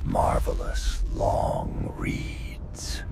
marvelous long reads.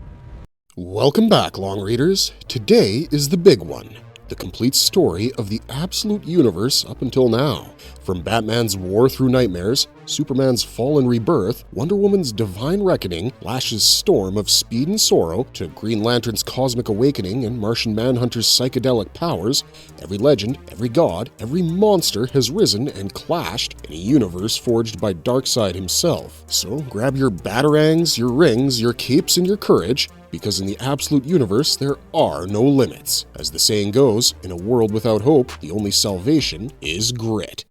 Welcome back, long readers. Today is the big one, the complete story of the absolute universe up until now. From Batman's war through nightmares, Superman's fall and rebirth, Wonder Woman's divine reckoning, Flash's storm of speed and sorrow, to Green Lantern's cosmic awakening and Martian Manhunter's psychedelic powers, every legend, every god, every monster has risen and clashed in a universe forged by Darkseid himself. So grab your batarangs, your rings, your capes, and your courage, because in the absolute universe there are no limits. As the saying goes, in a world without hope, the only salvation is grit.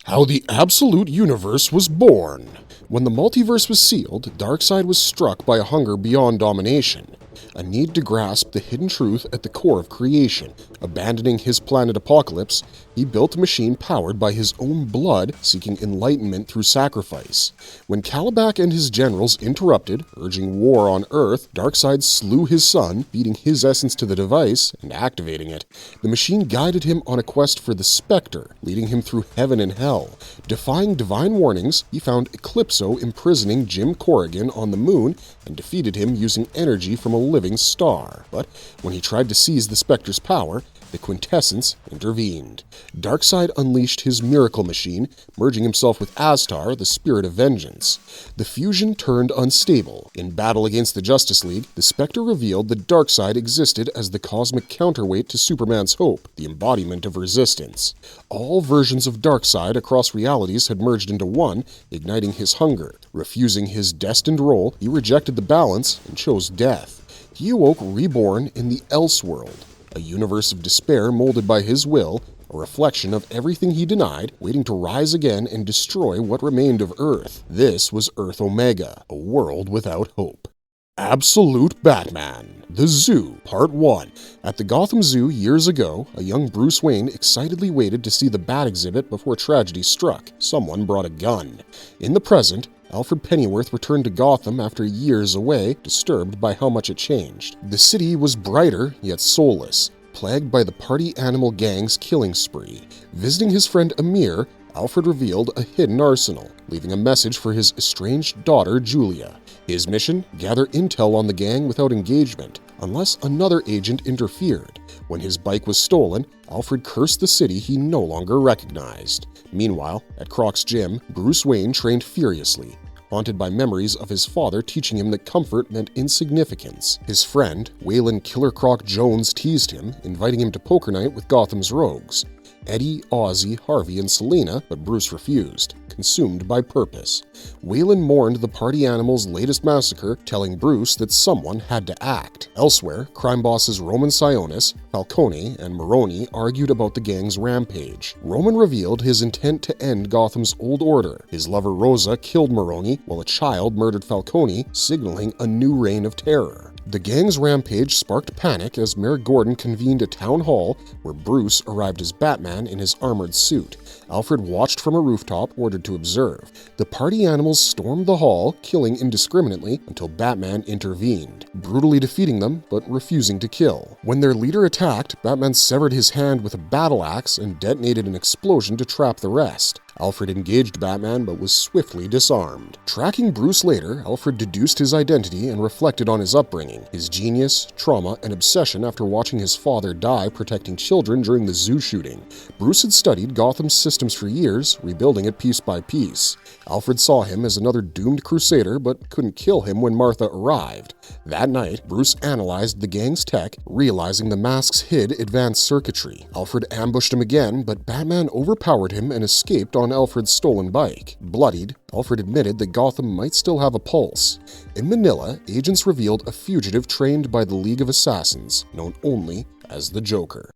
How the absolute universe was born. When the multiverse was sealed, Darkseid was struck by a hunger beyond domination, a need to grasp the hidden truth at the core of creation. Abandoning his planet Apocalypse, he built a machine powered by his own blood, seeking enlightenment through sacrifice. When Kalibak and his generals interrupted, urging war on Earth, Darkseid slew his son, feeding his essence to the device and activating it. The machine guided him on a quest for the Spectre, leading him through heaven and hell. Defying divine warnings, he found Eclipso imprisoning Jim Corrigan on the moon and defeated him using energy from a living star. But when he tried to seize the Spectre's power, the Quintessence intervened. Darkseid unleashed his miracle machine, merging himself with Astar, the spirit of vengeance. The fusion turned unstable. In battle against the Justice League, the Spectre revealed that Darkseid existed as the cosmic counterweight to Superman's hope, the embodiment of resistance. All versions of Darkseid across realities had merged into one, igniting his hunger. Refusing his destined role, he rejected the balance and chose death. He awoke reborn in the Elseworld, a universe of despair molded by his will, a reflection of everything he denied, waiting to rise again and destroy what remained of Earth. This was Earth Omega, a world without hope. Absolute Batman, The Zoo, Part 1. At the Gotham Zoo years ago, a young Bruce Wayne excitedly waited to see the Bat exhibit before tragedy struck. Someone brought a gun. In the present, Alfred Pennyworth returned to Gotham after years away, disturbed by how much it changed. The city was brighter, yet soulless, plagued by the party animal gang's killing spree. Visiting his friend Amir, Alfred revealed a hidden arsenal, leaving a message for his estranged daughter Julia. His mission? Gather intel on the gang without engagement, unless another agent interfered. When his bike was stolen, Alfred cursed the city he no longer recognized. Meanwhile, at Croc's gym, Bruce Wayne trained furiously, haunted by memories of his father teaching him that comfort meant insignificance. His friend, Waylon Killer Croc Jones, teased him, inviting him to poker night with Gotham's rogues. Eddie, Ozzy, Harvey, and Selina, but Bruce refused, consumed by purpose. Waylon mourned the party animal's latest massacre, telling Bruce that someone had to act. Elsewhere, crime bosses Roman Sionis, Falcone, and Maroni argued about the gang's rampage. Roman revealed his intent to end Gotham's old order. His lover Rosa killed Maroni, while a child murdered Falcone, signaling a new reign of terror. The gang's rampage sparked panic as Mayor Gordon convened a town hall where Bruce arrived as Batman in his armored suit. Alfred watched from a rooftop, ordered to observe. The party animals stormed the hall, killing indiscriminately until Batman intervened, brutally defeating them but refusing to kill. When their leader attacked, Batman severed his hand with a battle axe and detonated an explosion to trap the rest. Alfred engaged Batman but was swiftly disarmed. Tracking Bruce later, Alfred deduced his identity and reflected on his upbringing, his genius, trauma, and obsession after watching his father die protecting children during the zoo shooting. Bruce had studied Gotham's systems for years, rebuilding it piece by piece. Alfred saw him as another doomed crusader but couldn't kill him when Martha arrived. That night, Bruce analyzed the gang's tech, realizing the masks hid advanced circuitry. Alfred ambushed him again, but Batman overpowered him and escaped on Alfred's stolen bike. Bloodied, Alfred admitted that Gotham might still have a pulse. In Manila, agents revealed a fugitive trained by the League of Assassins, known only as the Joker.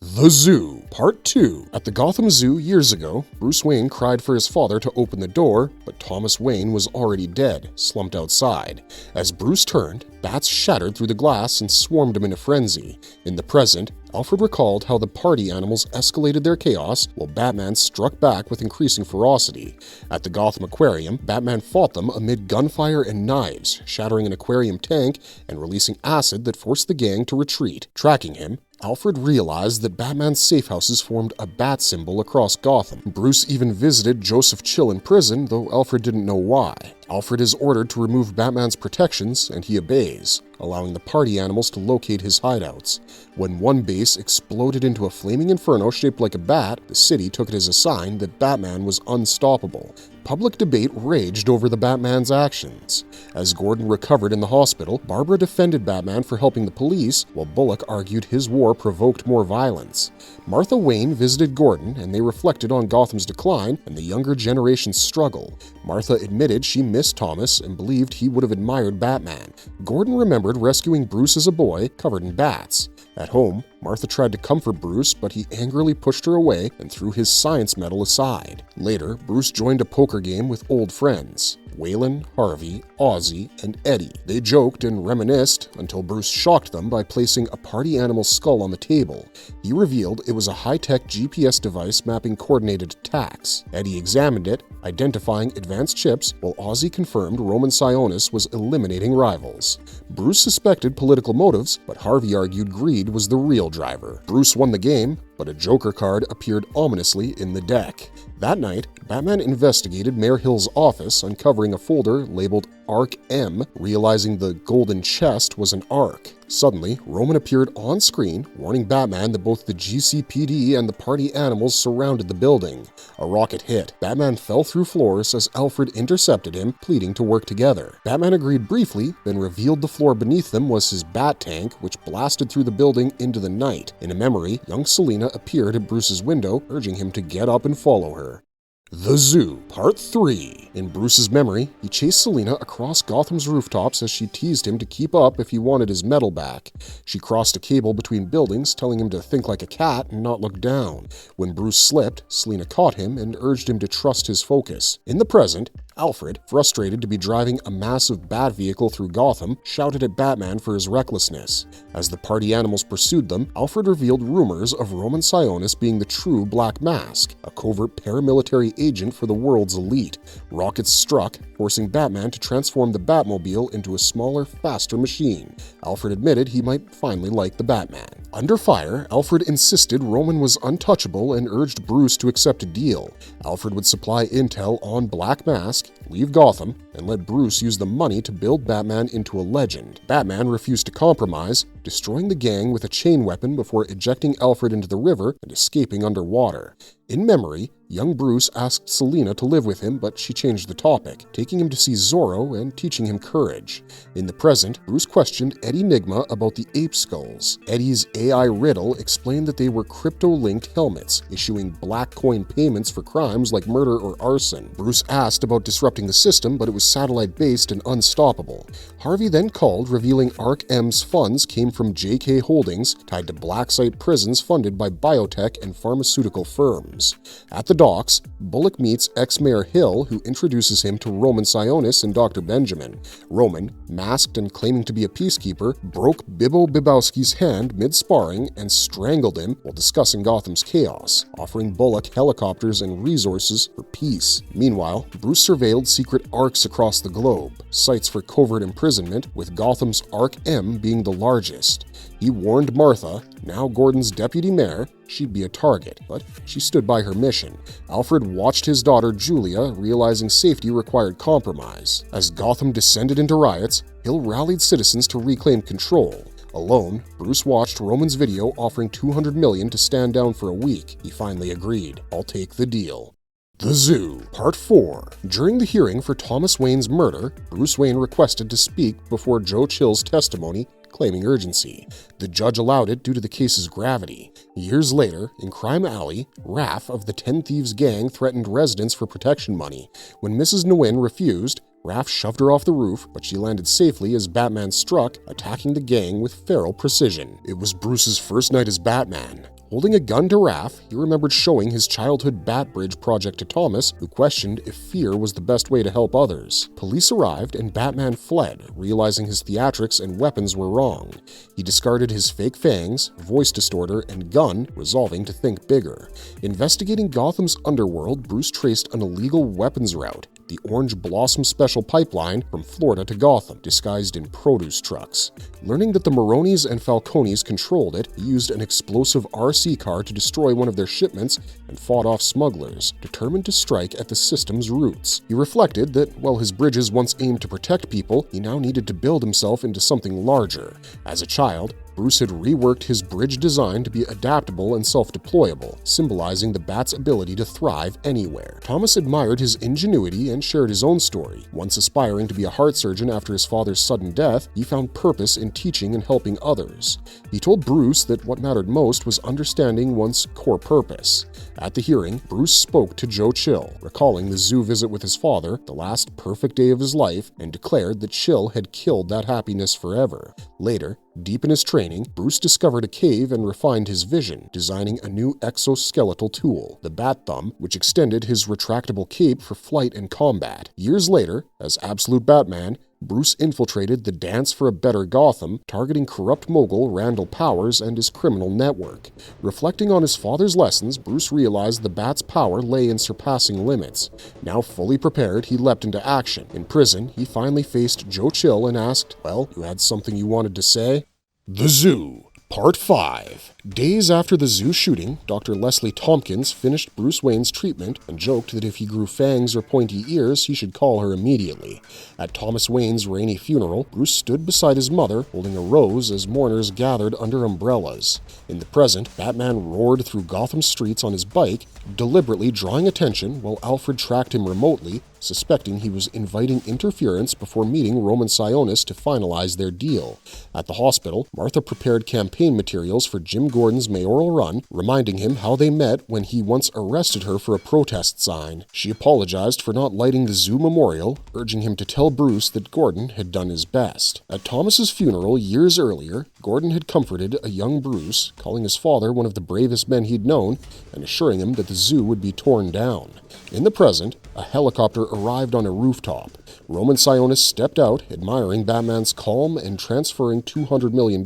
The Zoo, Part 2. At the Gotham Zoo years ago, Bruce Wayne cried for his father to open the door, but Thomas Wayne was already dead, slumped outside. As Bruce turned, bats shattered through the glass and swarmed him in a frenzy. In the present, Alfred recalled how the party animals escalated their chaos while Batman struck back with increasing ferocity. At the Gotham Aquarium, Batman fought them amid gunfire and knives, shattering an aquarium tank and releasing acid that forced the gang to retreat. Tracking him, Alfred realized that Batman's safe houses formed a bat symbol across Gotham. Bruce even visited Joseph Chill in prison, though Alfred didn't know why. Alfred is ordered to remove Batman's protections, and he obeys, allowing the party animals to locate his hideouts. When one base exploded into a flaming inferno shaped like a bat, the city took it as a sign that Batman was unstoppable. Public debate raged over the Batman's actions. As Gordon recovered in the hospital, Barbara defended Batman for helping the police, while Bullock argued his war provoked more violence. Martha Wayne visited Gordon, and they reflected on Gotham's decline and the younger generation's struggle. Martha admitted she missed Thomas and believed he would have admired Batman. Gordon remembered rescuing Bruce as a boy, covered in bats. At home, Martha tried to comfort Bruce, but he angrily pushed her away and threw his science medal aside. Later, Bruce joined a poker game with old friends, Waylon, Harvey, Ozzy, and Eddie. They joked and reminisced until Bruce shocked them by placing a party animal's skull on the table. He revealed it was a high-tech GPS device mapping coordinated attacks. Eddie examined it, identifying advanced chips, while Ozzy confirmed Roman Sionis was eliminating rivals. Bruce suspected political motives, but Harvey argued greed was the real driver. Bruce won the game, but a Joker card appeared ominously in the deck. That night, Batman investigated Mayor Hill's office, uncovering a folder labeled Arc M, realizing the golden chest was an Arc. Suddenly, Roman appeared on screen, warning Batman that both the GCPD and the party animals surrounded the building. A rocket hit. Batman fell through floors as Alfred intercepted him, pleading to work together. Batman agreed briefly, then revealed the floor beneath them was his bat tank, which blasted through the building into the night. In a memory, young Selina appeared at Bruce's window, urging him to get up and follow her. The Zoo, Part 3. In Bruce's memory, he chased Selina across Gotham's rooftops as she teased him to keep up if he wanted his medal back. She crossed a cable between buildings, telling him to think like a cat and not look down. When Bruce slipped, Selina caught him and urged him to trust his focus. In the present, Alfred, frustrated to be driving a massive bat vehicle through Gotham, shouted at Batman for his recklessness. As the party animals pursued them, Alfred revealed rumors of Roman Sionis being the true Black Mask, a covert paramilitary agent for the world's elite. Rockets struck, forcing Batman to transform the Batmobile into a smaller, faster machine. Alfred admitted he might finally like the Batman. Under fire, Alfred insisted Roman was untouchable and urged Bruce to accept a deal. Alfred would supply intel on Black Mask, leave Gotham, and let Bruce use the money to build Batman into a legend. Batman refused to compromise, destroying the gang with a chain weapon before ejecting Alfred into the river and escaping underwater. In memory, young Bruce asked Selina to live with him, but she changed the topic, taking him to see Zorro and teaching him courage. In the present, Bruce questioned Eddie Nigma about the ape skulls. Eddie's AI riddle explained that they were crypto-linked helmets, issuing black coin payments for crimes like murder or arson. Bruce asked about disrupting the system, but it was satellite-based and unstoppable. Harvey then called, revealing Arc M's funds came from JK Holdings, tied to black site prisons funded by biotech and pharmaceutical firms. At the docks, Bullock meets ex-Mayor Hill, who introduces him to Roman Sionis and Dr. Benjamin. Roman, masked and claiming to be a peacekeeper, broke Bibbo Bibowski's hand mid-sparring and strangled him while discussing Gotham's chaos, offering Bullock helicopters and resources for peace. Meanwhile, Bruce surveilled secret arcs across the globe, sites for covert imprisonment, with Gotham's Arc M being the largest. He warned Martha, now Gordon's deputy mayor, she'd be a target, but she stood by her mission. Alfred watched his daughter Julia, realizing safety required compromise. As Gotham descended into riots, Hill rallied citizens to reclaim control. Alone, Bruce watched Roman's video offering $200 million to stand down for a week. He finally agreed. "I'll take the deal." The Zoo, Part 4. During the hearing for Thomas Wayne's murder, Bruce Wayne requested to speak before Joe Chill's testimony, claiming urgency. The judge allowed it due to the case's gravity. Years later, in Crime Alley, Raph of the 10 Thieves gang threatened residents for protection money. When Mrs. Nguyen refused, Raph shoved her off the roof, but she landed safely as Batman struck, attacking the gang with feral precision. It was Bruce's first night as Batman. Holding a gun to Raph, he remembered showing his childhood Bat Bridge project to Thomas, who questioned if fear was the best way to help others. Police arrived and Batman fled, realizing his theatrics and weapons were wrong. He discarded his fake fangs, voice distorter, and gun, resolving to think bigger. Investigating Gotham's underworld, Bruce traced an illegal weapons route, the Orange Blossom Special Pipeline from Florida to Gotham, disguised in produce trucks. Learning that the Maronis and Falcones controlled it, he used an explosive RC car to destroy one of their shipments and fought off smugglers, determined to strike at the system's roots. He reflected that while his bridges once aimed to protect people, he now needed to build himself into something larger. As a child, Bruce had reworked his bridge design to be adaptable and self-deployable, symbolizing the Bat's ability to thrive anywhere. Thomas admired his ingenuity and shared his own story. Once aspiring to be a heart surgeon after his father's sudden death, he found purpose in teaching and helping others. He told Bruce that what mattered most was understanding one's core purpose. At the hearing, Bruce spoke to Joe Chill, recalling the zoo visit with his father, the last perfect day of his life, and declared that Chill had killed that happiness forever. Later, deep in his training, Bruce discovered a cave and refined his vision, designing a new exoskeletal tool, the Bat Thumb, which extended his retractable cape for flight and combat. Years later, as Absolute Batman, Bruce infiltrated the Dance for a Better Gotham, targeting corrupt mogul Randall Powers and his criminal network. Reflecting on his father's lessons, Bruce realized the Bat's power lay in surpassing limits. Now fully prepared, he leapt into action. In prison, he finally faced Joe Chill and asked, "Well, you had something you wanted to say?" The Zoo, Part 5. Days after the zoo shooting, Dr. Leslie Tompkins finished Bruce Wayne's treatment and joked that if he grew fangs or pointy ears, he should call her immediately. At Thomas Wayne's rainy funeral, Bruce stood beside his mother, holding a rose as mourners gathered under umbrellas. In the present, Batman roared through Gotham streets on his bike, deliberately drawing attention while Alfred tracked him remotely, suspecting he was inviting interference before meeting Roman Sionis to finalize their deal. At the hospital, Martha prepared campaign materials for Jim Gordon's mayoral run, reminding him how they met when he once arrested her for a protest sign. She apologized for not lighting the zoo memorial, urging him to tell Bruce that Gordon had done his best. At Thomas's funeral years earlier, Gordon had comforted a young Bruce, calling his father one of the bravest men he'd known and assuring him that the zoo would be torn down. In the present, a helicopter arrived on a rooftop. Roman Sionis stepped out, admiring Batman's calm and transferring $200 million,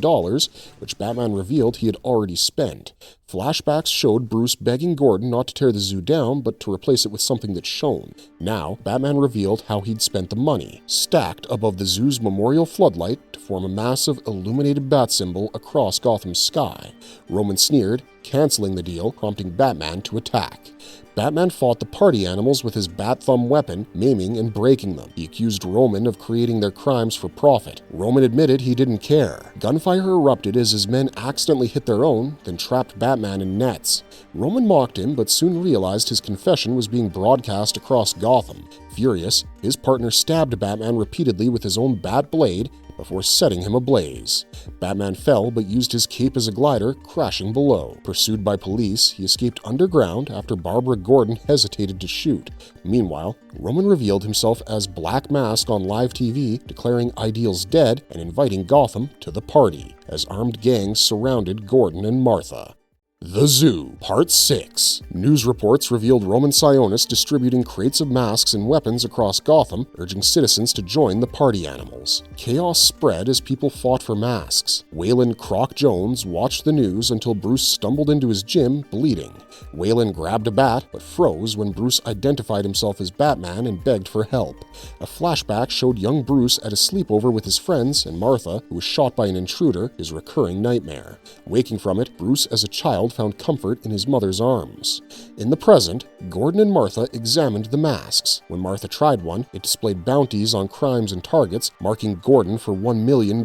which Batman revealed he had already spent. Flashbacks showed Bruce begging Gordon not to tear the zoo down, but to replace it with something that shone. Now, Batman revealed how he'd spent the money, stacked above the zoo's memorial floodlight to form a massive illuminated bat symbol across Gotham's sky. Roman sneered, canceling the deal, prompting Batman to attack. Batman fought the party animals with his Bat Thumb weapon, maiming and breaking them. He accused Roman of creating their crimes for profit. Roman admitted he didn't care. Gunfire erupted as his men accidentally hit their own, then trapped Batman in nets. Roman mocked him, but soon realized his confession was being broadcast across Gotham. Furious, his partner stabbed Batman repeatedly with his own bat blade before setting him ablaze. Batman fell but used his cape as a glider, crashing below. Pursued by police, he escaped underground after Barbara Gordon hesitated to shoot. Meanwhile, Roman revealed himself as Black Mask on live TV, declaring Ideal's dead and inviting Gotham to the party, as armed gangs surrounded Gordon and Martha. The Zoo, Part 6. News reports revealed Roman Sionis distributing crates of masks and weapons across Gotham, urging citizens to join the party animals. Chaos spread as people fought for masks. Waylon Croc Jones watched the news until Bruce stumbled into his gym, bleeding. Waylon grabbed a bat, but froze when Bruce identified himself as Batman and begged for help. A flashback showed young Bruce at a sleepover with his friends and Martha, who was shot by an intruder, his recurring nightmare. Waking from it, Bruce as a child found comfort in his mother's arms. In the present, Gordon and Martha examined the masks. When Martha tried one, it displayed bounties on crimes and targets, marking Gordon for $1 million.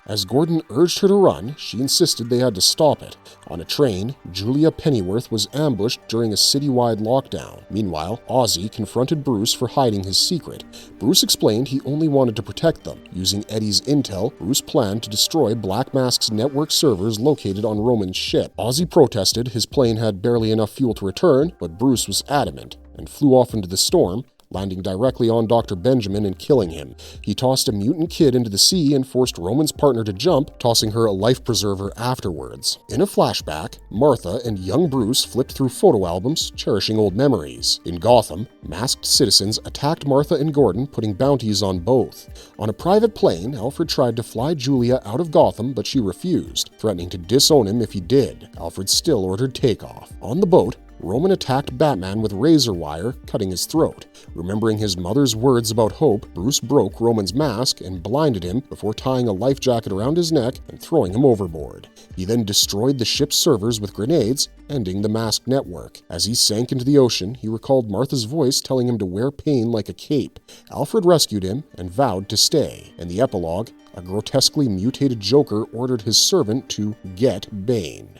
As Gordon urged her to run, she insisted they had to stop it. On a train, Julia Pennyworth was ambushed during a citywide lockdown. Meanwhile, Ozzy confronted Bruce for hiding his secret. Bruce explained he only wanted to protect them. Using Eddie's intel, Bruce planned to destroy Black Mask's network servers located on Roman's ship. Ozzy protested his plane had barely enough fuel to return, but Bruce was adamant and flew off into the storm, landing directly on Dr. Benjamin and killing him. He tossed a mutant kid into the sea and forced Roman's partner to jump, tossing her a life preserver afterwards. In a flashback, Martha and young Bruce flipped through photo albums, cherishing old memories. In Gotham, masked citizens attacked Martha and Gordon, putting bounties on both. On a private plane, Alfred tried to fly Julia out of Gotham, but she refused, threatening to disown him if he did. Alfred still ordered takeoff. On the boat, Roman attacked Batman with razor wire, cutting his throat. Remembering his mother's words about hope, Bruce broke Roman's mask and blinded him before tying a life jacket around his neck and throwing him overboard. He then destroyed the ship's servers with grenades, ending the masked network. As he sank into the ocean, he recalled Martha's voice telling him to wear pain like a cape. Alfred rescued him and vowed to stay. In the epilogue, a grotesquely mutated Joker ordered his servant to get Bane.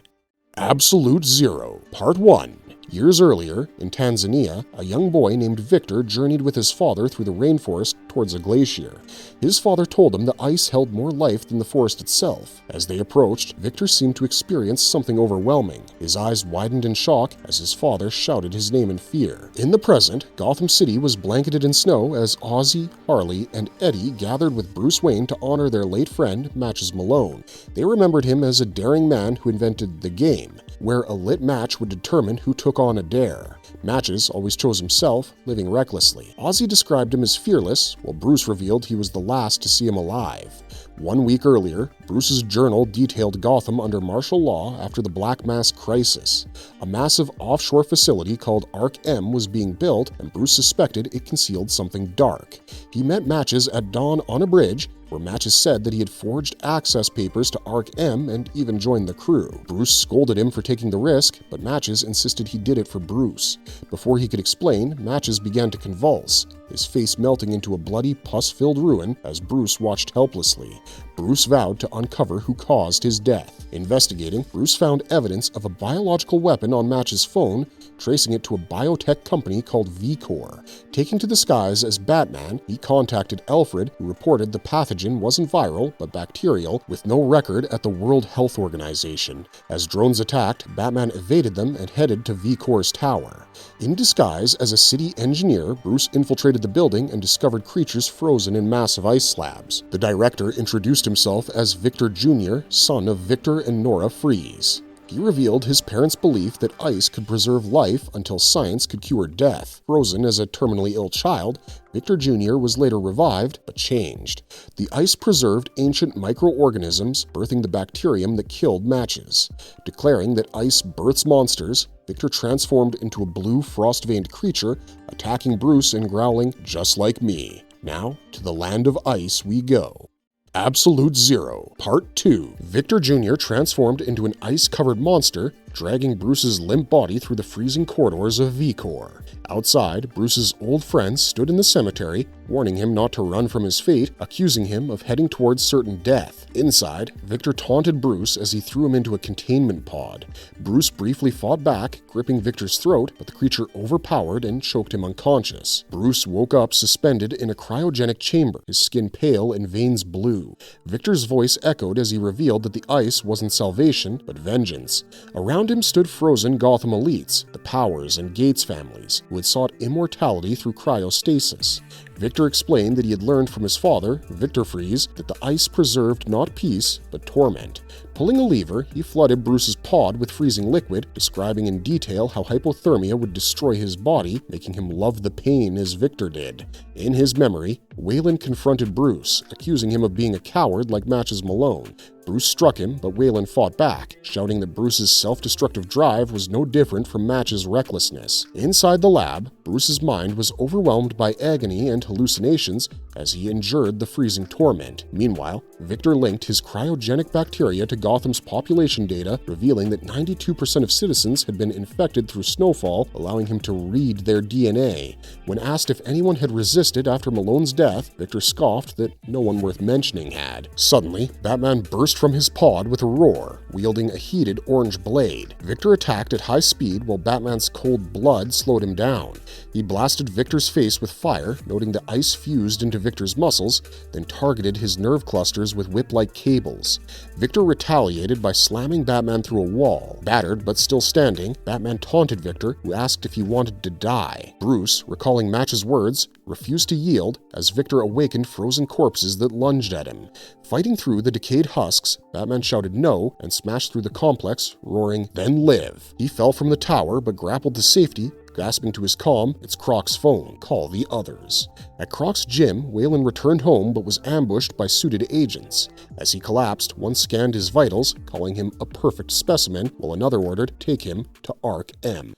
Absolute Zero, Part 1. Years earlier, in Tanzania, a young boy named Victor journeyed with his father through the rainforest towards a glacier. His father told him the ice held more life than the forest itself. As they approached, Victor seemed to experience something overwhelming. His eyes widened in shock as his father shouted his name in fear. In the present, Gotham City was blanketed in snow as Ozzy, Harley, and Eddie gathered with Bruce Wayne to honor their late friend, Matches Malone. They remembered him as a daring man who invented the game, where a lit match would determine who took on a dare. Matches always chose himself, living recklessly. Ozzy described him as fearless, while Bruce revealed he was the last to see him alive. 1 week earlier, Bruce's journal detailed Gotham under martial law after the Black Mass crisis. A massive offshore facility called Ark-M was being built, and Bruce suspected it concealed something dark. He met Matches at dawn on a bridge, where Matches said that he had forged access papers to Ark-M and even joined the crew. Bruce scolded him for taking the risk, but Matches insisted he did it for Bruce. Before he could explain, Matches began to convulse, his face melting into a bloody, pus-filled ruin as Bruce watched helplessly. Bruce vowed to uncover who caused his death. Investigating, Bruce found evidence of a biological weapon on Match's phone, tracing it to a biotech company called V-Corp. Taking to the skies as Batman, he contacted Alfred, who reported the pathogen wasn't viral but bacterial, with no record at the World Health Organization. As drones attacked, Batman evaded them and headed to V-Corp's tower. In disguise as a city engineer, Bruce infiltrated the building and discovered creatures frozen in massive ice slabs. The director introduced himself as Victor Jr., son of Victor and Nora Freeze. He revealed his parents' belief that ice could preserve life until science could cure death. Frozen as a terminally ill child, Victor Jr. was later revived, but changed. The ice preserved ancient microorganisms, birthing the bacterium that killed Matches. Declaring that ice births monsters, Victor transformed into a blue frost-veined creature, attacking Bruce and growling, "Just like me. Now, to the land of ice we go." Absolute Zero, Part 2. Victor Jr. transformed into an ice-covered monster, dragging Bruce's limp body through the freezing corridors of V-Corp. Outside, Bruce's old friends stood in the cemetery, warning him not to run from his fate, accusing him of heading towards certain death. Inside, Victor taunted Bruce as he threw him into a containment pod. Bruce briefly fought back, gripping Victor's throat, but the creature overpowered and choked him unconscious. Bruce woke up suspended in a cryogenic chamber, his skin pale and veins blue. Victor's voice echoed as he revealed that the ice wasn't salvation, but vengeance. Around him stood frozen Gotham elites, the Powers and Gates families, who had sought immortality through cryostasis. Victor explained that he had learned from his father, Victor Freeze, that the ice preserved not peace, but torment. Pulling a lever, he flooded Bruce's pod with freezing liquid, describing in detail how hypothermia would destroy his body, making him love the pain as Victor did. In his memory, Wayland confronted Bruce, accusing him of being a coward like Matches Malone. Bruce struck him, but Wayland fought back, shouting that Bruce's self-destructive drive was no different from Match's recklessness. Inside the lab, Bruce's mind was overwhelmed by agony and hallucinations as he endured the freezing torment. Meanwhile, Victor linked his cryogenic bacteria to Gotham's population data, revealing that 92% of citizens had been infected through snowfall, allowing him to read their DNA. When asked if anyone had resisted after Malone's death, Victor scoffed that no one worth mentioning had. Suddenly, Batman burst from his pod with a roar, wielding a heated orange blade. Victor attacked at high speed while Batman's cold blood slowed him down. He blasted Victor's face with fire, noting the ice fused into Victor's muscles, then targeted his nerve clusters with whip-like cables. Victor retaliated by slamming Batman through a wall. Battered but still standing, Batman taunted Victor, who asked if he wanted to die. Bruce, recalling Match's words, refused to yield as Victor awakened frozen corpses that lunged at him. Fighting through the decayed husks, Batman shouted no and smashed through the complex, roaring, "Then live!" He fell from the tower but grappled to safety, gasping to his comm, "It's Croc's phone. Call the others." At Croc's gym, Wayland returned home but was ambushed by suited agents. As he collapsed, one scanned his vitals, calling him a perfect specimen, while another ordered, "Take him to Ark-M."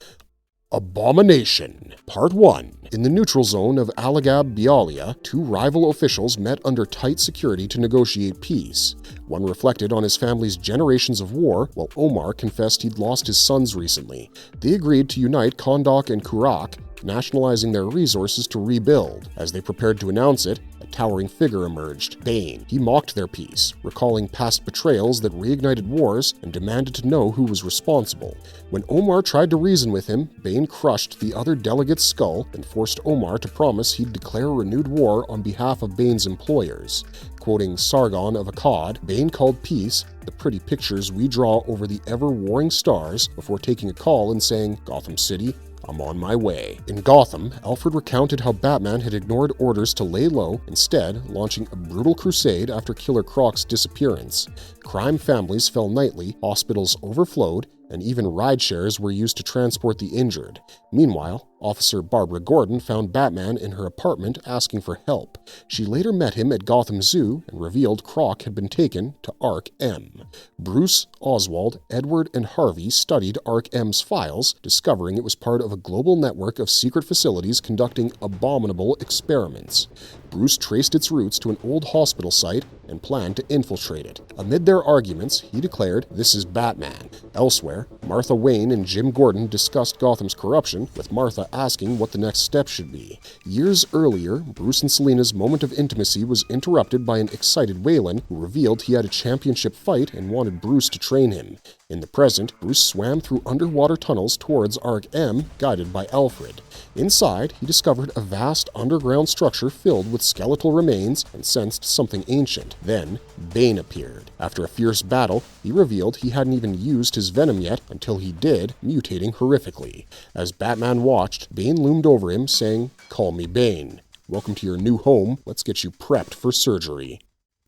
Abomination Part 1. In the neutral zone of Alagab Bialia, two rival officials met under tight security to negotiate peace. One reflected on his family's generations of war, while Omar confessed he'd lost his sons recently. They agreed to unite Kondak and Kurak, nationalizing their resources to rebuild. As they prepared to announce it, a towering figure emerged, Bane. He mocked their peace, recalling past betrayals that reignited wars and demanded to know who was responsible. When Omar tried to reason with him, Bane crushed the other delegate's skull and forced Omar to promise he'd declare a renewed war on behalf of Bane's employers. Quoting Sargon of Akkad, Bane called peace the pretty pictures we draw over the ever-warring stars before taking a call and saying, "Gotham City, I'm on my way." In Gotham, Alfred recounted how Batman had ignored orders to lay low, instead launching a brutal crusade after Killer Croc's disappearance. Crime families fell nightly, hospitals overflowed, and even ride-shares were used to transport the injured. Meanwhile, Officer Barbara Gordon found Batman in her apartment asking for help. She later met him at Gotham Zoo and revealed Croc had been taken to Ark M. Bruce, Oswald, Edward, and Harvey studied Ark M's files, discovering it was part of a global network of secret facilities conducting abominable experiments. Bruce traced its roots to an old hospital site and planned to infiltrate it. Amid their arguments, he declared, "This is Batman." Elsewhere, Martha Wayne and Jim Gordon discussed Gotham's corruption, with Martha asking what the next step should be. Years earlier, Bruce and Selina's moment of intimacy was interrupted by an excited Wayland who revealed he had a championship fight and wanted Bruce to train him. In the present, Bruce swam through underwater tunnels towards Ark M, guided by Alfred. Inside, he discovered a vast underground structure filled with skeletal remains and sensed something ancient. Then, Bane appeared. After a fierce battle, he revealed he hadn't even used his venom yet until he did, mutating horrifically. As Batman watched, Bane loomed over him, saying, "Call me Bane. Welcome to your new home. Let's get you prepped for surgery."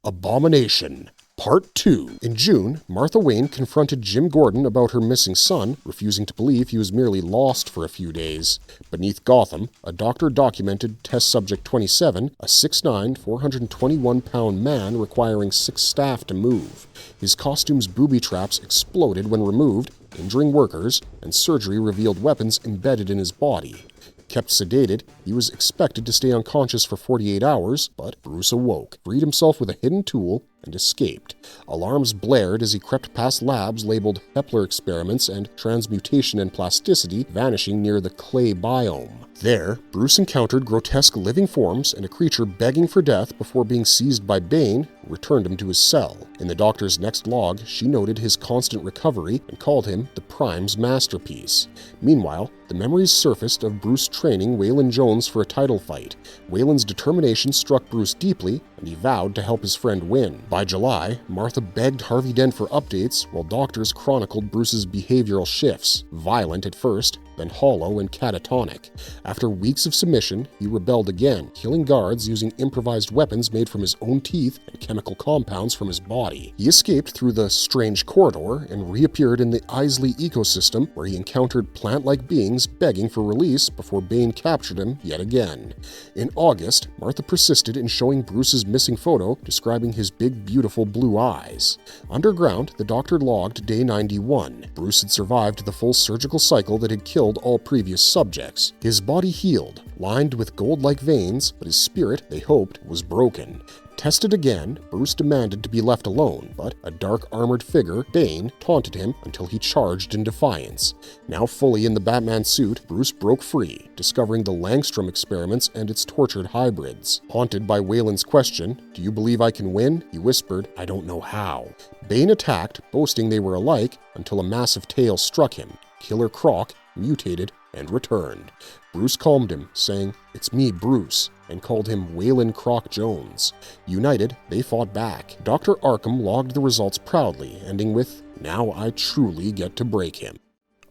Abomination Part 2. In June, Martha Wayne confronted Jim Gordon about her missing son, refusing to believe he was merely lost for a few days. Beneath Gotham, a doctor documented Test Subject 27, a 6'9", 421-pound man requiring 6 staff to move. His costume's booby traps exploded when removed, injuring workers, and surgery revealed weapons embedded in his body. Kept sedated, he was expected to stay unconscious for 48 hours, but Bruce awoke, freed himself with a hidden tool, and escaped. Alarms blared as he crept past labs labeled Hepler experiments and transmutation and plasticity, vanishing near the clay biome. There, Bruce encountered grotesque living forms and a creature begging for death before being seized by Bane, who returned him to his cell. In the doctor's next log, she noted his constant recovery and called him the Prime's masterpiece. Meanwhile, the memories surfaced of Bruce training Waylon Jones for a title fight. Waylon's determination struck Bruce deeply, and he vowed to help his friend win. By July, Martha begged Harvey Dent for updates, while doctors chronicled Bruce's behavioral shifts, violent at first, then hollow and catatonic. After weeks of submission, he rebelled again, killing guards using improvised weapons made from his own teeth and chemical compounds from his body. He escaped through the strange corridor and reappeared in the Isley ecosystem, where he encountered plant-like beings begging for release before Bane captured him yet again. In August, Martha persisted in showing Bruce's missing photo, describing his big, beautiful blue eyes. Underground, the doctor logged day 91. Bruce had survived the full surgical cycle that had killed all previous subjects. His body healed, lined with gold-like veins, but his spirit, they hoped, was broken. Tested again, Bruce demanded to be left alone, but a dark armored figure, Bane, taunted him until he charged in defiance. Now fully in the Batman suit, Bruce broke free, discovering the Langstrom experiments and its tortured hybrids. Haunted by Waylon's question, "Do you believe I can win?" he whispered, "I don't know how." Bane attacked, boasting they were alike, until a massive tail struck him. Killer Croc mutated and returned. Bruce calmed him, saying, "It's me, Bruce," and called him Waylon Croc Jones. United, they fought back. Dr. Arkham logged the results proudly, ending with, "Now I truly get to break him."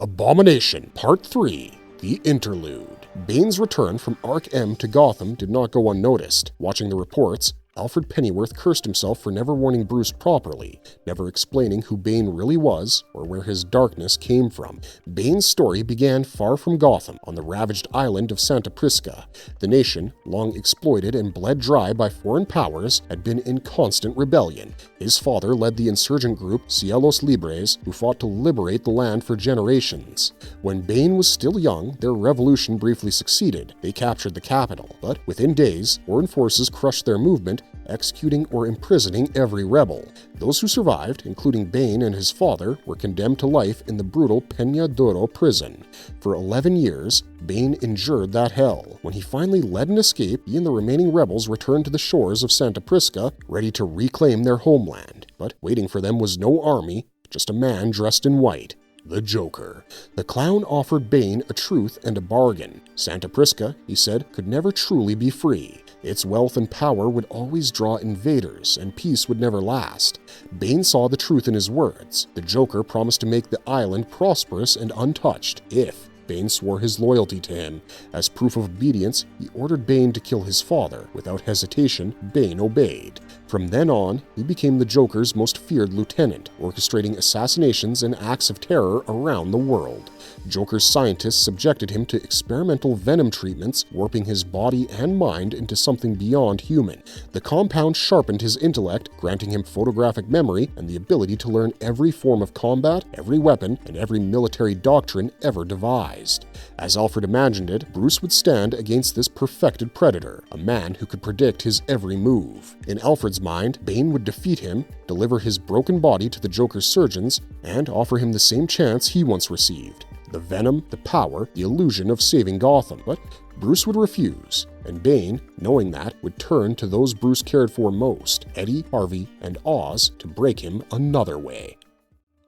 Abomination Part 3. The Interlude. Bane's return from Ark M to Gotham did not go unnoticed. Watching the reports, Alfred Pennyworth cursed himself for never warning Bruce properly, never explaining who Bane really was or where his darkness came from. Bane's story began far from Gotham, on the ravaged island of Santa Prisca. The nation, long exploited and bled dry by foreign powers, had been in constant rebellion. His father led the insurgent group Cielos Libres, who fought to liberate the land for generations. When Bane was still young, their revolution briefly succeeded. They captured the capital, but within days, foreign forces crushed their movement, executing or imprisoning every rebel. Those who survived, including Bane and his father, were condemned to life in the brutal Peña Duro prison. For 11 years, Bane endured that hell. When he finally led an escape, he and the remaining rebels returned to the shores of Santa Prisca, ready to reclaim their homeland. But waiting for them was no army, just a man dressed in white. The Joker. The clown offered Bane a truth and a bargain. Santa Prisca, he said, could never truly be free. Its wealth and power would always draw invaders, and peace would never last. Bane saw the truth in his words. The Joker promised to make the island prosperous and untouched if Bane swore his loyalty to him. As proof of obedience, he ordered Bane to kill his father. Without hesitation, Bane obeyed. From then on, he became the Joker's most feared lieutenant, orchestrating assassinations and acts of terror around the world. Joker's scientists subjected him to experimental venom treatments, warping his body and mind into something beyond human. The compound sharpened his intellect, granting him photographic memory and the ability to learn every form of combat, every weapon, and every military doctrine ever devised. As Alfred imagined it, Bruce would stand against this perfected predator, a man who could predict his every move. In Alfred's mind, Bane would defeat him, deliver his broken body to the Joker's surgeons, and offer him the same chance he once received. The venom, the power, the illusion of saving Gotham. But Bruce would refuse, and Bane, knowing that, would turn to those Bruce cared for most, Eddie, Harvey, and Oz, to break him another way.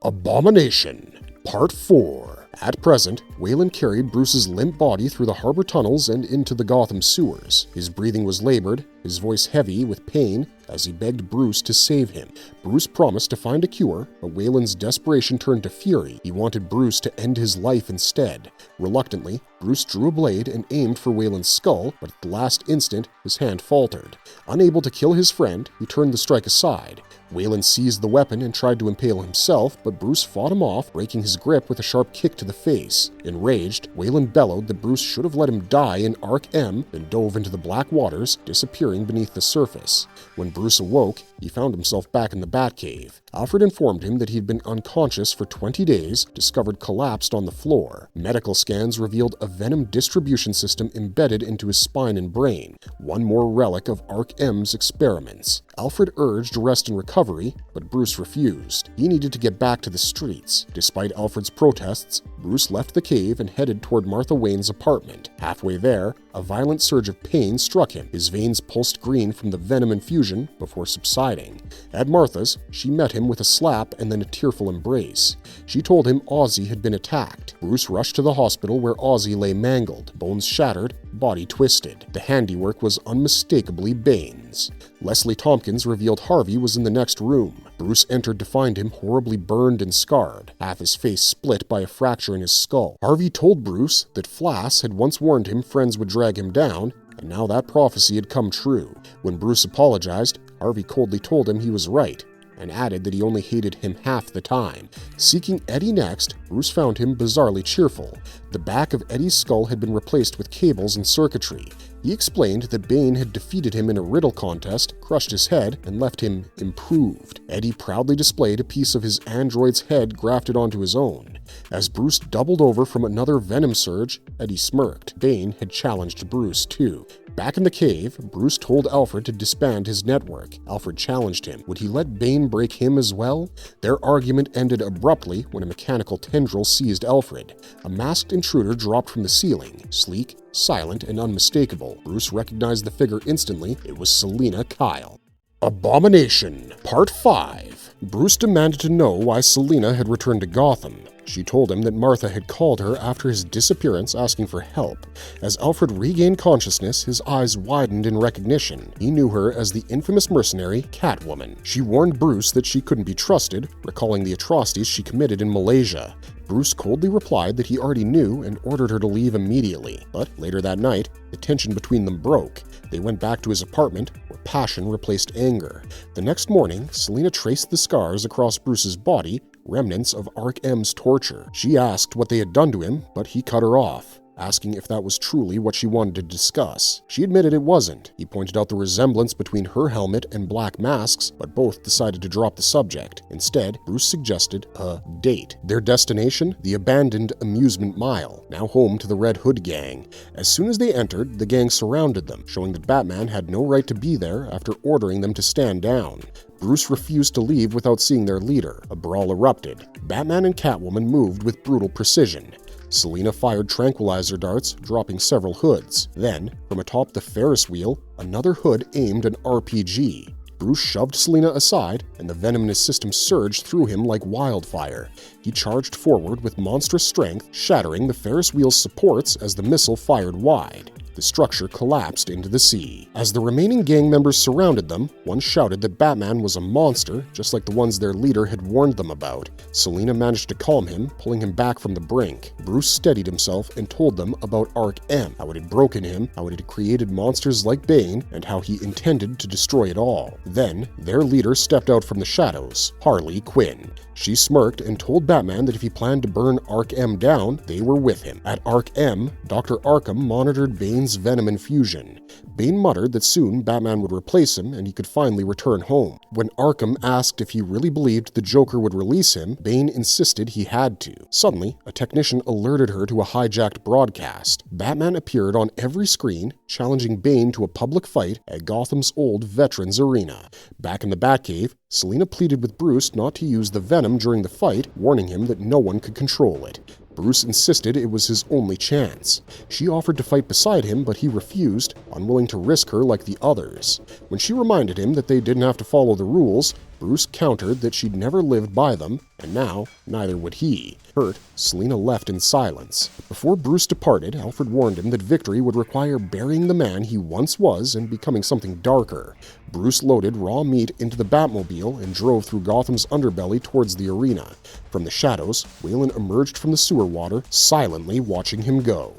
Abomination, Part 4. At present, Wayland carried Bruce's limp body through the harbor tunnels and into the Gotham sewers. His breathing was labored, his voice heavy with pain as he begged Bruce to save him. Bruce promised to find a cure, but Wayland's desperation turned to fury. He wanted Bruce to end his life instead. Reluctantly, Bruce drew a blade and aimed for Wayland's skull, but at the last instant, his hand faltered. Unable to kill his friend, he turned the strike aside. Wayland seized the weapon and tried to impale himself, but Bruce fought him off, breaking his grip with a sharp kick to the face. Enraged, Wayland bellowed that Bruce should have let him die in Arc M, then dove into the black waters, disappearing beneath the surface. When Bruce awoke, he found himself back in the Batcave. Alfred informed him that he had been unconscious for 20 days, discovered collapsed on the floor. Medical scans revealed a venom distribution system embedded into his spine and brain, one more relic of Arc M's experiments. Alfred urged rest and recovery, but Bruce refused. He needed to get back to the streets. Despite Alfred's protests, Bruce left the cave and headed toward Martha Wayne's apartment. Halfway there, a violent surge of pain struck him. His veins pulsed green from the venom infusion before subsiding. At Martha's, she met him with a slap and then a tearful embrace. She told him Ozzy had been attacked. Bruce rushed to the hospital where Ozzy lay mangled, bones shattered, body twisted. The handiwork was unmistakably Bane's. Leslie Tompkins revealed Harvey was in the next room. Bruce entered to find him horribly burned and scarred, half his face split by a fracture in his skull. Harvey told Bruce that Flass had once warned him friends would drag him down, and now that prophecy had come true. When Bruce apologized, Harvey coldly told him he was right, and added that he only hated him half the time. Seeking Eddie next, Bruce found him bizarrely cheerful. The back of Eddie's skull had been replaced with cables and circuitry. He explained that Bane had defeated him in a riddle contest, crushed his head, and left him improved. Eddie proudly displayed a piece of his android's head grafted onto his own. As Bruce doubled over from another venom surge, Eddie smirked. Bane had challenged Bruce, too. Back in the cave, Bruce told Alfred to disband his network. Alfred challenged him. Would he let Bane break him as well? Their argument ended abruptly when a mechanical tendril seized Alfred. A masked intruder dropped from the ceiling, sleek, silent, and unmistakable. Bruce recognized the figure instantly. It was Selina Kyle. Abomination, Part 5. Bruce demanded to know why Selina had returned to Gotham. She told him that Martha had called her after his disappearance asking for help. As Alfred regained consciousness, his eyes widened in recognition. He knew her as the infamous mercenary Catwoman. She warned Bruce that she couldn't be trusted, recalling the atrocities she committed in Malaysia. Bruce coldly replied that he already knew and ordered her to leave immediately. But later that night, the tension between them broke. They went back to his apartment, where passion replaced anger. The next morning, Selina traced the scars across Bruce's body, remnants of Arc M's torture. She asked what they had done to him, but he cut her off, asking if that was truly what she wanted to discuss. She admitted it wasn't. He pointed out the resemblance between her helmet and black masks, but both decided to drop the subject. Instead, Bruce suggested a date. Their destination? The abandoned amusement mile, now home to the Red Hood gang. As soon as they entered, the gang surrounded them, showing that Batman had no right to be there after ordering them to stand down. Bruce refused to leave without seeing their leader. A brawl erupted. Batman and Catwoman moved with brutal precision. Selina fired tranquilizer darts, dropping several hoods. Then, from atop the Ferris wheel, another hood aimed an RPG. Bruce shoved Selina aside, and the venom in his system surged through him like wildfire. He charged forward with monstrous strength, shattering the Ferris wheel's supports as the missile fired wide. The structure collapsed into the sea. As the remaining gang members surrounded them, one shouted that Batman was a monster, just like the ones their leader had warned them about. Selina managed to calm him, pulling him back from the brink. Bruce steadied himself and told them about Arc M, how it had broken him, how it had created monsters like Bane, and how he intended to destroy it all. Then, their leader stepped out from the shadows, Harley Quinn. She smirked and told Batman that if he planned to burn Arc M down, they were with him. At Arc M, Dr. Arkham monitored Bane's venom infusion. Bane muttered that soon Batman would replace him and he could finally return home. When Arkham asked if he really believed the Joker would release him, Bane insisted he had to. Suddenly, a technician alerted her to a hijacked broadcast. Batman appeared on every screen, challenging Bane to a public fight at Gotham's old Veterans Arena. Back in the Batcave, Selina pleaded with Bruce not to use the venom during the fight, warning him that no one could control it. Bruce insisted it was his only chance. She offered to fight beside him, but he refused, unwilling to risk her like the others. When she reminded him that they didn't have to follow the rules, Bruce countered that she'd never lived by them, and now neither would he. Hurt, Selina left in silence. Before Bruce departed, Alfred warned him that victory would require burying the man he once was and becoming something darker. Bruce loaded raw meat into the Batmobile and drove through Gotham's underbelly towards the arena. From the shadows, Wayland emerged from the sewer water, silently watching him go.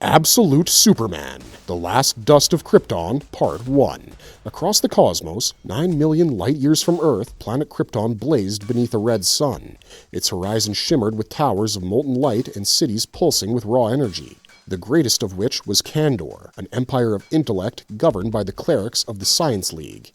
Absolute Superman, The Last Dust of Krypton, Part 1. Across the cosmos, 9 million light-years from Earth, planet Krypton blazed beneath a red sun. Its horizon shimmered with towers of molten light and cities pulsing with raw energy, the greatest of which was Kandor, an empire of intellect governed by the clerics of the Science League.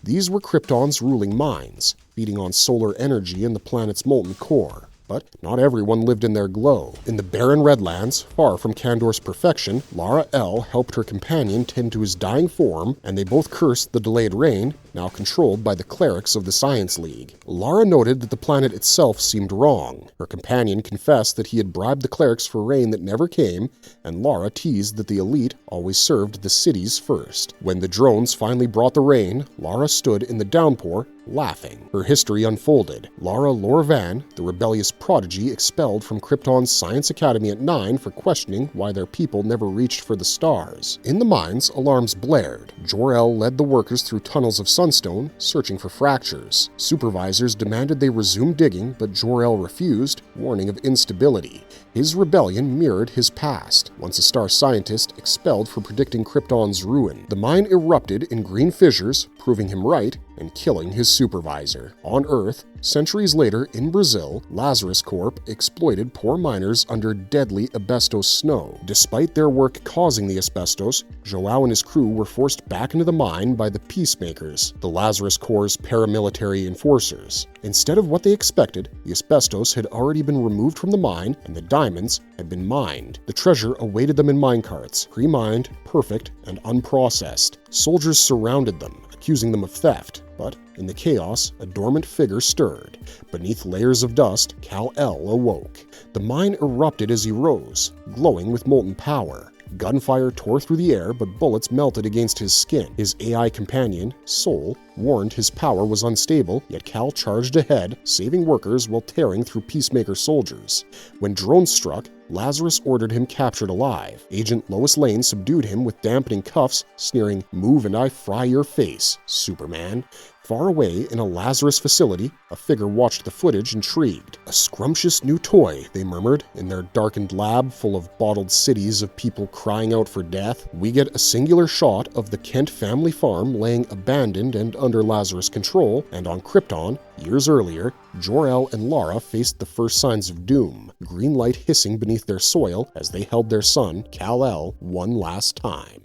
These were Krypton's ruling minds, feeding on solar energy in the planet's molten core. But not everyone lived in their glow. In the barren Redlands, far from Kandor's perfection, Lara L. helped her companion tend to his dying form, and they both cursed the delayed rain, now controlled by the clerics of the Science League. Lara noted that the planet itself seemed wrong. Her companion confessed that he had bribed the clerics for rain that never came, and Lara teased that the elite always served the cities first. When the drones finally brought the rain, Lara stood in the downpour, laughing. Her history unfolded. Lara Lorvan, the rebellious prodigy expelled from Krypton's Science Academy at 9 for questioning why their people never reached for the stars. In the mines, alarms blared. Jor-El led the workers through tunnels of sunstone, searching for fractures. Supervisors demanded they resume digging, but Jor-El refused, warning of instability. His rebellion mirrored his past, once a star scientist expelled for predicting Krypton's ruin. The mine erupted in green fissures, proving him right and killing his supervisor. On Earth, centuries later in Brazil, Lazarus Corp exploited poor miners under deadly asbestos snow. Despite their work causing the asbestos, Joao and his crew were forced back into the mine by the Peacemakers, the Lazarus Corps' paramilitary enforcers. Instead of what they expected, the asbestos had already been removed from the mine and the diamonds had been mined. The treasure awaited them in minecarts, pre-mined, perfect, and unprocessed. Soldiers surrounded them, accusing them of theft. But in the chaos, a dormant figure stirred. Beneath layers of dust, Kal-El awoke. The mine erupted as he rose, glowing with molten power. Gunfire tore through the air, but bullets melted against his skin. His AI companion, Sol, warned his power was unstable, yet Cal charged ahead, saving workers while tearing through Peacemaker soldiers. When drones struck, Lazarus ordered him captured alive. Agent Lois Lane subdued him with dampening cuffs, sneering, "Move and I fry your face, Superman." Far away in a Lazarus facility, a figure watched the footage intrigued. "A scrumptious new toy," they murmured, in their darkened lab full of bottled cities of people crying out for death. We get a singular shot of the Kent family farm laying abandoned and under Lazarus control, and on Krypton, years earlier, Jor-El and Lara faced the first signs of doom, green light hissing beneath their soil as they held their son, Kal-El, one last time.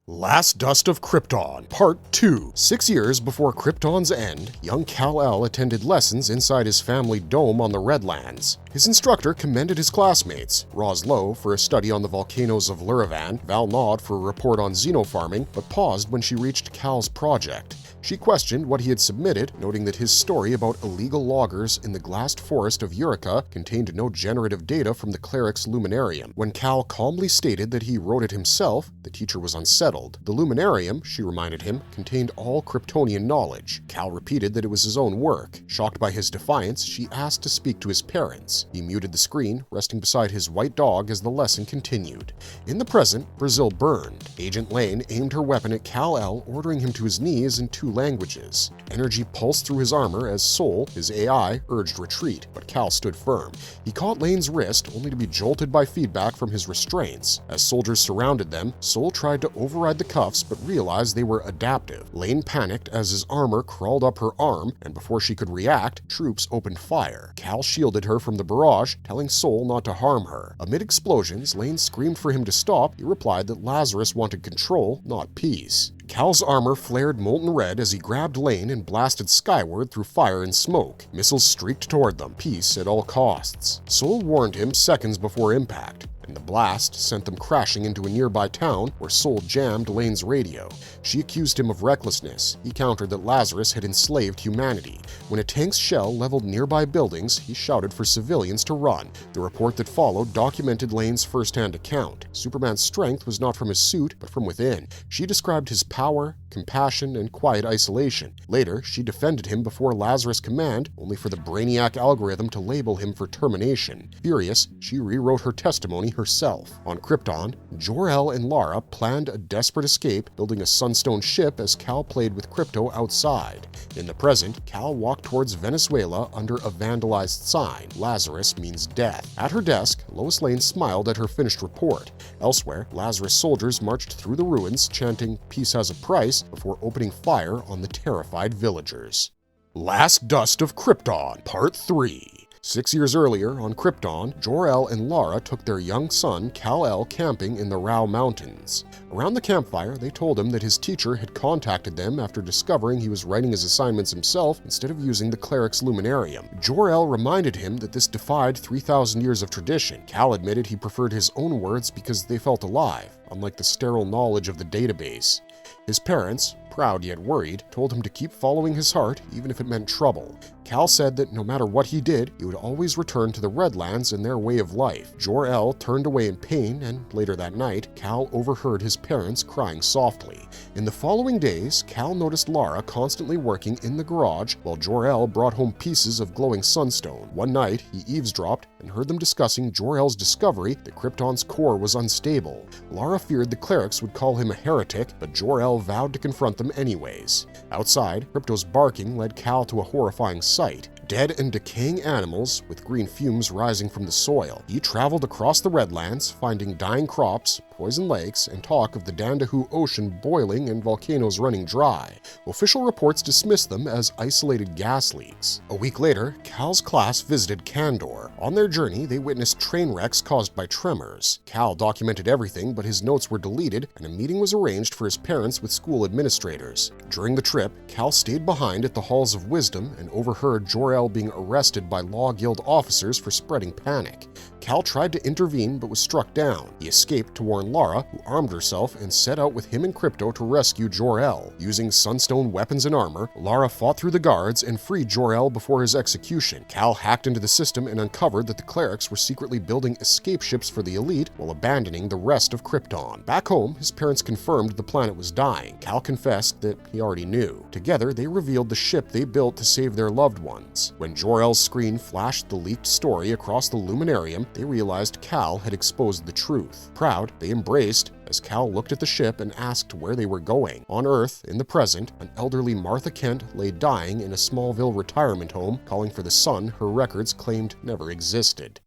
Last Dust of Krypton, Part 2. 6 years before Krypton's end, young Kal-El attended lessons inside his family dome on the Redlands. His instructor commended his classmates, Roz Lowe for a study on the volcanoes of Luravan, Val Nod for a report on xenofarming, but paused when she reached Cal's project. She questioned what he had submitted, noting that his story about illegal loggers in the glassed forest of Eureka contained no generative data from the cleric's luminarium. When Cal calmly stated that he wrote it himself, the teacher was unsettled. The luminarium, she reminded him, contained all Kryptonian knowledge. Cal repeated that it was his own work. Shocked by his defiance, she asked to speak to his parents. He muted the screen, resting beside his white dog as the lesson continued. In the present, Brazil burned. Agent Lane aimed her weapon at Kal-El, ordering him to his knees in 2 languages. Energy pulsed through his armor as Sol, his AI, urged retreat, but Cal stood firm. He caught Lane's wrist, only to be jolted by feedback from his restraints. As soldiers surrounded them, Sol tried to override the cuffs but realized they were adaptive. Lane panicked as his armor crawled up her arm, and before she could react, troops opened fire. Cal shielded her from the barrage, telling Sol not to harm her. Amid explosions, Lane screamed for him to stop. He replied that Lazarus wanted control, not peace. Cal's armor flared molten red as he grabbed Lane and blasted skyward through fire and smoke. Missiles streaked toward them, peace at all costs. Sol warned him seconds before impact, and the blast sent them crashing into a nearby town where Sol jammed Lane's radio. She accused him of recklessness. He countered that Lazarus had enslaved humanity. When a tank's shell leveled nearby buildings, he shouted for civilians to run. The report that followed documented Lane's first-hand account. Superman's strength was not from his suit, but from within. She described his power, compassion, and quiet isolation. Later, she defended him before Lazarus' command, only for the Brainiac algorithm to label him for termination. Furious, she rewrote her testimony herself. On Krypton, Jor-El and Lara planned a desperate escape, building a Sunstone ship as Cal played with Krypto outside. In the present, Cal walked towards Venezuela under a vandalized sign. Lazarus means death. At her desk, Lois Lane smiled at her finished report. Elsewhere, Lazarus soldiers marched through the ruins, chanting "Peace has a price," before opening fire on the terrified villagers. Last Dust of Krypton, Part 3. 6 years earlier, on Krypton, Jor-El and Lara took their young son, Kal-El, camping in the Rao Mountains. Around the campfire, they told him that his teacher had contacted them after discovering he was writing his assignments himself instead of using the cleric's luminarium. Jor-El reminded him that this defied 3,000 years of tradition. Cal admitted he preferred his own words because they felt alive, unlike the sterile knowledge of the database. His parents, proud yet worried, told him to keep following his heart even if it meant trouble. Cal said that no matter what he did, he would always return to the Redlands and their way of life. Jor-El turned away in pain, and later that night, Cal overheard his parents crying softly. In the following days, Cal noticed Lara constantly working in the garage while Jor-El brought home pieces of glowing sunstone. One night, he eavesdropped and heard them discussing Jor-El's discovery that Krypton's core was unstable. Lara feared the clerics would call him a heretic, but Jor-El vowed to confront them anyways. Outside, Krypto's barking led Cal to a horrifying sight. Dead and decaying animals with green fumes rising from the soil. He traveled across the Redlands, finding dying crops, poison lakes, and talk of the Dandahu Ocean boiling and volcanoes running dry. Official reports dismissed them as isolated gas leaks. A week later, Cal's class visited Kandor. On their journey, they witnessed train wrecks caused by tremors. Cal documented everything, but his notes were deleted, and a meeting was arranged for his parents with school administrators. During the trip, Cal stayed behind at the Halls of Wisdom and overheard Jor-El being arrested by Law Guild officers for spreading panic. Cal tried to intervene but was struck down. He escaped to warn Lara, who armed herself and set out with him and Crypto to rescue Jor-El. Using Sunstone weapons and armor, Lara fought through the guards and freed Jor-El before his execution. Cal hacked into the system and uncovered that the clerics were secretly building escape ships for the elite while abandoning the rest of Krypton. Back home, his parents confirmed the planet was dying. Cal confessed that he already knew. Together, they revealed the ship they built to save their loved ones. When Jor-El's screen flashed the leaked story across the Luminarium, they realized Cal had exposed the truth. Proud, they embraced as Cal looked at the ship and asked where they were going. On Earth, in the present, an elderly Martha Kent lay dying in a Smallville retirement home, calling for the son her records claimed never existed.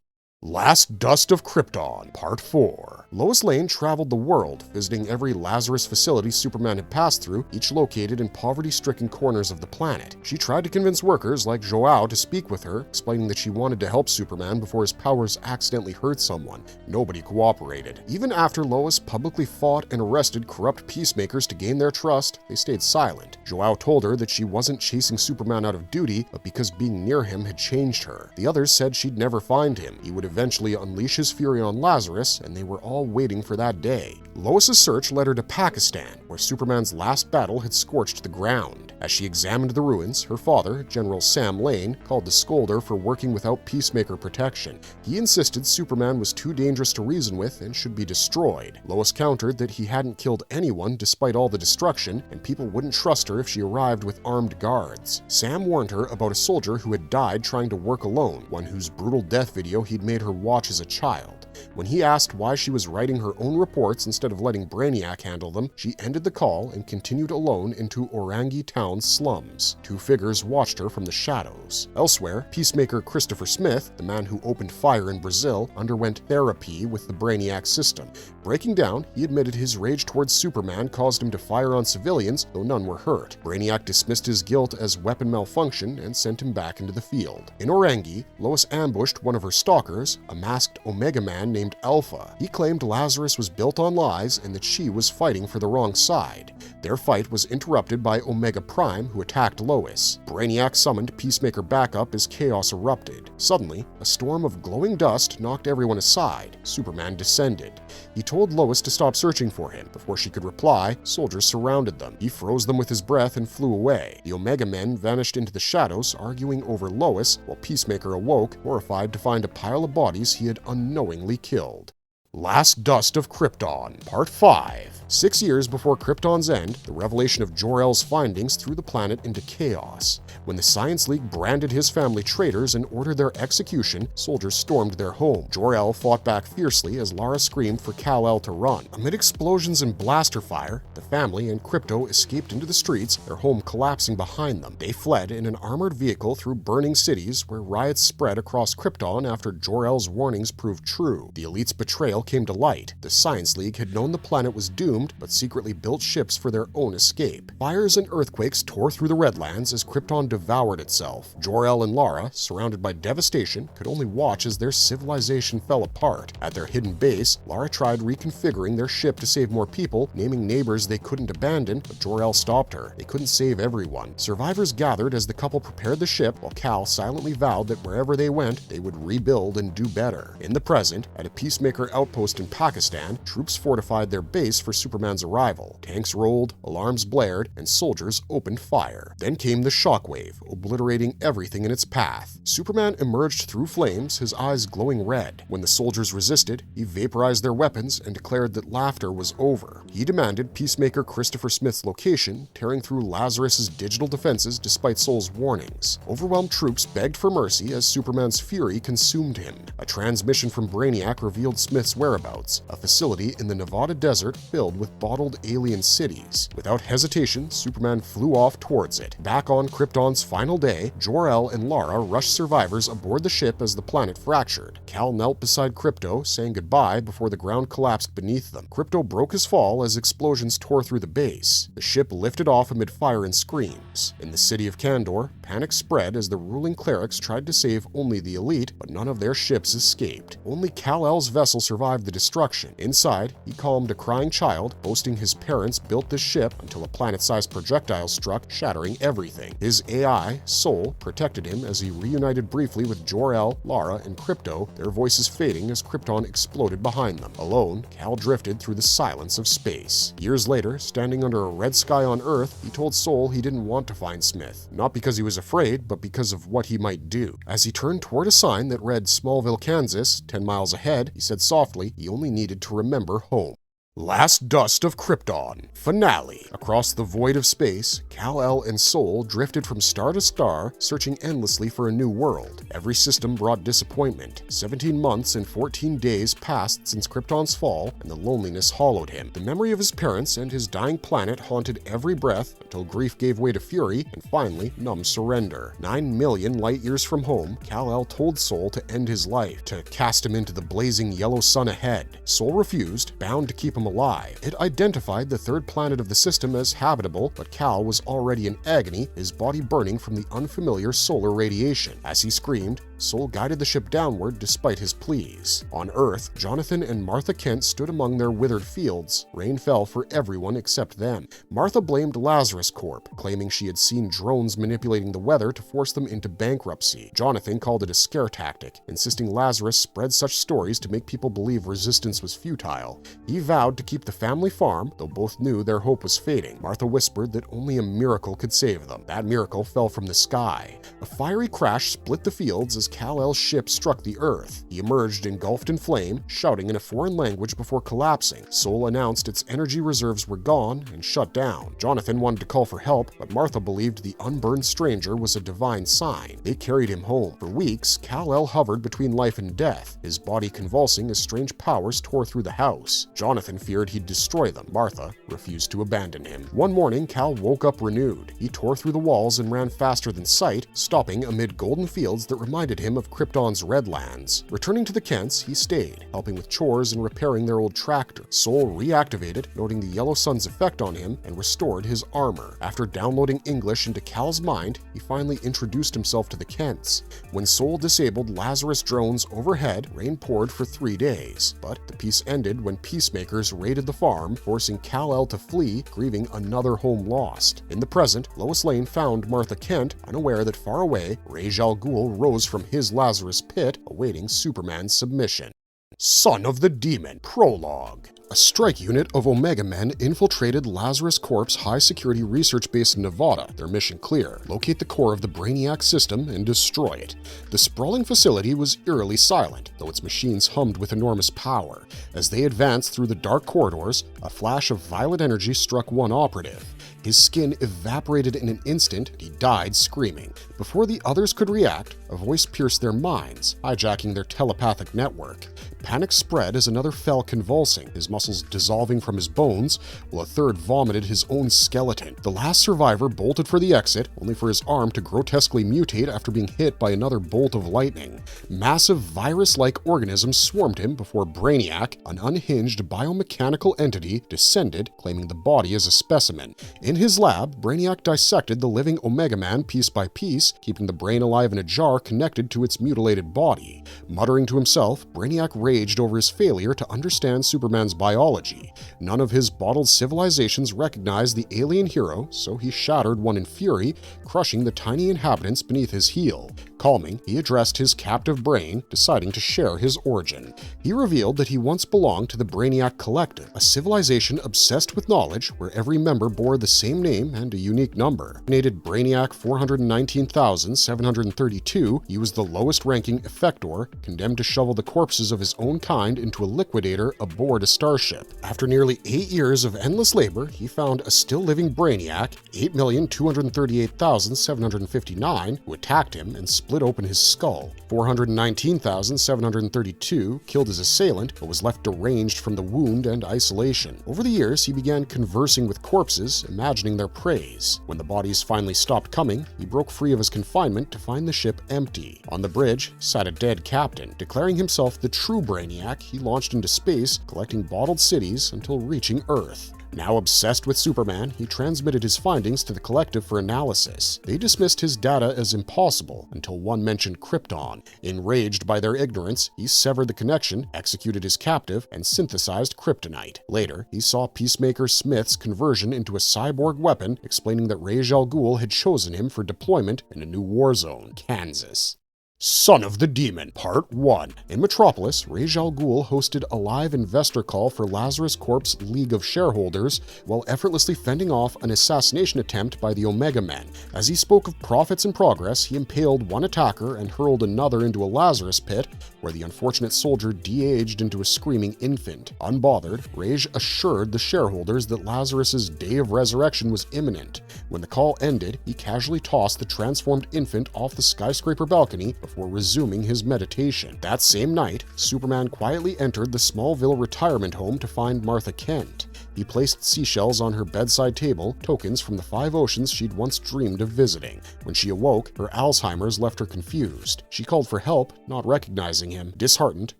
Last Dust of Krypton, Part 4. Lois Lane traveled the world, visiting every Lazarus facility Superman had passed through, each located in poverty-stricken corners of the planet. She tried to convince workers like Joao to speak with her, explaining that she wanted to help Superman before his powers accidentally hurt someone. Nobody cooperated. Even after Lois publicly fought and arrested corrupt peacemakers to gain their trust, they stayed silent. Joao told her that she wasn't chasing Superman out of duty, but because being near him had changed her. The others said she'd never find him. He would eventually unleash his fury on Lazarus, and they were all waiting for that day. Lois's search led her to Pakistan, where Superman's last battle had scorched the ground. As she examined the ruins, her father, General Sam Lane, called to scold her for working without peacemaker protection. He insisted Superman was too dangerous to reason with and should be destroyed. Lois countered that he hadn't killed anyone despite all the destruction, and people wouldn't trust her if she arrived with armed guards. Sam warned her about a soldier who had died trying to work alone, one whose brutal death video he'd made her watch as a child. When he asked why she was writing her own reports instead of letting Brainiac handle them, she ended the call and continued alone into Orangi Town's slums. Two figures watched her from the shadows. Elsewhere, peacemaker Christopher Smith, the man who opened fire in Brazil, underwent therapy with the Brainiac system. Breaking down, he admitted his rage towards Superman caused him to fire on civilians, though none were hurt. Brainiac dismissed his guilt as weapon malfunction and sent him back into the field. In Orangi, Lois ambushed one of her stalkers, a masked Omega Man named Alpha. He claimed Lazarus was built on lies and that she was fighting for the wrong side. Their fight was interrupted by Omega Prime, who attacked Lois. Brainiac summoned Peacemaker backup as chaos erupted. Suddenly, a storm of glowing dust knocked everyone aside. Superman descended. He told Lois to stop searching for him. Before she could reply, soldiers surrounded them. He froze them with his breath and flew away. The Omega Men vanished into the shadows, arguing over Lois, while Peacemaker awoke, horrified to find a pile of bodies he had unknowingly killed. Last Dust of Krypton, Part 5. 6 years before Krypton's end, the revelation of Jor-El's findings threw the planet into chaos. When the Science League branded his family traitors and ordered their execution, soldiers stormed their home. Jor-El fought back fiercely as Lara screamed for Kal-El to run. Amid explosions and blaster fire, the family and Krypto escaped into the streets, their home collapsing behind them. They fled in an armored vehicle through burning cities, where riots spread across Krypton after Jor-El's warnings proved true. The elite's betrayal came to light. The Science League had known the planet was doomed, but secretly built ships for their own escape. Fires and earthquakes tore through the Redlands as Krypton devoured itself. Jor-El and Lara, surrounded by devastation, could only watch as their civilization fell apart. At their hidden base, Lara tried reconfiguring their ship to save more people, naming neighbors they couldn't abandon, but Jor-El stopped her. They couldn't save everyone. Survivors gathered as the couple prepared the ship, while Kal silently vowed that wherever they went, they would rebuild and do better. In the present, at a Peacemaker outpost in Pakistan, troops fortified their base for Superman's arrival. Tanks rolled, alarms blared, and soldiers opened fire. Then came the shockwave, obliterating everything in its path. Superman emerged through flames, his eyes glowing red. When the soldiers resisted, he vaporized their weapons and declared that laughter was over. He demanded Peacemaker Christopher Smith's location, tearing through Lazarus's digital defenses despite Soul's warnings. Overwhelmed troops begged for mercy as Superman's fury consumed him. A transmission from Brainiac revealed Smith's whereabouts, a facility in the Nevada desert filled with bottled alien cities. Without hesitation, Superman flew off towards it. Back on Krypton's final day, Jor-El and Lara rushed survivors aboard the ship as the planet fractured. Kal knelt beside Krypto, saying goodbye before the ground collapsed beneath them. Krypto broke his fall as explosions tore through the base. The ship lifted off amid fire and screams. In the city of Kandor, panic spread as the ruling clerics tried to save only the elite, but none of their ships escaped. Only Kal-El's vessel survived survive the destruction. Inside, he calmed a crying child, boasting his parents built this ship until a planet-sized projectile struck, shattering everything. His AI, Sol, protected him as he reunited briefly with Jor-El, Lara, and Crypto, their voices fading as Krypton exploded behind them. Alone, Cal drifted through the silence of space. Years later, standing under a red sky on Earth, he told Sol he didn't want to find Smith, not because he was afraid, but because of what he might do. As he turned toward a sign that read Smallville, Kansas, 10 miles ahead, he said softly he only needed to remember home. Last Dust of Krypton. Finale. Across the void of space, Kal-El and Sol drifted from star to star, searching endlessly for a new world. Every system brought disappointment. 17 months and 14 days passed since Krypton's fall, and the loneliness hollowed him. The memory of his parents and his dying planet haunted every breath until grief gave way to fury and finally numb surrender. 9 million light-years from home, Kal-El told Sol to end his life, to cast him into the blazing yellow sun ahead. Sol refused, bound to keep him alive. It identified the third planet of the system as habitable, but Cal was already in agony, his body burning from the unfamiliar solar radiation. As he screamed, Sol guided the ship downward despite his pleas. On Earth, Jonathan and Martha Kent stood among their withered fields. Rain fell for everyone except them. Martha blamed Lazarus Corp, claiming she had seen drones manipulating the weather to force them into bankruptcy. Jonathan called it a scare tactic, insisting Lazarus spread such stories to make people believe resistance was futile. He vowed to keep the family farm, though both knew their hope was fading. Martha whispered that only a miracle could save them. That miracle fell from the sky. A fiery crash split the fields as Kal-El's ship struck the Earth. He emerged engulfed in flame, shouting in a foreign language before collapsing. Sol announced its energy reserves were gone and shut down. Jonathan wanted to call for help, but Martha believed the unburned stranger was a divine sign. They carried him home. For weeks, Kal-El hovered between life and death, his body convulsing as strange powers tore through the house. Jonathan feared he'd destroy them. Martha refused to abandon him. One morning, Cal woke up renewed. He tore through the walls and ran faster than sight, stopping amid golden fields that reminded him of Krypton's Redlands. Returning to the Kents, he stayed, helping with chores and repairing their old tractor. Sol reactivated, noting the yellow sun's effect on him, and restored his armor. After downloading English into Cal's mind, he finally introduced himself to the Kents. When Sol disabled Lazarus drones overhead, rain poured for 3 days. But the peace ended when peacemakers raided the farm, forcing Kal-El to flee, grieving another home lost. In the present, Lois Lane found Martha Kent, unaware that far away, Ra's al Ghul rose from his Lazarus pit, awaiting Superman's submission. Son of the Demon. Prologue. A strike unit of Omega Men infiltrated Lazarus Corp's high-security research base in Nevada, their mission clear: locate the core of the Brainiac system and destroy it. The sprawling facility was eerily silent, though its machines hummed with enormous power. As they advanced through the dark corridors, a flash of violet energy struck one operative. His skin evaporated in an instant, and he died screaming. Before the others could react, a voice pierced their minds, hijacking their telepathic network. Panic spread as another fell convulsing, his muscles dissolving from his bones, while a third vomited his own skeleton. The last survivor bolted for the exit, only for his arm to grotesquely mutate after being hit by another bolt of lightning. Massive virus-like organisms swarmed him before Brainiac, an unhinged biomechanical entity, descended, claiming the body as a specimen. In his lab, Brainiac dissected the living Omega Man piece by piece, keeping the brain alive in a jar connected to its mutilated body. Muttering to himself, Brainiac raged over his failure to understand Superman's biology. None of his bottled civilizations recognized the alien hero, so he shattered one in fury, crushing the tiny inhabitants beneath his heel. Calming, he addressed his captive brain, deciding to share his origin. He revealed that he once belonged to the Brainiac Collective, a civilization obsessed with knowledge where every member bore the same name and a unique number. Named Brainiac 419,732, he was the lowest-ranking effector, condemned to shovel the corpses of his own kind into a liquidator aboard a starship. After nearly 8 years of endless labor, he found a still-living Brainiac, 8,238,759, who attacked him and split open his skull. 419,732 killed his assailant, but was left deranged from the wound and isolation. Over the years, he began conversing with corpses, imagining their praise. When the bodies finally stopped coming, he broke free of his confinement to find the ship empty. On the bridge sat a dead captain. Declaring himself the true Brainiac, he launched into space, collecting bottled cities until reaching Earth. Now obsessed with Superman, he transmitted his findings to the collective for analysis. They dismissed his data as impossible until one mentioned Krypton. Enraged by their ignorance, he severed the connection, executed his captive, and synthesized kryptonite. Later, he saw Peacemaker Smith's conversion into a cyborg weapon, explaining that Ra's al Ghul had chosen him for deployment in a new war zone, Kansas. Son of the Demon, Part 1. In Metropolis, Ra's al Ghul hosted a live investor call for Lazarus Corp's League of Shareholders while effortlessly fending off an assassination attempt by the Omega Men. As he spoke of profits and progress, he impaled one attacker and hurled another into a Lazarus pit, where the unfortunate soldier de-aged into a screaming infant. Unbothered, Ra's assured the shareholders that Lazarus's day of resurrection was imminent. When the call ended, he casually tossed the transformed infant off the skyscraper balcony before resuming his meditation. That same night, Superman quietly entered the Smallville retirement home to find Martha Kent. He placed seashells on her bedside table, tokens from the 5 oceans she'd once dreamed of visiting. When she awoke, her Alzheimer's left her confused. She called for help, not recognizing him. Disheartened,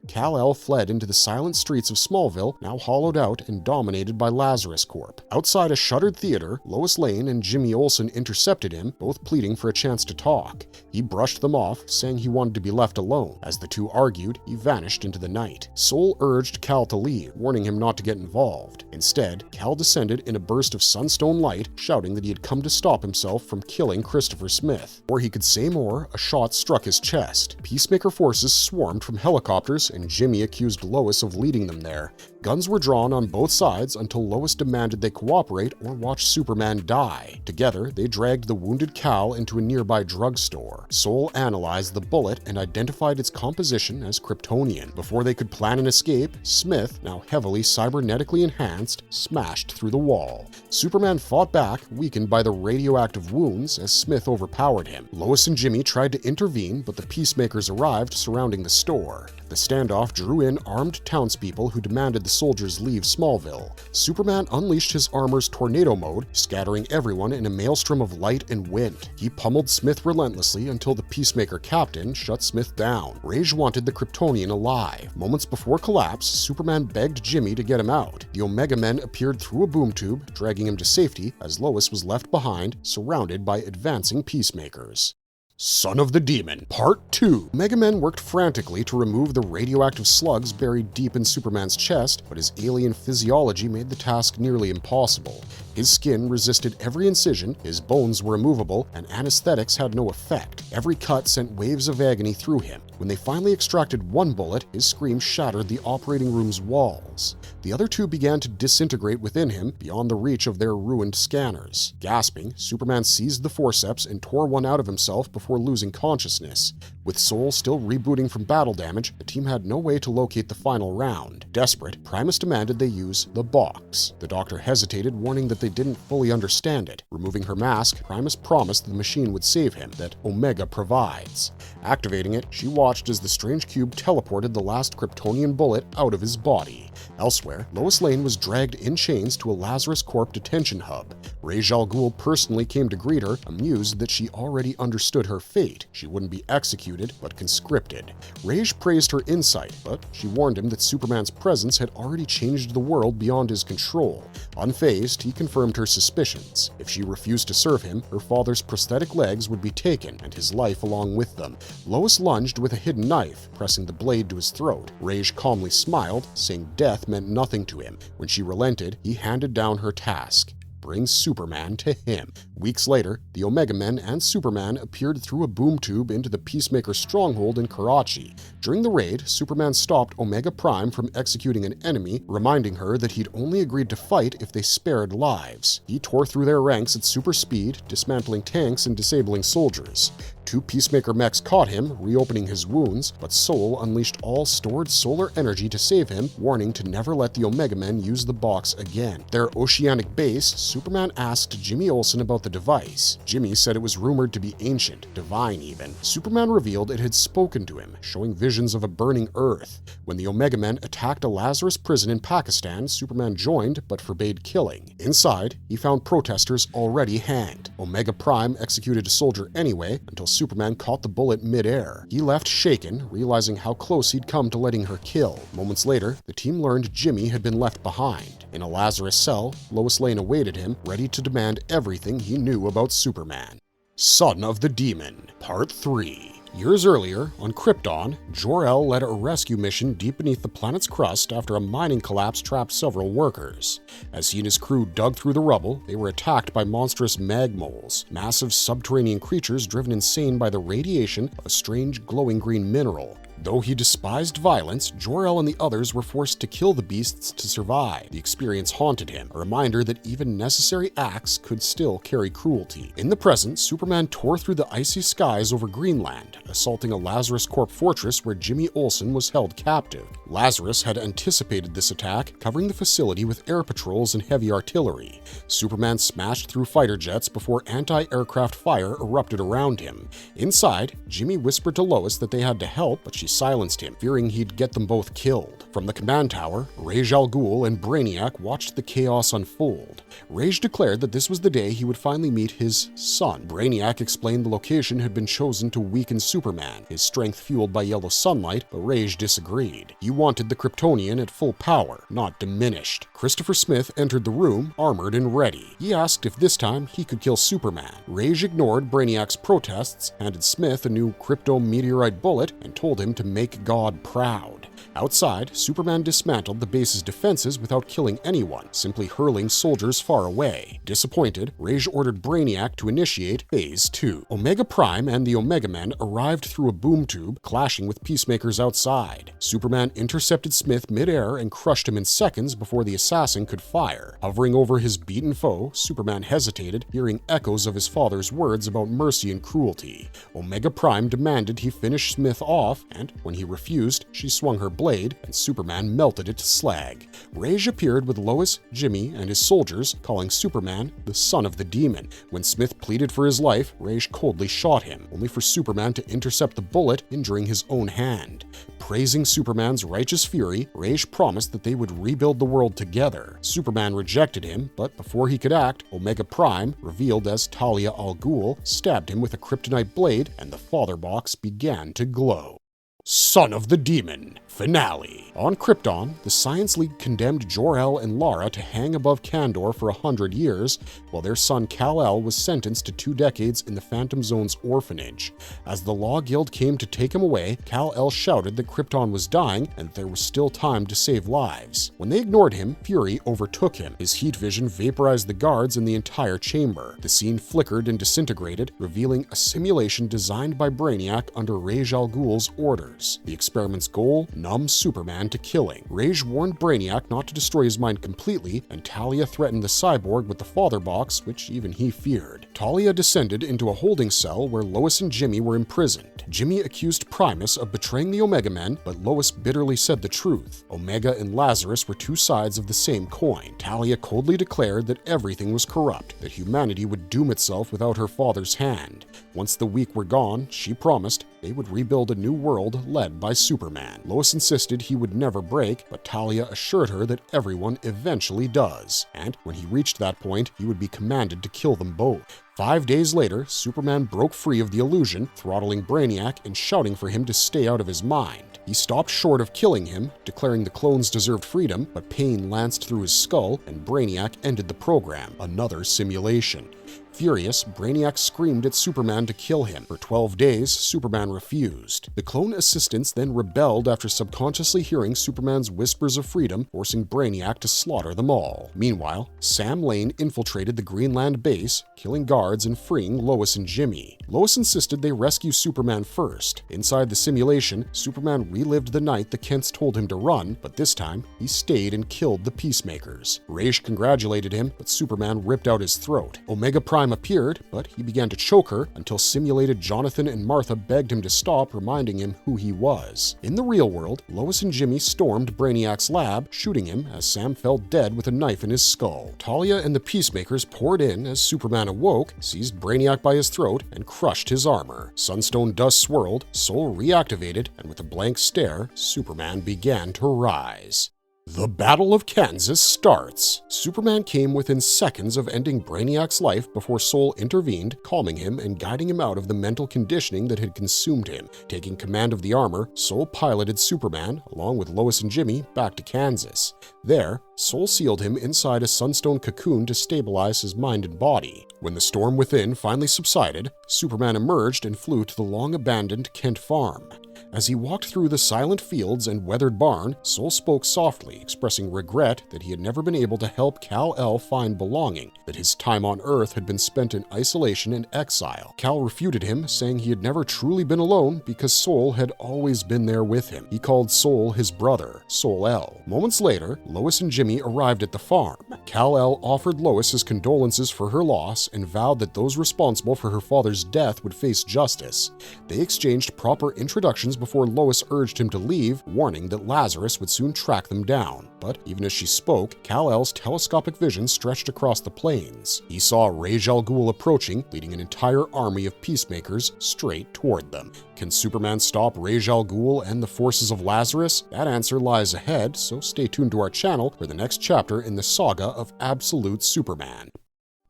Kal-El fled into the silent streets of Smallville, now hollowed out and dominated by Lazarus Corp. Outside a shuttered theater, Lois Lane and Jimmy Olsen intercepted him, both pleading for a chance to talk. He brushed them off, saying he wanted to be left alone. As the two argued, he vanished into the night. Sol urged Kal to leave, warning him not to get involved. Instead, Kal descended in a burst of sunstone light, shouting that he had come to stop himself from killing Christopher Smith. Before he could say more, a shot struck his chest. Peacemaker forces swarmed from helicopters, and Jimmy accused Lois of leading them there. Guns were drawn on both sides until Lois demanded they cooperate or watch Superman die. Together, they dragged the wounded Kal into a nearby drugstore. Sol analyzed the bullet and identified its composition as Kryptonian. Before they could plan an escape, Smith, now heavily cybernetically enhanced, smashed through the wall. Superman fought back, weakened by the radioactive wounds, as Smith overpowered him. Lois and Jimmy tried to intervene, but the Peacemakers arrived, surrounding the store. The standoff drew in armed townspeople who demanded the soldiers leave Smallville. Superman unleashed his armor's tornado mode, scattering everyone in a maelstrom of light and wind. He pummeled Smith relentlessly until the Peacemaker captain shut Smith down. Rage wanted the Kryptonian alive. Moments before collapse, Superman begged Jimmy to get him out. The Omega Men appeared through a boom tube, dragging him to safety as Lois was left behind, surrounded by advancing Peacemakers. Son of the Demon, Part 2. Omega Men worked frantically to remove the radioactive slugs buried deep in Superman's chest, but his alien physiology made the task nearly impossible. His skin resisted every incision, his bones were immovable, and anesthetics had no effect. Every cut sent waves of agony through him. When they finally extracted one bullet, his scream shattered the operating room's walls. The other two began to disintegrate within him, beyond the reach of their ruined scanners. Gasping, Superman seized the forceps and tore one out of himself before losing consciousness. With Sol still rebooting from battle damage, the team had no way to locate the final round. Desperate, Primus demanded they use the box. The Doctor hesitated, warning that they didn't fully understand it. Removing her mask, Primus promised the machine would save him, that Omega provides. Activating it, she watched as the strange cube teleported the last Kryptonian bullet out of his body. Elsewhere, Lois Lane was dragged in chains to a Lazarus Corp detention hub. Ra's al Ghul personally came to greet her, amused that she already understood her fate. She wouldn't be executed, but conscripted. Ra's praised her insight, but she warned him that Superman's presence had already changed the world beyond his control. Unfazed, he confirmed her suspicions. If she refused to serve him, her father's prosthetic legs would be taken, and his life along with them. Lois lunged with a hidden knife, pressing the blade to his throat. Ra's calmly smiled, saying death meant nothing to him. When she relented, he handed down her task: bring Superman to him. Weeks later, the Omega Men and Superman appeared through a boom tube into the Peacemaker stronghold in Karachi. During the raid, Superman stopped Omega Prime from executing an enemy, reminding her that he'd only agreed to fight if they spared lives. He tore through their ranks at super speed, dismantling tanks and disabling soldiers. 2 Peacemaker mechs caught him, reopening his wounds, but Sol unleashed all stored solar energy to save him, warning to never let the Omega Men use the box again. At their oceanic base, Superman asked Jimmy Olsen about the device. Jimmy said it was rumored to be ancient, divine even. Superman revealed it had spoken to him, showing visions of a burning Earth. When the Omega Men attacked a Lazarus prison in Pakistan, Superman joined but forbade killing. Inside, he found protesters already hanged. Omega Prime executed a soldier anyway, until Superman caught the bullet mid-air. He left shaken, realizing how close he'd come to letting her kill. Moments later, the team learned Jimmy had been left behind. In a Lazarus cell, Lois Lane awaited him, ready to demand everything he knew about Superman. Son of the Demon, Part 3. Years earlier, on Krypton, Jor-El led a rescue mission deep beneath the planet's crust after a mining collapse trapped several workers. As he and his crew dug through the rubble, they were attacked by monstrous magmoles, massive subterranean creatures driven insane by the radiation of a strange glowing green mineral. Though he despised violence, Jor-El and the others were forced to kill the beasts to survive. The experience haunted him, a reminder that even necessary acts could still carry cruelty. In the present, Superman tore through the icy skies over Greenland, assaulting a Lazarus Corp fortress where Jimmy Olsen was held captive. Lazarus had anticipated this attack, covering the facility with air patrols and heavy artillery. Superman smashed through fighter jets before anti-aircraft fire erupted around him. Inside, Jimmy whispered to Lois that they had to help, but she silenced him, fearing he'd get them both killed. From the command tower, Ra's al Ghul and Brainiac watched the chaos unfold. Ra's declared that this was the day he would finally meet his son. Brainiac explained the location had been chosen to weaken Superman, his strength fueled by yellow sunlight, but Ra's disagreed. He wanted the Kryptonian at full power, not diminished. Christopher Smith entered the room, armored and ready. He asked if this time he could kill Superman. Ra's ignored Brainiac's protests, handed Smith a new crypto-meteorite bullet, and told him to make God proud. Outside, Superman dismantled the base's defenses without killing anyone, simply hurling soldiers far away. Disappointed, Ra's ordered Brainiac to initiate Phase 2. Omega Prime and the Omega Men arrived through a boom tube, clashing with peacemakers outside. Superman intercepted Smith mid-air and crushed him in seconds before the assassin could fire. Hovering over his beaten foe, Superman hesitated, hearing echoes of his father's words about mercy and cruelty. Omega Prime demanded he finish Smith off, and when he refused, she swung her blade, and Superman melted it to slag. Ra's appeared with Lois, Jimmy, and his soldiers, calling Superman the son of the demon. When Smith pleaded for his life, Ra's coldly shot him, only for Superman to intercept the bullet, injuring his own hand. Praising Superman's righteous fury, Ra's promised that they would rebuild the world together. Superman rejected him, but before he could act, Omega Prime, revealed as Talia al Ghul, stabbed him with a kryptonite blade, and the father box began to glow. Son of the Demon, Finale. On Krypton, the Science League condemned Jor-El and Lara to hang above Kandor for 100 years, while their son Kal-El was sentenced to 2 decades in the Phantom Zone's orphanage. As the Law Guild came to take him away, Kal-El shouted that Krypton was dying and that there was still time to save lives. When they ignored him, fury overtook him. His heat vision vaporized the guards in the entire chamber. The scene flickered and disintegrated, revealing a simulation designed by Brainiac under Ra's al Ghul's orders. The experiment's goal: numb Superman to killing. Ra's warned Brainiac not to destroy his mind completely, and Talia threatened the cyborg with the father box, which even he feared. Talia descended into a holding cell where Lois and Jimmy were imprisoned. Jimmy accused Primus of betraying the Omega Men, but Lois bitterly said the truth. Omega and Lazarus were 2 sides of the same coin. Talia coldly declared that everything was corrupt, that humanity would doom itself without her father's hand. Once the weak were gone, she promised they would rebuild a new world led by Superman. Lois insisted he would never break, but Talia assured her that everyone eventually does, and when he reached that point, he would be commanded to kill them both. 5 days later, Superman broke free of the illusion, throttling Brainiac and shouting for him to stay out of his mind. He stopped short of killing him, declaring the clones deserved freedom, but pain lanced through his skull, and Brainiac ended the program, another simulation. Furious, Brainiac screamed at Superman to kill him. For 12 days, Superman refused. The clone assistants then rebelled after subconsciously hearing Superman's whispers of freedom, forcing Brainiac to slaughter them all. Meanwhile, Sam Lane infiltrated the Greenland base, killing guards and freeing Lois and Jimmy. Lois insisted they rescue Superman first. Inside the simulation, Superman relived the night the Kents told him to run, but this time, he stayed and killed the Peacemakers. Ra's congratulated him, but Superman ripped out his throat. Omega Prime appeared, but he began to choke her until simulated Jonathan and Martha begged him to stop, reminding him who he was. In the real world, Lois and Jimmy stormed Brainiac's lab, shooting him as Sam fell dead with a knife in his skull. Talia and the Peacemakers poured in as Superman awoke, seized Brainiac by his throat, and crushed his armor. Sunstone dust swirled, Soul reactivated, and with a blank stare, Superman began to rise. The Battle of Kansas starts. Superman came within seconds of ending Brainiac's life before Sol intervened, calming him and guiding him out of the mental conditioning that had consumed him. Taking command of the armor, Sol piloted Superman, along with Lois and Jimmy, back to Kansas. There, Sol sealed him inside a sunstone cocoon to stabilize his mind and body. When the storm within finally subsided, Superman emerged and flew to the long-abandoned Kent farm. As he walked through the silent fields and weathered barn, Sol spoke softly, expressing regret that he had never been able to help Kal-El find belonging, that his time on Earth had been spent in isolation and exile. Kal refuted him, saying he had never truly been alone because Sol had always been there with him. He called Sol his brother, Sol-El. Moments later, Lois and Jimmy arrived at the farm. Kal-El offered Lois his condolences for her loss and vowed that those responsible for her father's death would face justice. They exchanged proper introductions before Lois urged him to leave, warning that Lazarus would soon track them down. But even as she spoke, Kal-El's telescopic vision stretched across the plains. He saw Ra's al Ghul approaching, leading an entire army of peacemakers straight toward them. Can Superman stop Ra's al Ghul and the forces of Lazarus? That answer lies ahead, so stay tuned to our channel for the next chapter in the saga of Absolute Superman.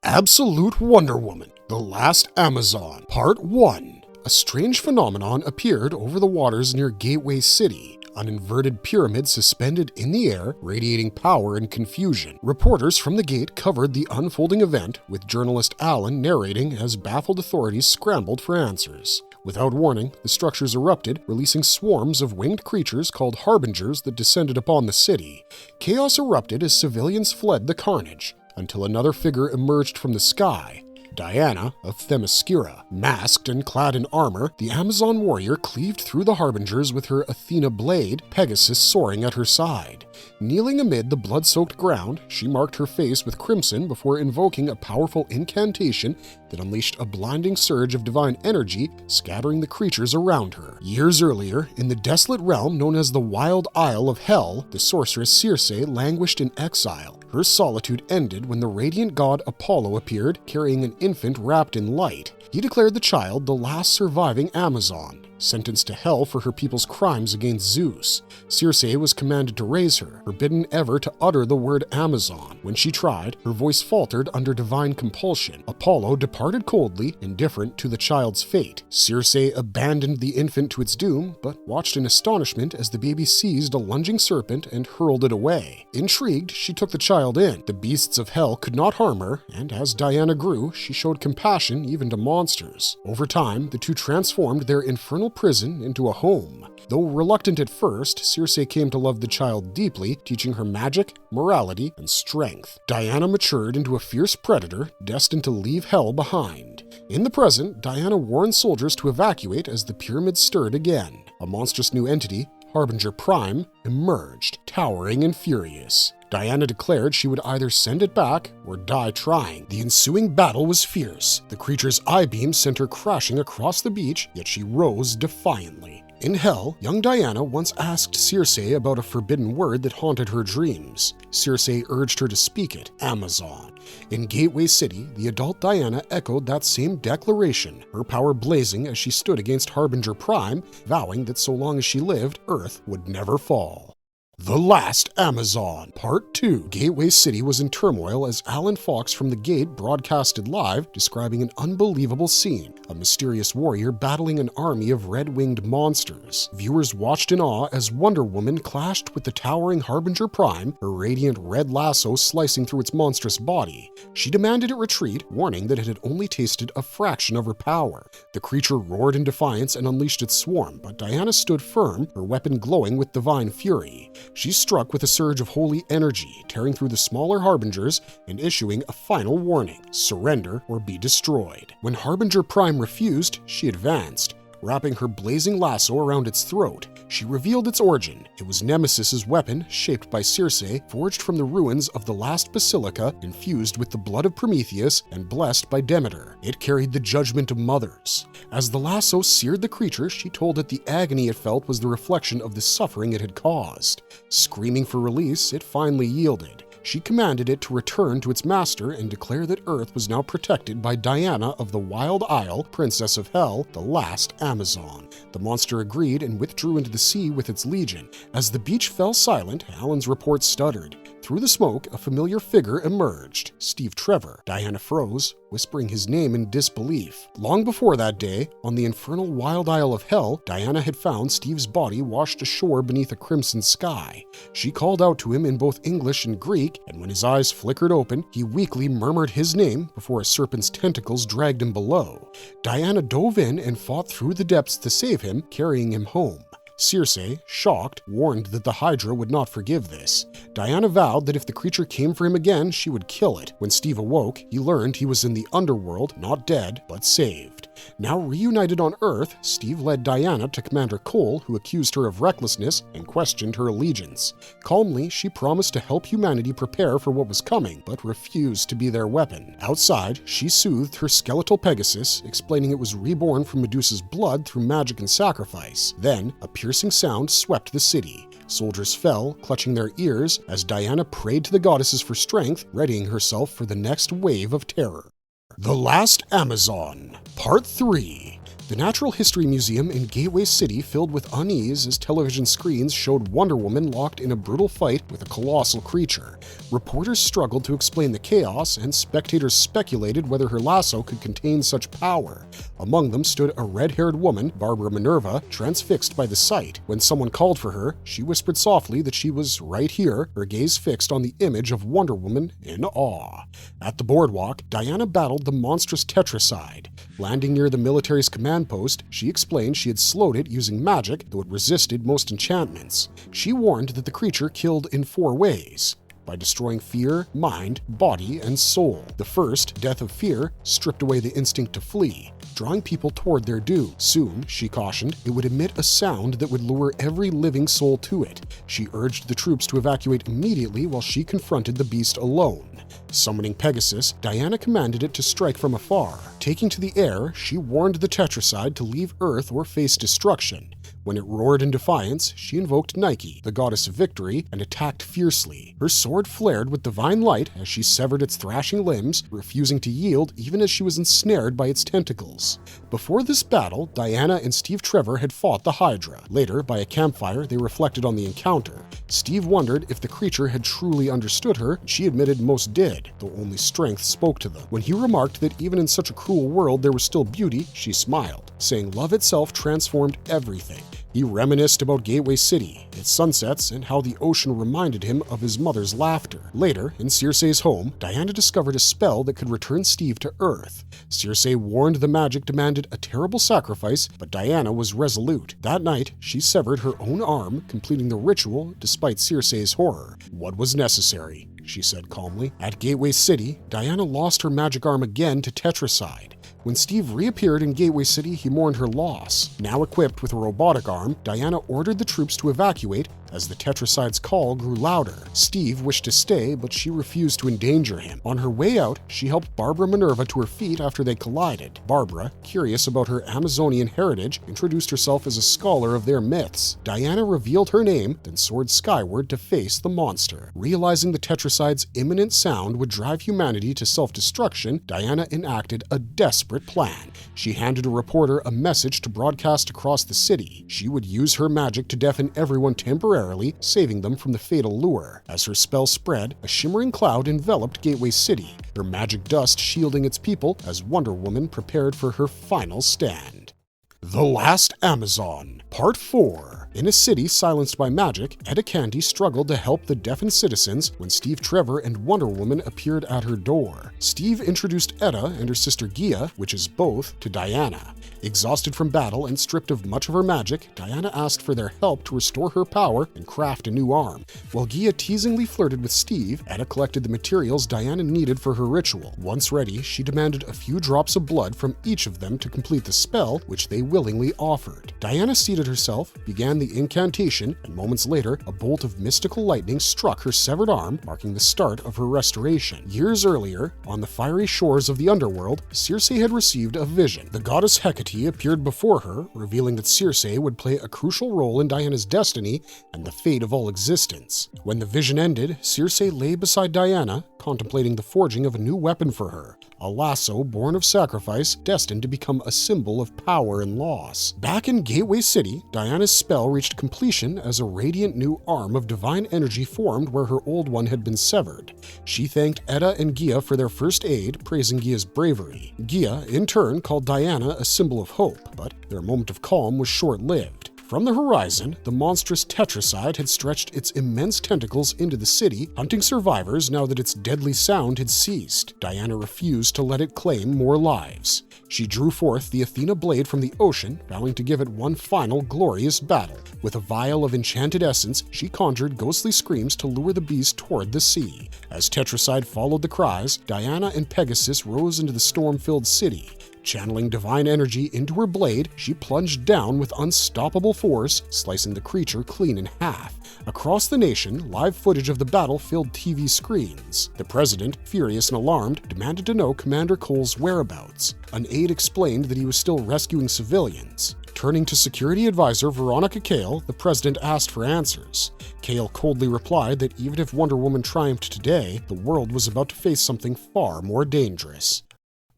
Absolute Wonder Woman, The Last Amazon, Part 1. A strange phenomenon appeared over the waters near Gateway City, an inverted pyramid suspended in the air, radiating power and confusion. Reporters from the gate covered the unfolding event, with journalist Alan narrating as baffled authorities scrambled for answers. Without warning, the structures erupted, releasing swarms of winged creatures called harbingers that descended upon the city. Chaos erupted as civilians fled the carnage, until another figure emerged from the sky. Diana of Themyscira. Masked and clad in armor, the Amazon warrior cleaved through the harbingers with her Athena blade, Pegasus soaring at her side. Kneeling amid the blood-soaked ground, she marked her face with crimson before invoking a powerful incantation that unleashed a blinding surge of divine energy, scattering the creatures around her. Years earlier, in the desolate realm known as the Wild Isle of Hell, the sorceress Circe languished in exile. Her solitude ended when the radiant god Apollo appeared, carrying an infant wrapped in light. He declared the child the last surviving Amazon, sentenced to hell for her people's crimes against Zeus. Circe was commanded to raise her, forbidden ever to utter the word Amazon. When she tried, her voice faltered under divine compulsion. Apollo departed coldly, indifferent to the child's fate. Circe abandoned the infant to its doom, but watched in astonishment as the baby seized a lunging serpent and hurled it away. Intrigued, she took the child in. The beasts of hell could not harm her, and as Diana grew, she showed compassion even to monsters. Over time, the two transformed their infernal prison into a home. Though reluctant at first, Circe came to love the child deeply, teaching her magic, morality, and strength. Diana matured into a fierce predator, destined to leave hell behind. In the present, Diana warned soldiers to evacuate as the pyramid stirred again. A monstrous new entity, Harbinger Prime, emerged, towering and furious. Diana declared she would either send it back or die trying. The ensuing battle was fierce. The creature's eye-beam sent her crashing across the beach, yet she rose defiantly. In hell, young Diana once asked Circe about a forbidden word that haunted her dreams. Circe urged her to speak it, Amazon. In Gateway City, the adult Diana echoed that same declaration, her power blazing as she stood against Harbinger Prime, vowing that so long as she lived, Earth would never fall. The Last Amazon, Part 2. Gateway City was in turmoil as Alan Fox from the Gate broadcasted live, describing an unbelievable scene, a mysterious warrior battling an army of red-winged monsters. Viewers watched in awe as Wonder Woman clashed with the towering Harbinger Prime, her radiant red lasso slicing through its monstrous body. She demanded it retreat, warning that it had only tasted a fraction of her power. The creature roared in defiance and unleashed its swarm, but Diana stood firm, her weapon glowing with divine fury. She struck with a surge of holy energy, tearing through the smaller Harbingers and issuing a final warning: surrender or be destroyed. When Harbinger Prime refused, she advanced, wrapping her blazing lasso around its throat. She revealed its origin. It was Nemesis's weapon, shaped by Circe, forged from the ruins of the last basilica, infused with the blood of Prometheus and blessed by Demeter. It carried the judgment of mothers. As the lasso seared the creature, she told it the agony it felt was the reflection of the suffering it had caused. Screaming for release, it finally yielded. She commanded it to return to its master and declare that Earth was now protected by Diana of the Wild Isle, Princess of Hell, the last Amazon. The monster agreed and withdrew into the sea with its legion. As the beach fell silent, Alan's report stuttered. Through the smoke, a familiar figure emerged. Steve Trevor. Diana froze, whispering his name in disbelief. Long before that day, on the infernal Wild Isle of Hell, Diana had found Steve's body washed ashore beneath a crimson sky. She called out to him in both English and Greek, and when his eyes flickered open, he weakly murmured his name before a serpent's tentacles dragged him below. Diana dove in and fought through the depths to save him, carrying him home. Circe, shocked, warned that the Hydra would not forgive this. Diana vowed that if the creature came for him again, she would kill it. When Steve awoke, he learned he was in the underworld, not dead, but saved. Now reunited on Earth, Steve led Diana to Commander Cole, who accused her of recklessness and questioned her allegiance. Calmly, she promised to help humanity prepare for what was coming, but refused to be their weapon. Outside, she soothed her skeletal Pegasus, explaining it was reborn from Medusa's blood through magic and sacrifice. Then, a piercing sound swept the city. Soldiers fell, clutching their ears, as Diana prayed to the goddesses for strength, readying herself for the next wave of terror. The Last Amazon, Part 3. The Natural History Museum in Gateway City filled with unease as television screens showed Wonder Woman locked in a brutal fight with a colossal creature. Reporters struggled to explain the chaos, and spectators speculated whether her lasso could contain such power. Among them stood a red-haired woman, Barbara Minerva, transfixed by the sight. When someone called for her, she whispered softly that she was right here, her gaze fixed on the image of Wonder Woman in awe. At the boardwalk, Diana battled the monstrous Tetracide. Landing near the military's command post, she explained she had slowed it using magic, though it resisted most enchantments. She warned that the creature killed in 4 ways. By destroying fear, mind, body, and soul. The first, death of fear, stripped away the instinct to flee, drawing people toward their doom. Soon, she cautioned, it would emit a sound that would lure every living soul to it. She urged the troops to evacuate immediately while she confronted the beast alone. Summoning Pegasus, Diana commanded it to strike from afar. Taking to the air, she warned the Tetracide to leave Earth or face destruction. When it roared in defiance, she invoked Nike, the goddess of victory, and attacked fiercely. Her sword flared with divine light as she severed its thrashing limbs, refusing to yield even as she was ensnared by its tentacles. Before this battle, Diana and Steve Trevor had fought the Hydra. Later, by a campfire, they reflected on the encounter. Steve wondered if the creature had truly understood her. She admitted most did, though only strength spoke to them. When he remarked that even in such a cruel world there was still beauty, she smiled, saying love itself transformed everything. He reminisced about Gateway City, its sunsets, and how the ocean reminded him of his mother's laughter. Later, in Circe's home, Diana discovered a spell that could return Steve to Earth. Circe warned the magic demanded a terrible sacrifice, but Diana was resolute. That night, she severed her own arm, completing the ritual despite Circe's horror. What was necessary, she said calmly. At Gateway City, Diana lost her magic arm again to Tetracide. When Steve reappeared in Gateway City, he mourned her loss. Now equipped with a robotic arm, Diana ordered the troops to evacuate as the Tetracide's call grew louder. Steve wished to stay, but she refused to endanger him. On her way out, she helped Barbara Minerva to her feet after they collided. Barbara, curious about her Amazonian heritage, introduced herself as a scholar of their myths. Diana revealed her name, then soared skyward to face the monster. Realizing the Tetracide's imminent sound would drive humanity to self-destruction, Diana enacted a desperate plan. She handed a reporter a message to broadcast across the city. She would use her magic to deafen everyone temporarily, saving them from the fatal lure. As her spell spread, a shimmering cloud enveloped Gateway City, her magic dust shielding its people as Wonder Woman prepared for her final stand. The Last Amazon, Part 4. In a city silenced by magic, Etta Candy struggled to help the deafened citizens when Steve Trevor and Wonder Woman appeared at her door. Steve introduced Etta and her sister Gia, which is both, to Diana. Exhausted from battle and stripped of much of her magic, Diana asked for their help to restore her power and craft a new arm. While Gia teasingly flirted with Steve, Etta collected the materials Diana needed for her ritual. Once ready, she demanded a few drops of blood from each of them to complete the spell, which they willingly offered. Diana seated herself, began the incantation, and moments later, a bolt of mystical lightning struck her severed arm, marking the start of her restoration. Years earlier, on the fiery shores of the underworld, Circe had received a vision. The goddess Hecate appeared before her, revealing that Circe would play a crucial role in Diana's destiny and the fate of all existence. When the vision ended, Circe lay beside Diana, contemplating the forging of a new weapon for her, a lasso born of sacrifice, destined to become a symbol of power and loss. Back in Gateway City, Diana's spell reached completion as a radiant new arm of divine energy formed where her old one had been severed. She thanked Edda and Gia for their first aid, praising Gia's bravery. Gia, in turn, called Diana a symbol of hope, but their moment of calm was short-lived. From the horizon, the monstrous Tetracide had stretched its immense tentacles into the city, hunting survivors now that its deadly sound had ceased. Diana refused to let it claim more lives. She drew forth the Athena blade from the ocean, vowing to give it one final glorious battle. With a vial of enchanted essence, she conjured ghostly screams to lure the beast toward the sea. As Tetracide followed the cries, Diana and Pegasus rose into the storm-filled city. Channeling divine energy into her blade, she plunged down with unstoppable force, slicing the creature clean in half. Across the nation, live footage of the battle filled TV screens. The president, furious and alarmed, demanded to know Commander Cole's whereabouts. An aide explained that he was still rescuing civilians. Turning to security advisor Veronica Cale, the president asked for answers. Cale coldly replied that even if Wonder Woman triumphed today, the world was about to face something far more dangerous.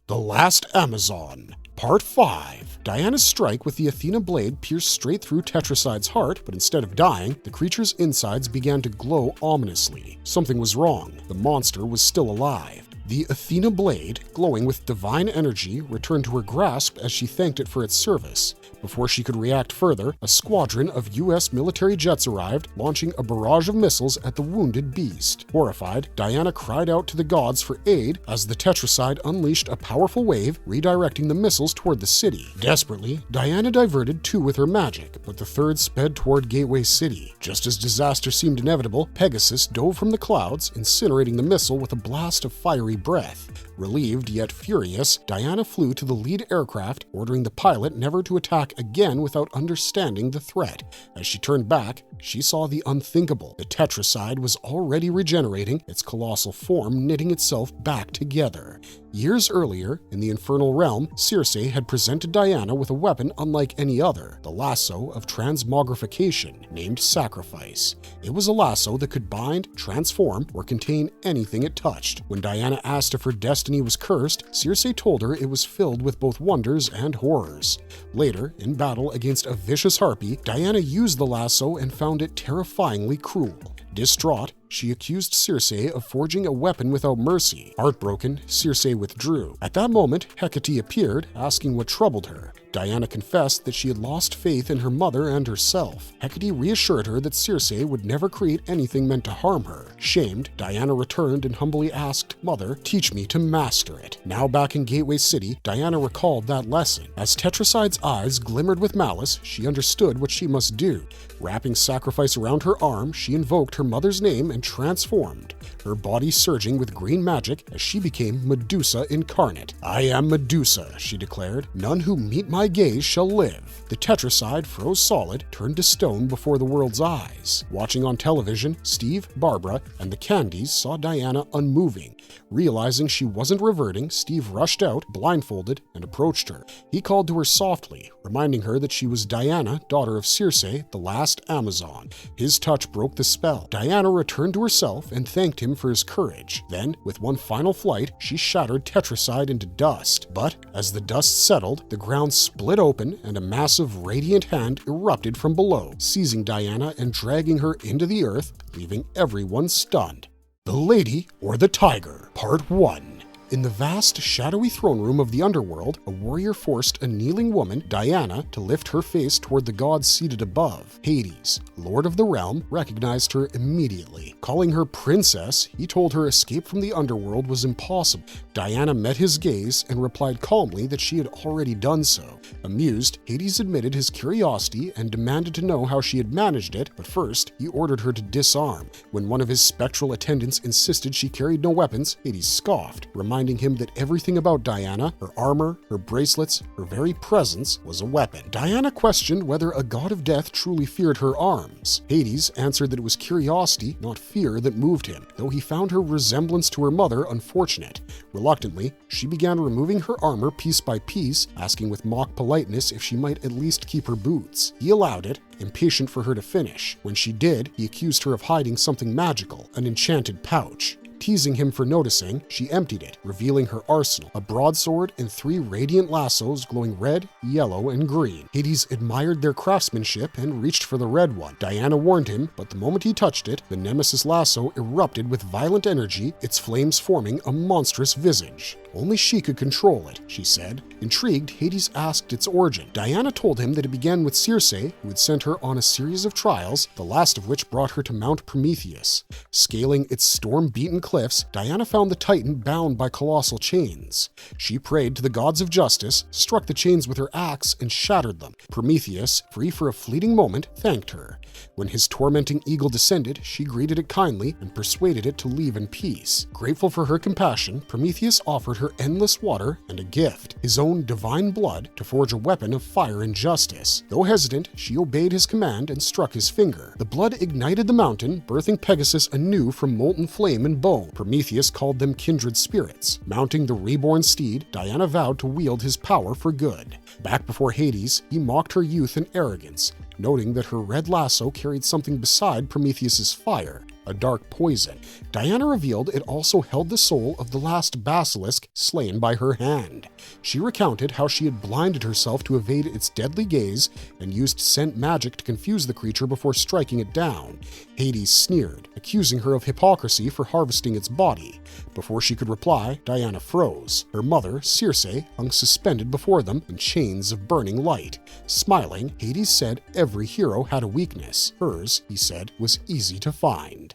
The Last Amazon, Part 5. Diana's strike with the Athena blade pierced straight through Tetracide's heart, but instead of dying, the creature's insides began to glow ominously. Something was wrong. The monster was still alive. The Athena blade, glowing with divine energy, returned to her grasp as she thanked it for its service. Before she could react further, a squadron of U.S. military jets arrived, launching a barrage of missiles at the wounded beast. Horrified, Diana cried out to the gods for aid as the Tetracide unleashed a powerful wave, redirecting the missiles toward the city. Desperately, Diana diverted two with her magic, but the third sped toward Gateway City. Just as disaster seemed inevitable, Pegasus dove from the clouds, incinerating the missile with a blast of fiery breath. Relieved yet furious, Diana flew to the lead aircraft, ordering the pilot never to attack again without understanding the threat. As she turned back, she saw the unthinkable. The Tetracide was already regenerating, its colossal form knitting itself back together. Years earlier, in the Infernal Realm, Circe had presented Diana with a weapon unlike any other, the lasso of transmogrification, named Sacrifice. It was a lasso that could bind, transform, or contain anything it touched. When Diana asked if her destiny was cursed, Circe told her it was filled with both wonders and horrors. Later, in battle against a vicious harpy, Diana used the lasso and found it terrifyingly cruel. Distraught, she accused Circe of forging a weapon without mercy. Heartbroken, Circe withdrew. At that moment, Hecate appeared, asking what troubled her. Diana confessed that she had lost faith in her mother and herself. Hecate reassured her that Circe would never create anything meant to harm her. Shamed, Diana returned and humbly asked, "Mother, teach me to master it." Now back in Gateway City, Diana recalled that lesson. As Tetracide's eyes glimmered with malice, she understood what she must do. Wrapping Sacrifice around her arm, she invoked her mother's name and transformed, her body surging with green magic as she became Medusa incarnate. "I am Medusa," she declared. "None who meet my gaze shall live." The Tetracide froze solid, turned to stone before the world's eyes. Watching on television, Steve, Barbara, and the Candys saw Diana unmoving. Realizing she wasn't reverting, Steve rushed out, blindfolded, and approached her. He called to her softly, reminding her that she was Diana, daughter of Circe, the last Amazon. His touch broke the spell. Diana returned to herself and thanked him for his courage. Then, with one final flight, she shattered Tetracide into dust. But as the dust settled, the ground split open and a massive radiant hand erupted from below, seizing Diana and dragging her into the earth, leaving everyone stunned. The Lady or the Tiger, Part 1. In the vast, shadowy throne room of the underworld, a warrior forced a kneeling woman, Diana, to lift her face toward the gods seated above. Hades, lord of the realm, recognized her immediately. Calling her princess, he told her escape from the underworld was impossible. Diana met his gaze and replied calmly that she had already done so. Amused, Hades admitted his curiosity and demanded to know how she had managed it, but first, he ordered her to disarm. When one of his spectral attendants insisted she carried no weapons, Hades scoffed, reminding reminding him that everything about Diana, her armor, her bracelets, her very presence, was a weapon. Diana questioned whether a god of death truly feared her arms. Hades answered that it was curiosity, not fear, that moved him, though he found her resemblance to her mother unfortunate. Reluctantly, she began removing her armor piece by piece, asking with mock politeness if she might at least keep her boots. He allowed it, impatient for her to finish. When she did, he accused her of hiding something magical, an enchanted pouch. Teasing him for noticing, she emptied it, revealing her arsenal, a broadsword and 3 radiant lassos glowing red, yellow, and green. Hades admired their craftsmanship and reached for the red one. Diana warned him, but the moment he touched it, the nemesis lasso erupted with violent energy, its flames forming a monstrous visage. Only she could control it, she said. Intrigued, Hades asked its origin. Diana told him that it began with Circe, who had sent her on a series of trials, the last of which brought her to Mount Prometheus. Scaling its storm-beaten cliffs, Diana found the Titan bound by colossal chains. She prayed to the gods of justice, struck the chains with her axe, and shattered them. Prometheus, free for a fleeting moment, thanked her. When his tormenting eagle descended, she greeted it kindly and persuaded it to leave in peace. Grateful for her compassion, Prometheus offered her endless water and a gift, his own divine blood, to forge a weapon of fire and justice. Though hesitant, she obeyed his command and struck his finger. The blood ignited the mountain, birthing Pegasus anew from molten flame and bone. Prometheus called them kindred spirits. Mounting the reborn steed, Diana vowed to wield his power for good. Back before Hades, he mocked her youth and arrogance, noting that her red lasso carried something beside Prometheus's fire, a dark poison. Diana revealed it also held the soul of the last basilisk slain by her hand. She recounted how she had blinded herself to evade its deadly gaze and used scent magic to confuse the creature before striking it down. Hades sneered, accusing her of hypocrisy for harvesting its body. Before she could reply, Diana froze. Her mother, Circe, hung suspended before them in chains of burning light. Smiling, Hades said every hero had a weakness. Hers, he said, was easy to find.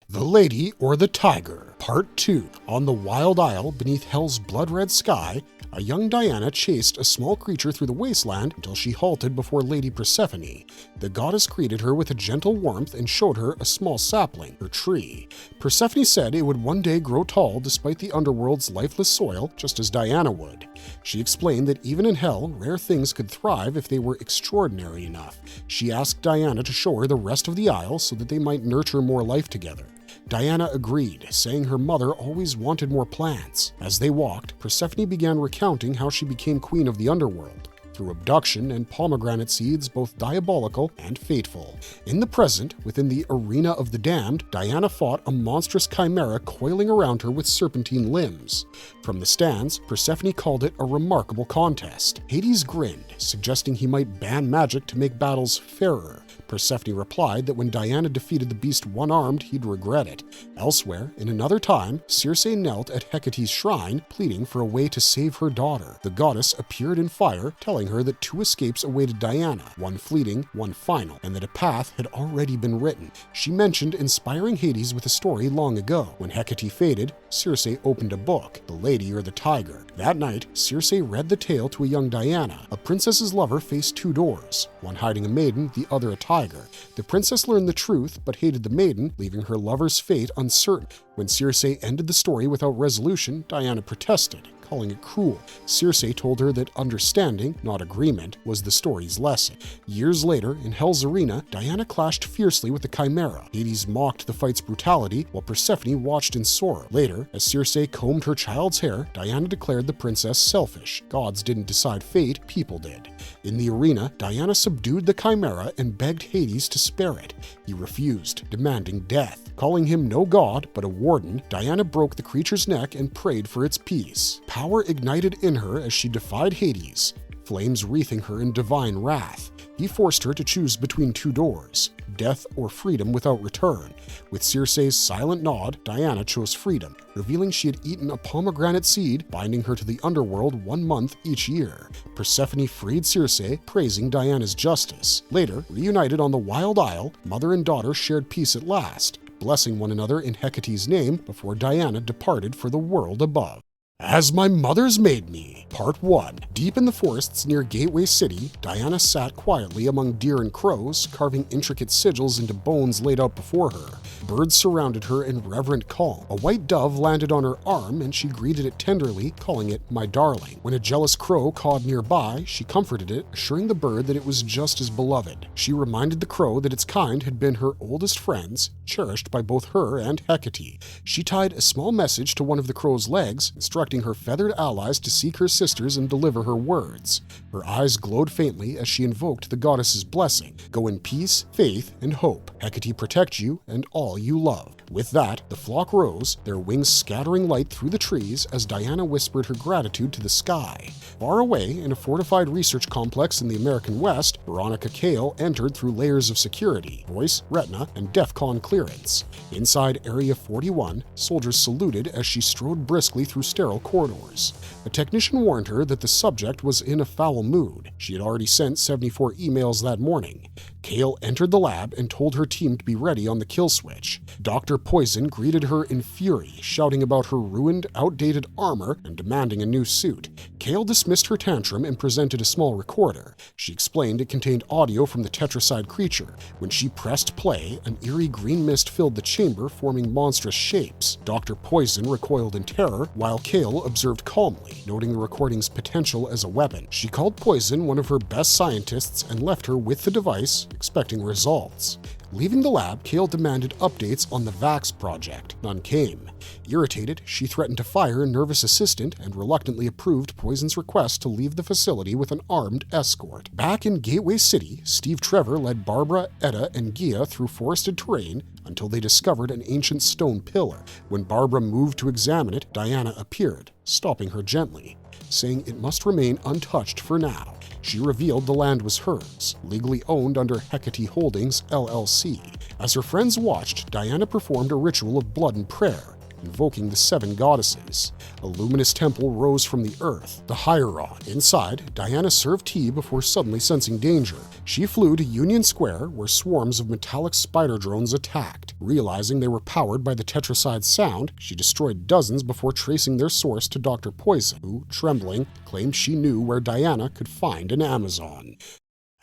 The Lady or the Tiger, Part 2. On the Wild Isle beneath Hell's blood-red sky, a young Diana chased a small creature through the wasteland until she halted before Lady Persephone. The goddess greeted her with a gentle warmth and showed her a small sapling, her tree. Persephone said it would one day grow tall despite the underworld's lifeless soil, just as Diana would. She explained that even in hell, rare things could thrive if they were extraordinary enough. She asked Diana to show her the rest of the isle so that they might nurture more life together. Diana agreed, saying her mother always wanted more plants. As they walked, Persephone began recounting how she became queen of the underworld, through abduction and pomegranate seeds both diabolical and fateful. In the present, within the arena of the damned, Diana fought a monstrous chimera coiling around her with serpentine limbs. From the stands, Persephone called it a remarkable contest. Hades grinned, suggesting he might ban magic to make battles fairer. Persephone replied that when Diana defeated the beast one-armed, he'd regret it. Elsewhere, in another time, Circe knelt at Hecate's shrine, pleading for a way to save her daughter. The goddess appeared in fire, telling her that 2 escapes awaited Diana, one fleeting, one final, and that a path had already been written. She mentioned inspiring Hades with a story long ago. When Hecate faded, Circe opened a book, The Lady or the Tiger. That night, Circe read the tale to a young Diana. A princess's lover faced 2 doors, one hiding a maiden, the other a tiger. The princess learned the truth, but hated the maiden, leaving her lover's fate uncertain. When Circe ended the story without resolution, Diana protested, calling it cruel. Circe told her that understanding, not agreement, was the story's lesson. Years later, in Hell's arena, Diana clashed fiercely with the Chimera. Hades mocked the fight's brutality, while Persephone watched in sorrow. Later, as Circe combed her child's hair, Diana declared the princess selfish. Gods didn't decide fate, people did. In the arena, Diana subdued the Chimera and begged Hades to spare it. He refused, demanding death. Calling him no god, but a warden, Diana broke the creature's neck and prayed for its peace. Power ignited in her as she defied Hades, flames wreathing her in divine wrath. He forced her to choose between 2 doors, death or freedom without return. With Circe's silent nod, Diana chose freedom, revealing she had eaten a pomegranate seed, binding her to the underworld 1 month each year. Persephone freed Circe, praising Diana's justice. Later, reunited on the Wild Isle, mother and daughter shared peace at last, blessing one another in Hecate's name before Diana departed for the world above. As My Mother's Made Me, Part 1. Deep in the forests near Gateway City, Diana sat quietly among deer and crows, carving intricate sigils into bones laid out before her. Birds surrounded her in reverent calm. A white dove landed on her arm and she greeted it tenderly, calling it my darling. When a jealous crow cawed nearby, she comforted it, assuring the bird that it was just as beloved. She reminded the crow that its kind had been her oldest friends, cherished by both her and Hecate. She tied a small message to one of the crow's legs, instructing her feathered allies to seek her sisters and deliver her words. Her eyes glowed faintly as she invoked the goddess's blessing. Go in peace, faith, and hope. Hecate protect you and all you love. With that, the flock rose, their wings scattering light through the trees as Diana whispered her gratitude to the sky. Far away, in a fortified research complex in the American West, Veronica Cale entered through layers of security, voice, retina, and DEFCON clearance. Inside Area 41, soldiers saluted as she strode briskly through sterile corridors. A technician warned her that the subject was in a foul mood. She had already sent 74 emails that morning. Cale entered the lab and told her team to be ready on the kill switch. Dr. Poison greeted her in fury, shouting about her ruined, outdated armor and demanding a new suit. Cale dismissed her tantrum and presented a small recorder. She explained it contained audio from the tetracide creature. When she pressed play, an eerie green mist filled the chamber, forming monstrous shapes. Dr. Poison recoiled in terror, while Cale observed calmly, noting the recording's potential as a weapon. She called Poison one of her best scientists and left her with the device, expecting results. Leaving the lab, Cale demanded updates on the Vax project. None came. Irritated, she threatened to fire a nervous assistant and reluctantly approved Poison's request to leave the facility with an armed escort. Back in Gateway City, Steve Trevor led Barbara, Etta, and Gia through forested terrain until they discovered an ancient stone pillar. When Barbara moved to examine it, Diana appeared, stopping her gently, saying it must remain untouched for now. She revealed the land was hers, legally owned under Hecate Holdings, LLC. As her friends watched, Diana performed a ritual of blood and prayer, invoking the 7 goddesses. A luminous temple rose from the earth, the Hieron. Inside, Diana served tea before suddenly sensing danger. She flew to Union Square, where swarms of metallic spider drones attacked. Realizing they were powered by the tetracide sound, she destroyed dozens before tracing their source to Dr. Poison, who, trembling, claimed she knew where Diana could find an Amazon.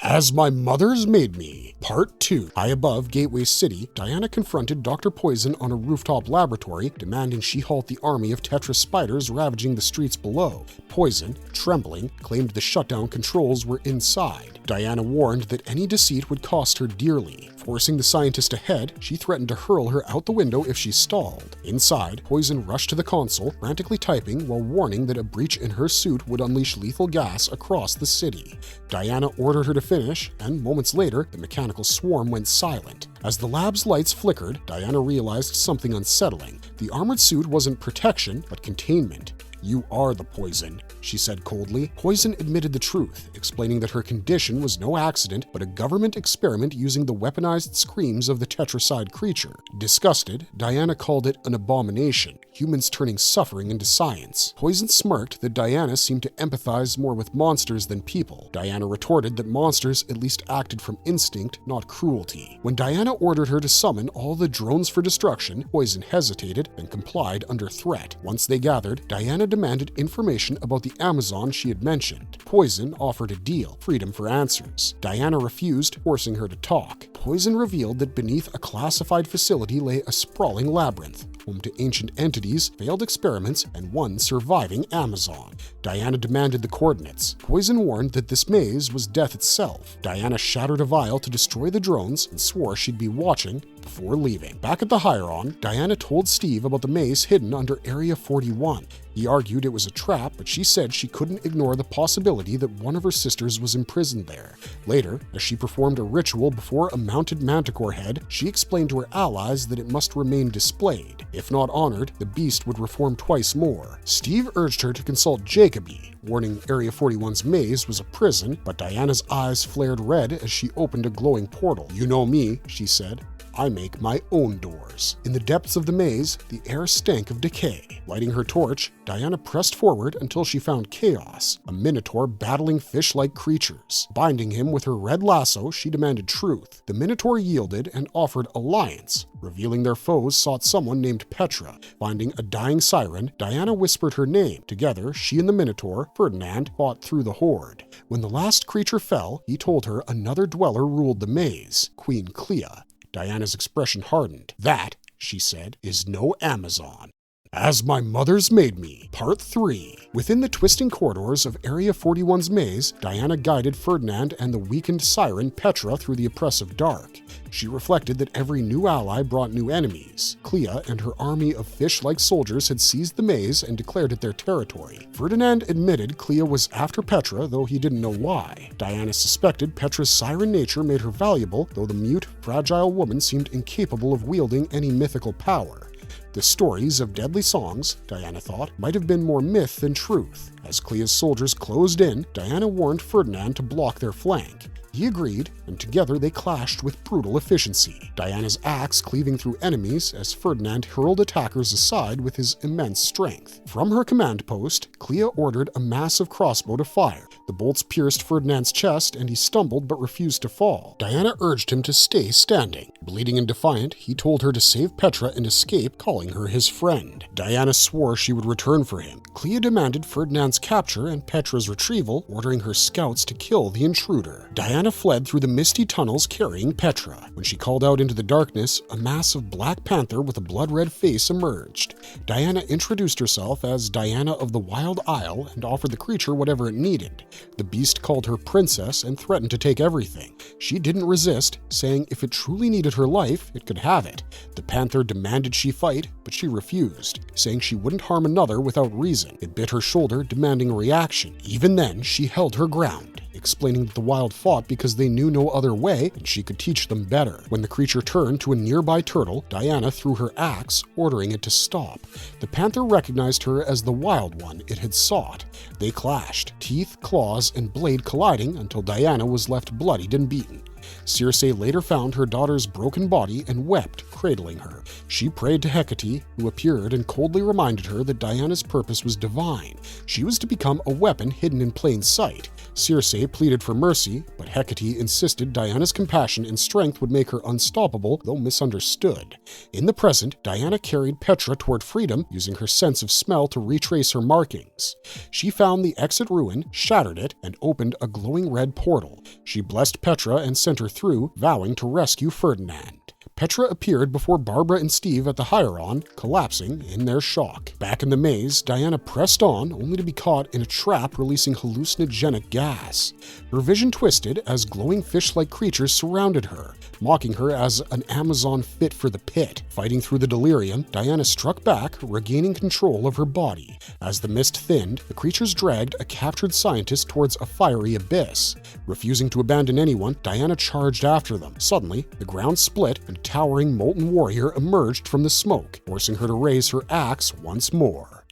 As My Mother's Made Me, Part 2. High above Gateway City, Diana confronted Dr. Poison on a rooftop laboratory, demanding she halt the army of Tetra spiders ravaging the streets below. Poison, trembling, claimed the shutdown controls were inside. Diana warned that any deceit would cost her dearly. Forcing the scientist ahead, she threatened to hurl her out the window if she stalled. Inside, Poison rushed to the console, frantically typing while warning that a breach in her suit would unleash lethal gas across the city. Diana ordered her to finish, and moments later, the mechanical swarm went silent. As the lab's lights flickered, Diana realized something unsettling. The armored suit wasn't protection, but containment. "You are the poison," she said coldly. Poison admitted the truth, explaining that her condition was no accident, but a government experiment using the weaponized screams of the tetracide creature. Disgusted, Diana called it an abomination, humans turning suffering into science. Poison smirked that Diana seemed to empathize more with monsters than people. Diana retorted that monsters at least acted from instinct, not cruelty. When Diana ordered her to summon all the drones for destruction, Poison hesitated and complied under threat. Once they gathered, Diana demanded information about the Amazon she had mentioned. Poison offered a deal, freedom for answers. Diana refused, forcing her to talk. Poison revealed that beneath a classified facility lay a sprawling labyrinth, home to ancient entities, failed experiments, and one surviving Amazon. Diana demanded the coordinates. Poison warned that this maze was death itself. Diana shattered a vial to destroy the drones and swore she'd be watching before leaving. Back at the Hieron, Diana told Steve about the maze hidden under Area 41. He argued it was a trap, but she said she couldn't ignore the possibility that one of her sisters was imprisoned there. Later, as she performed a ritual before a mounted manticore head, she explained to her allies that it must remain displayed. If not honored, the beast would reform twice more. Steve urged her to consult Jacoby, warning Area 41's maze was a prison, but Diana's eyes flared red as she opened a glowing portal. "You know me," she said. "I make my own doors." In the depths of the maze, the air stank of decay. Lighting her torch, Diana pressed forward until she found Chaos, a minotaur battling fish-like creatures. Binding him with her red lasso, she demanded truth. The minotaur yielded and offered alliance. Revealing their foes sought someone named Petra. Finding a dying siren, Diana whispered her name. Together, she and the minotaur, Ferdinand, fought through the horde. When the last creature fell, he told her another dweller ruled the maze, Queen Clea. Diana's expression hardened. "That," she said, "is no Amazon." As My Mother's Made Me, Part 3. Within the twisting corridors of Area 41's maze, Diana guided Ferdinand and the weakened siren Petra through the oppressive dark. She reflected that every new ally brought new enemies. Clea and her army of fish-like soldiers had seized the maze and declared it their territory. Ferdinand admitted Clea was after Petra, though he didn't know why. Diana suspected Petra's siren nature made her valuable, though the mute, fragile woman seemed incapable of wielding any mythical power. The stories of deadly songs, Diana thought, might have been more myth than truth. As Clea's soldiers closed in, Diana warned Ferdinand to block their flank. He agreed, and together they clashed with brutal efficiency, Diana's axe cleaving through enemies as Ferdinand hurled attackers aside with his immense strength. From her command post, Clea ordered a massive crossbow to fire. The bolts pierced Ferdinand's chest, and he stumbled but refused to fall. Diana urged him to stay standing. Bleeding and defiant, he told her to save Petra and escape, calling her his friend. Diana swore she would return for him. Clea demanded Ferdinand's capture and Petra's retrieval, ordering her scouts to kill the intruder. Diana fled through the misty tunnels carrying Petra. When she called out into the darkness, a massive black panther with a blood-red face emerged. Diana introduced herself as Diana of the Wild Isle and offered the creature whatever it needed. The beast called her princess and threatened to take everything. She didn't resist, saying if it truly needed her life, it could have it. The panther demanded she fight, but she refused, saying she wouldn't harm another without reason. It bit her shoulder, demanding a reaction. Even then, she held her ground, explaining that the wild fought because they knew no other way and she could teach them better. When the creature turned to a nearby turtle, Diana threw her axe, ordering it to stop. The panther recognized her as the wild one it had sought. They clashed, teeth, claws, and blade colliding until Diana was left bloodied and beaten. Circe later found her daughter's broken body and wept, cradling her. She prayed to Hecate, who appeared and coldly reminded her that Diana's purpose was divine. She was to become a weapon hidden in plain sight. Circe pleaded for mercy, but Hecate insisted Diana's compassion and strength would make her unstoppable, though misunderstood. In the present, Diana carried Petra toward freedom, using her sense of smell to retrace her markings. She found the exit ruin, shattered it, and opened a glowing red portal. She blessed Petra and sent her through, vowing to rescue Ferdinand. Petra appeared before Barbara and Steve at the Hieron, collapsing in their shock. Back in the maze, Diana pressed on, only to be caught in a trap releasing hallucinogenic gas. Her vision twisted as glowing fish-like creatures surrounded her, mocking her as an Amazon fit for the pit. Fighting through the delirium, Diana struck back, regaining control of her body. As the mist thinned, the creatures dragged a captured scientist towards a fiery abyss. Refusing to abandon anyone, Diana charged after them. Suddenly, the ground split and a towering molten warrior emerged from the smoke, forcing her to raise her axe once more.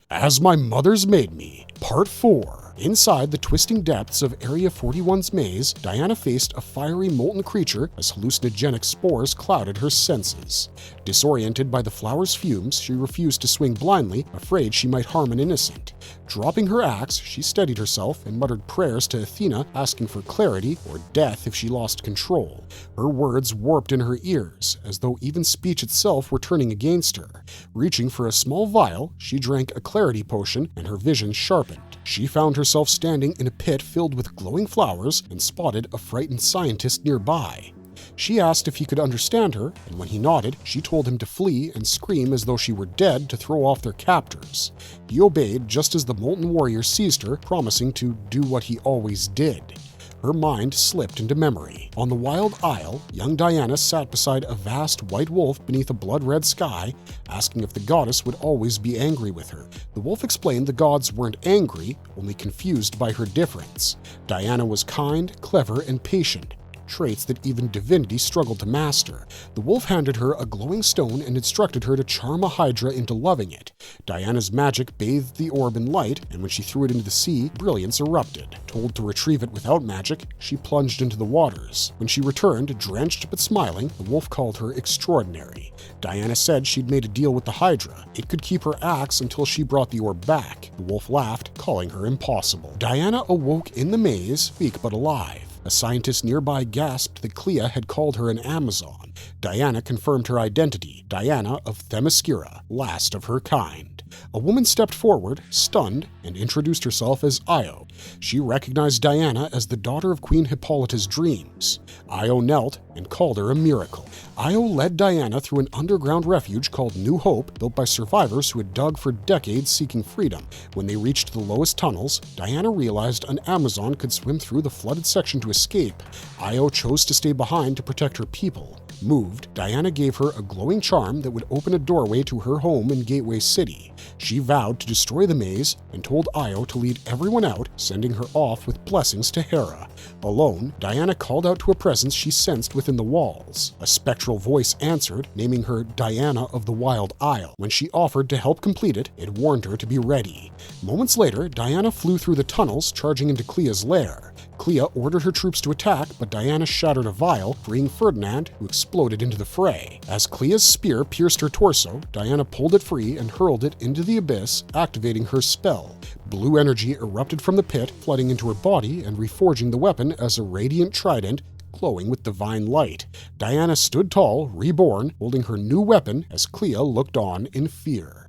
As My Mother's Made Me, Part 4. Inside the twisting depths of Area 41's maze, Diana faced a fiery molten creature as hallucinogenic spores clouded her senses. Disoriented by the flower's fumes, she refused to swing blindly, afraid she might harm an innocent. Dropping her axe, she steadied herself and muttered prayers to Athena, asking for clarity or death if she lost control. Her words warped in her ears, as though even speech itself were turning against her. Reaching for a small vial, she drank a clarity potion, and her vision sharpened. She found herself standing in a pit filled with glowing flowers and spotted a frightened scientist nearby. She asked if he could understand her, and when he nodded, she told him to flee and scream as though she were dead to throw off their captors. He obeyed just as the molten warrior seized her, promising to do what he always did. Her mind slipped into memory. On the Wild Isle, young Diana sat beside a vast white wolf beneath a blood-red sky, asking if the goddess would always be angry with her. The wolf explained the gods weren't angry, only confused by her difference. Diana was kind, clever, and patient, traits that even divinity struggled to master. The wolf handed her a glowing stone and instructed her to charm a hydra into loving it. Diana's magic bathed the orb in light, and when she threw it into the sea, brilliance erupted. Told to retrieve it without magic, she plunged into the waters. When she returned, drenched but smiling, the wolf called her extraordinary. Diana said she'd made a deal with the hydra. It could keep her axe until she brought the orb back. The wolf laughed, calling her impossible. Diana awoke in the maze, weak but alive. A scientist nearby gasped that Clea had called her an Amazon. Diana confirmed her identity, Diana of Themyscira, last of her kind. A woman stepped forward, stunned, and introduced herself as Io. She recognized Diana as the daughter of Queen Hippolyta's dreams. Io knelt and called her a miracle. Io led Diana through an underground refuge called New Hope, built by survivors who had dug for decades seeking freedom. When they reached the lowest tunnels, Diana realized an Amazon could swim through the flooded section to escape. Io chose to stay behind to protect her people. Moved, Diana gave her a glowing charm that would open a doorway to her home in Gateway City. She vowed to destroy the maze and told Io to lead everyone out, sending her off with blessings to Hera. Alone, Diana called out to a presence she sensed within the walls. A spectral voice answered, naming her Diana of the Wild Isle. When she offered to help complete it, it warned her to be ready. Moments later, Diana flew through the tunnels, charging into Clea's lair. Clea ordered her troops to attack, but Diana shattered a vial, freeing Ferdinand, who exploded into the fray. As Clea's spear pierced her torso, Diana pulled it free and hurled it into the abyss, activating her spell. Blue energy erupted from the pit, flooding into her body and reforging the weapon as a radiant trident, glowing with divine light. Diana stood tall, reborn, holding her new weapon as Clea looked on in fear.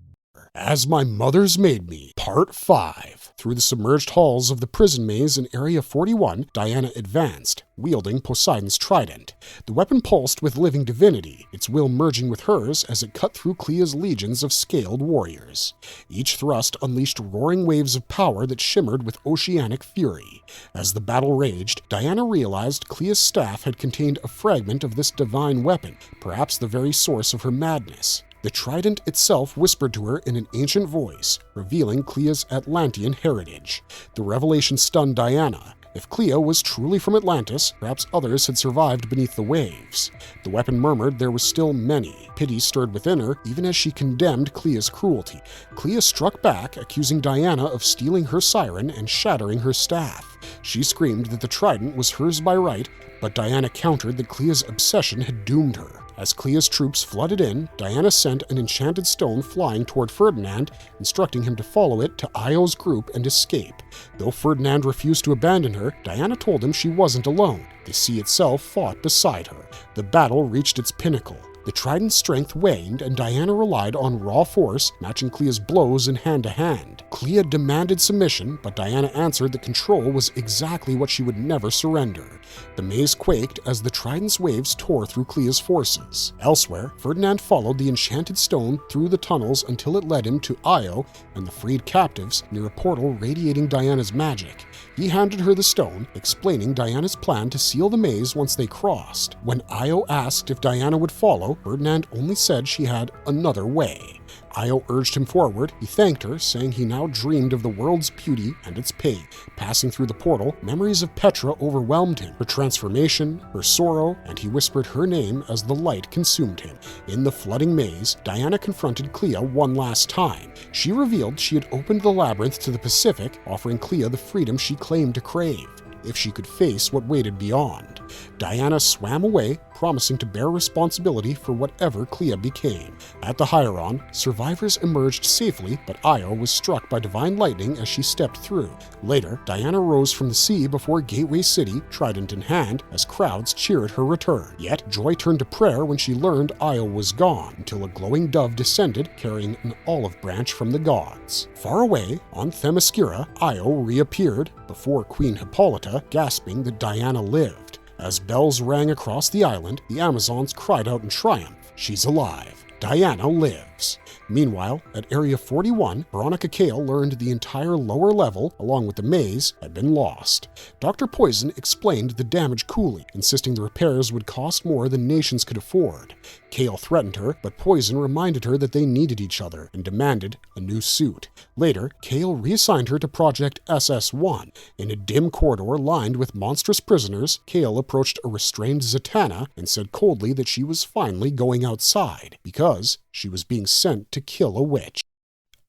As My Mother's Made Me, Part 5. Through the submerged halls of the prison maze in Area 41, Diana advanced, wielding Poseidon's trident. The weapon pulsed with living divinity, its will merging with hers as it cut through Clea's legions of scaled warriors. Each thrust unleashed roaring waves of power that shimmered with oceanic fury. As the battle raged, Diana realized Clea's staff had contained a fragment of this divine weapon, perhaps the very source of her madness. The trident itself whispered to her in an ancient voice, revealing Clea's Atlantean heritage. The revelation stunned Diana. If Clea was truly from Atlantis, perhaps others had survived beneath the waves. The weapon murmured there was still many. Pity stirred within her, even as she condemned Clea's cruelty. Clea struck back, accusing Diana of stealing her siren and shattering her staff. She screamed that the trident was hers by right, but Diana countered that Clea's obsession had doomed her. As Clea's troops flooded in, Diana sent an enchanted stone flying toward Ferdinand, instructing him to follow it to Io's group and escape. Though Ferdinand refused to abandon her, Diana told him she wasn't alone. The sea itself fought beside her. The battle reached its pinnacle. The trident's strength waned, and Diana relied on raw force, matching Clea's blows in hand-to-hand. Clea demanded submission, but Diana answered that control was exactly what she would never surrender. The maze quaked as the trident's waves tore through Clea's forces. Elsewhere, Ferdinand followed the enchanted stone through the tunnels until it led him to Io and the freed captives near a portal radiating Diana's magic. He handed her the stone, explaining Diana's plan to seal the maze once they crossed. When Io asked if Diana would follow, Ferdinand only said she had another way. Io urged him forward. He thanked her, saying he now dreamed of the world's beauty and its pain. Passing through the portal, memories of Petra overwhelmed him, her transformation, her sorrow, and he whispered her name as the light consumed him. In the flooding maze, Diana confronted Clea one last time. She revealed she had opened the labyrinth to the Pacific, offering Clea the freedom she claimed to crave, if she could face what waited beyond. Diana swam away, promising to bear responsibility for whatever Clea became. At the Hieron, survivors emerged safely, but Io was struck by divine lightning as she stepped through. Later, Diana rose from the sea before Gateway City, trident in hand, as crowds cheered her return. Yet, joy turned to prayer when she learned Io was gone, until a glowing dove descended, carrying an olive branch from the gods. Far away, on Themyscira, Io reappeared, before Queen Hippolyta, gasping that Diana lived. As bells rang across the island, the Amazons cried out in triumph, "She's alive! Diana lives!" Meanwhile, at Area 41, Veronica Cale learned the entire lower level, along with the maze, had been lost. Dr. Poison explained the damage coolly, insisting the repairs would cost more than nations could afford. Cale threatened her, but Poison reminded her that they needed each other and demanded a new suit. Later, Cale reassigned her to Project SS-1. In a dim corridor lined with monstrous prisoners, Cale approached a restrained Zatanna and said coldly that she was finally going outside, because she was being sent to kill a witch.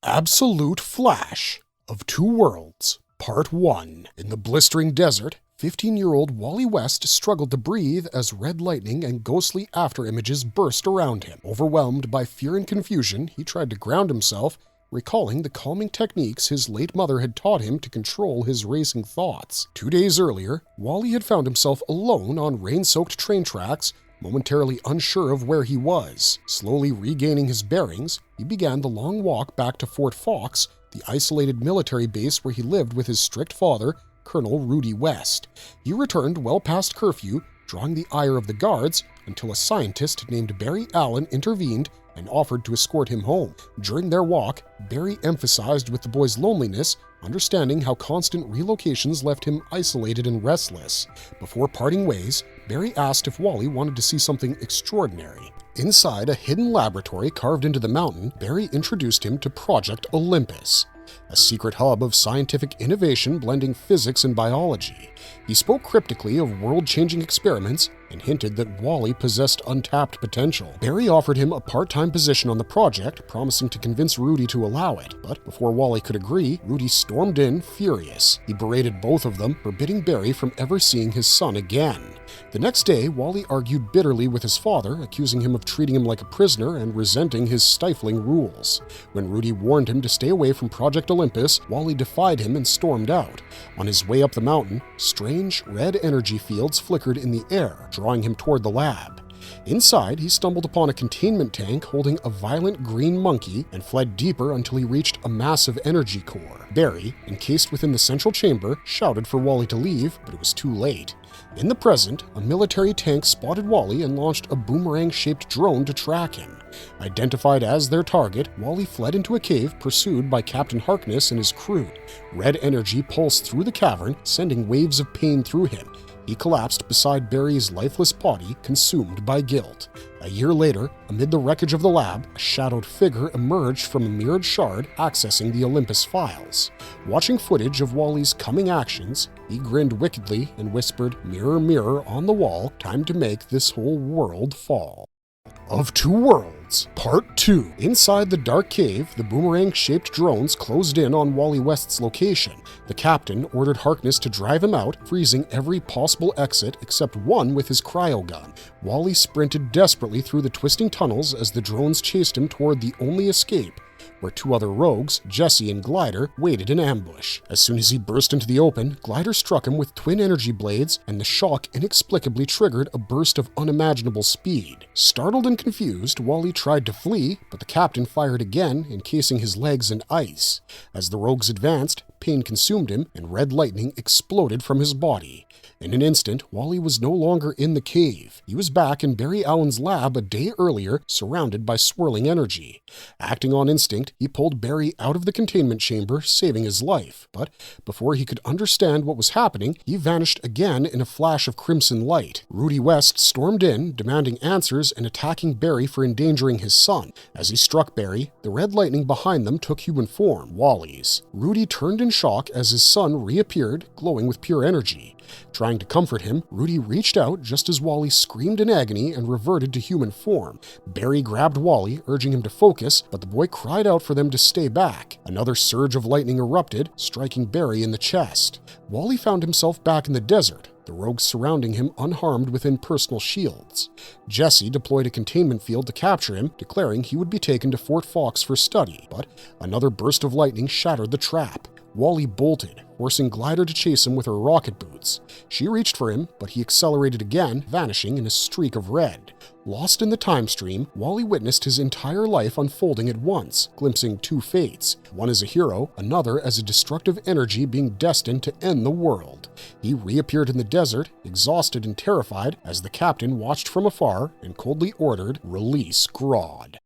Absolute Flash of Two Worlds, Part 1. In the blistering desert, 15-year-old Wally West struggled to breathe as red lightning and ghostly afterimages burst around him. Overwhelmed by fear and confusion, he tried to ground himself recalling the calming techniques his late mother had taught him to control his racing thoughts. 2 days earlier, Wally had found himself alone on rain-soaked train tracks, momentarily unsure of where he was. Slowly regaining his bearings, he began the long walk back to Fort Fox, the isolated military base where he lived with his strict father, Colonel Rudy West. He returned well past curfew, drawing the ire of the guards, until a scientist named Barry Allen intervened and offered to escort him home. During their walk, Barry emphasized with the boy's loneliness, understanding how constant relocations left him isolated and restless. Before parting ways, Barry asked if Wally wanted to see something extraordinary. Inside a hidden laboratory carved into the mountain, Barry introduced him to Project Olympus, a secret hub of scientific innovation blending physics and biology. He spoke cryptically of world-changing experiments and hinted that Wally possessed untapped potential. Barry offered him a part-time position on the project, promising to convince Rudy to allow it. But before Wally could agree, Rudy stormed in, furious. He berated both of them, forbidding Barry from ever seeing his son again. The next day, Wally argued bitterly with his father, accusing him of treating him like a prisoner and resenting his stifling rules. When Rudy warned him to stay away from Project Olympus, Wally defied him and stormed out. On his way up the mountain, strange red energy fields flickered in the air, drawing him toward the lab. Inside, he stumbled upon a containment tank holding a violent green monkey and fled deeper until he reached a massive energy core. Barry, encased within the central chamber, shouted for Wally to leave, but it was too late. In the present, a military tank spotted Wally and launched a boomerang-shaped drone to track him. Identified as their target, Wally fled into a cave pursued by Captain Harkness and his crew. Red energy pulsed through the cavern, sending waves of pain through him. He collapsed beside Barry's lifeless body, consumed by guilt. A year later, amid the wreckage of the lab, a shadowed figure emerged from a mirrored shard accessing the Olympus files. Watching footage of Wally's coming actions, he grinned wickedly and whispered, "Mirror, mirror on the wall, time to make this whole world fall." Of Two Worlds, Part 2. Inside the dark cave, the boomerang-shaped drones closed in on Wally West's location. The captain ordered Harkness to drive him out, freezing every possible exit except one with his cryogun. Wally sprinted desperately through the twisting tunnels as the drones chased him toward the only escape, where two other rogues, Jesse and Glider, waited in ambush. As soon as he burst into the open, Glider struck him with twin energy blades, and the shock inexplicably triggered a burst of unimaginable speed. Startled and confused, Wally tried to flee, but the captain fired again, encasing his legs in ice. As the rogues advanced, pain consumed him, and red lightning exploded from his body. In an instant, Wally was no longer in the cave. He was back in Barry Allen's lab a day earlier, surrounded by swirling energy. Acting on instinct, he pulled Barry out of the containment chamber, saving his life. But before he could understand what was happening, he vanished again in a flash of crimson light. Rudy West stormed in, demanding answers and attacking Barry for endangering his son. As he struck Barry, the red lightning behind them took human form, Wally's. Rudy turned in shock as his son reappeared, glowing with pure energy. Trying to comfort him, Rudy reached out just as Wally screamed in agony and reverted to human form. Barry grabbed Wally, urging him to focus, but the boy cried out for them to stay back. Another surge of lightning erupted, striking Barry in the chest. Wally found himself back in the desert, the rogues surrounding him unharmed within personal shields. Jesse deployed a containment field to capture him, declaring he would be taken to Fort Fox for study, but another burst of lightning shattered the trap. Wally bolted, forcing Glider to chase him with her rocket boots. She reached for him, but he accelerated again, vanishing in a streak of red. Lost in the time stream, Wally witnessed his entire life unfolding at once, glimpsing two fates, one as a hero, another as a destructive energy being destined to end the world. He reappeared in the desert, exhausted and terrified, as the captain watched from afar and coldly ordered, "Release Grodd."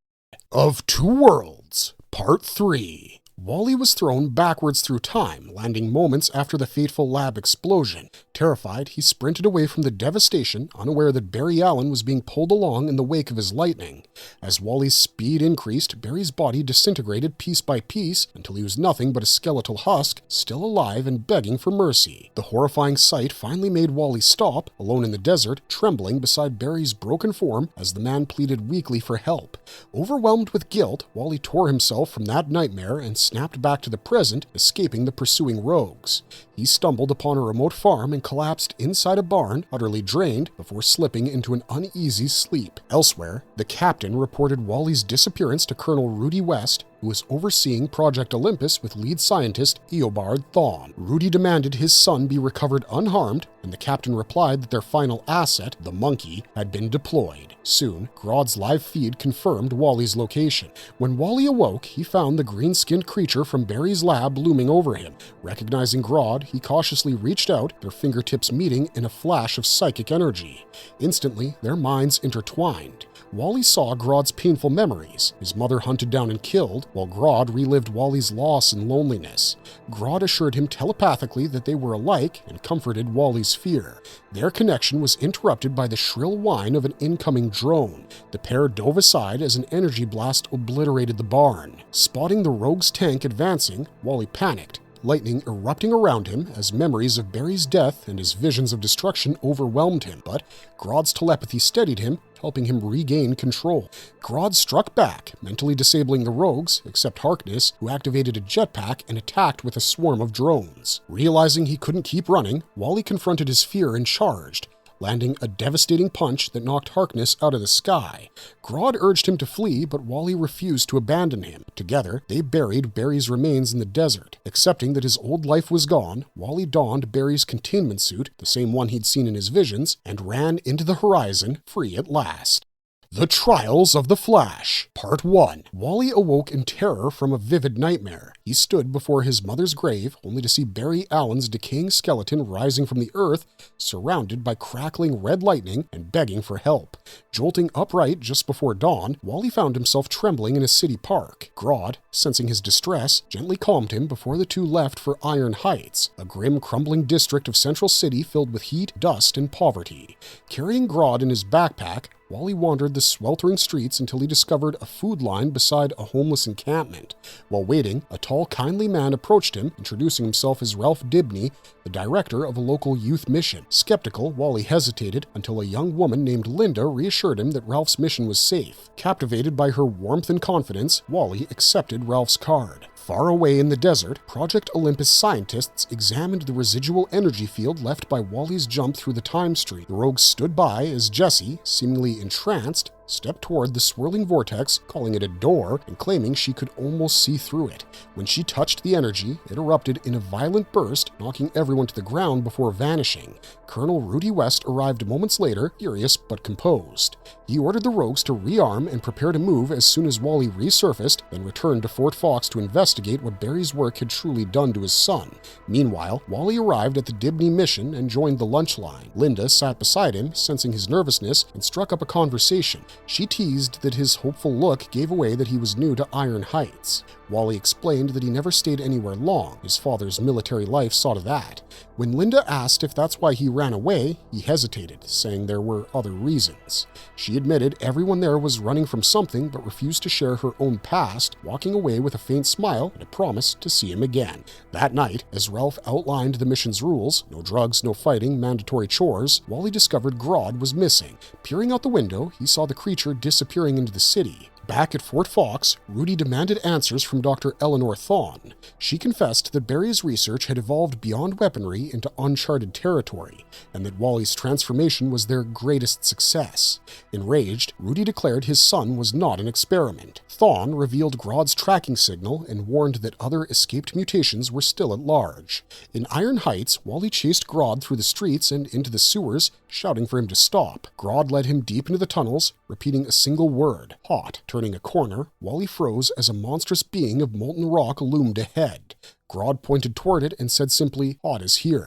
Of Two Worlds, Part 3. Wally was thrown backwards through time, landing moments after the fateful lab explosion. Terrified, he sprinted away from the devastation, unaware that Barry Allen was being pulled along in the wake of his lightning. As Wally's speed increased, Barry's body disintegrated piece by piece until he was nothing but a skeletal husk, still alive and begging for mercy. The horrifying sight finally made Wally stop, alone in the desert, trembling beside Barry's broken form as the man pleaded weakly for help. Overwhelmed with guilt, Wally tore himself from that nightmare and snapped back to the present, escaping the pursuing rogues. he stumbled upon a remote farm and collapsed inside a barn, utterly drained, before slipping into an uneasy sleep. Elsewhere, the captain reported Wally's disappearance to Colonel Rudy West, who was overseeing Project Olympus with lead scientist Eobard Thawne. Rudy demanded his son be recovered unharmed, and the captain replied that their final asset, the monkey, had been deployed. Soon, Grodd's live feed confirmed Wally's location. When Wally awoke, he found the green-skinned creature from Barry's lab looming over him. Recognizing Grodd, he cautiously reached out, their fingertips meeting in a flash of psychic energy. Instantly, their minds intertwined. Wally saw Grodd's painful memories, his mother hunted down and killed, while Grodd relived Wally's loss and loneliness. Grodd assured him telepathically that they were alike and comforted Wally's fear. Their connection was interrupted by the shrill whine of an incoming drone. The pair dove aside as an energy blast obliterated the barn. Spotting the rogue's tank advancing, Wally panicked, lightning erupting around him as memories of Barry's death and his visions of destruction overwhelmed him. But Grodd's telepathy steadied him, helping him regain control. Grodd struck back, mentally disabling the rogues, except Harkness, who activated a jetpack and attacked with a swarm of drones. Realizing he couldn't keep running, Wally confronted his fear and charged, landing a devastating punch that knocked Harkness out of the sky. Grodd urged him to flee, but Wally refused to abandon him. Together, they buried Barry's remains in the desert. Accepting that his old life was gone, Wally donned Barry's containment suit, the same one he'd seen in his visions, and ran into the horizon, free at last. The Trials of the Flash, Part 1. Wally awoke in terror from a vivid nightmare. He stood before his mother's grave, only to see Barry Allen's decaying skeleton rising from the earth, surrounded by crackling red lightning and begging for help. Jolting upright just before dawn, Wally found himself trembling in a city park. Grodd, sensing his distress, gently calmed him before the two left for Iron Heights, a grim, crumbling district of Central City filled with heat, dust, and poverty. Carrying Grodd in his backpack, Wally wandered the sweltering streets until he discovered a food line beside a homeless encampment. While waiting, a tall, kindly man approached him, introducing himself as Ralph Dibney, the director of a local youth mission. Skeptical, Wally hesitated until a young woman named Linda reassured him that Ralph's mission was safe. Captivated by her warmth and confidence, Wally accepted Ralph's card. Far away in the desert, Project Olympus scientists examined the residual energy field left by Wally's jump through the time stream. The rogues stood by as Jessie, seemingly entranced, stepped toward the swirling vortex, calling it a door and claiming she could almost see through it. When she touched the energy, it erupted in a violent burst, knocking everyone to the ground before vanishing. Colonel Rudy West arrived moments later, furious but composed. He ordered the rogues to rearm and prepare to move as soon as Wally resurfaced, then returned to Fort Fox to investigate what Barry's work had truly done to his son. Meanwhile, Wally arrived at the Dibney mission and joined the lunch line. Linda sat beside him, sensing his nervousness, and struck up a conversation. She teased that his hopeful look gave away that he was new to Iron Heights. Wally explained that he never stayed anywhere long. His father's military life saw to that. When Linda asked if that's why he ran away, he hesitated, saying there were other reasons. She admitted everyone there was running from something but refused to share her own past, walking away with a faint smile and a promise to see him again. That night, as Ralph outlined the mission's rules, no drugs, no fighting, mandatory chores, Wally discovered Grodd was missing. Peering out the window, he saw the creature disappearing into the city. Back at Fort Fox, Rudy demanded answers from Dr. Eleanor Thawne. She confessed that Barry's research had evolved beyond weaponry into uncharted territory, and that Wally's transformation was their greatest success. Enraged, Rudy declared his son was not an experiment. Thawne revealed Grodd's tracking signal and warned that other escaped mutations were still at large. In Iron Heights, Wally chased Grodd through the streets and into the sewers, shouting for him to stop. Grodd led him deep into the tunnels, repeating a single word, hot. Turning a corner, Wally froze as a monstrous being of molten rock loomed ahead. Grodd pointed toward it and said simply, "Hot is here."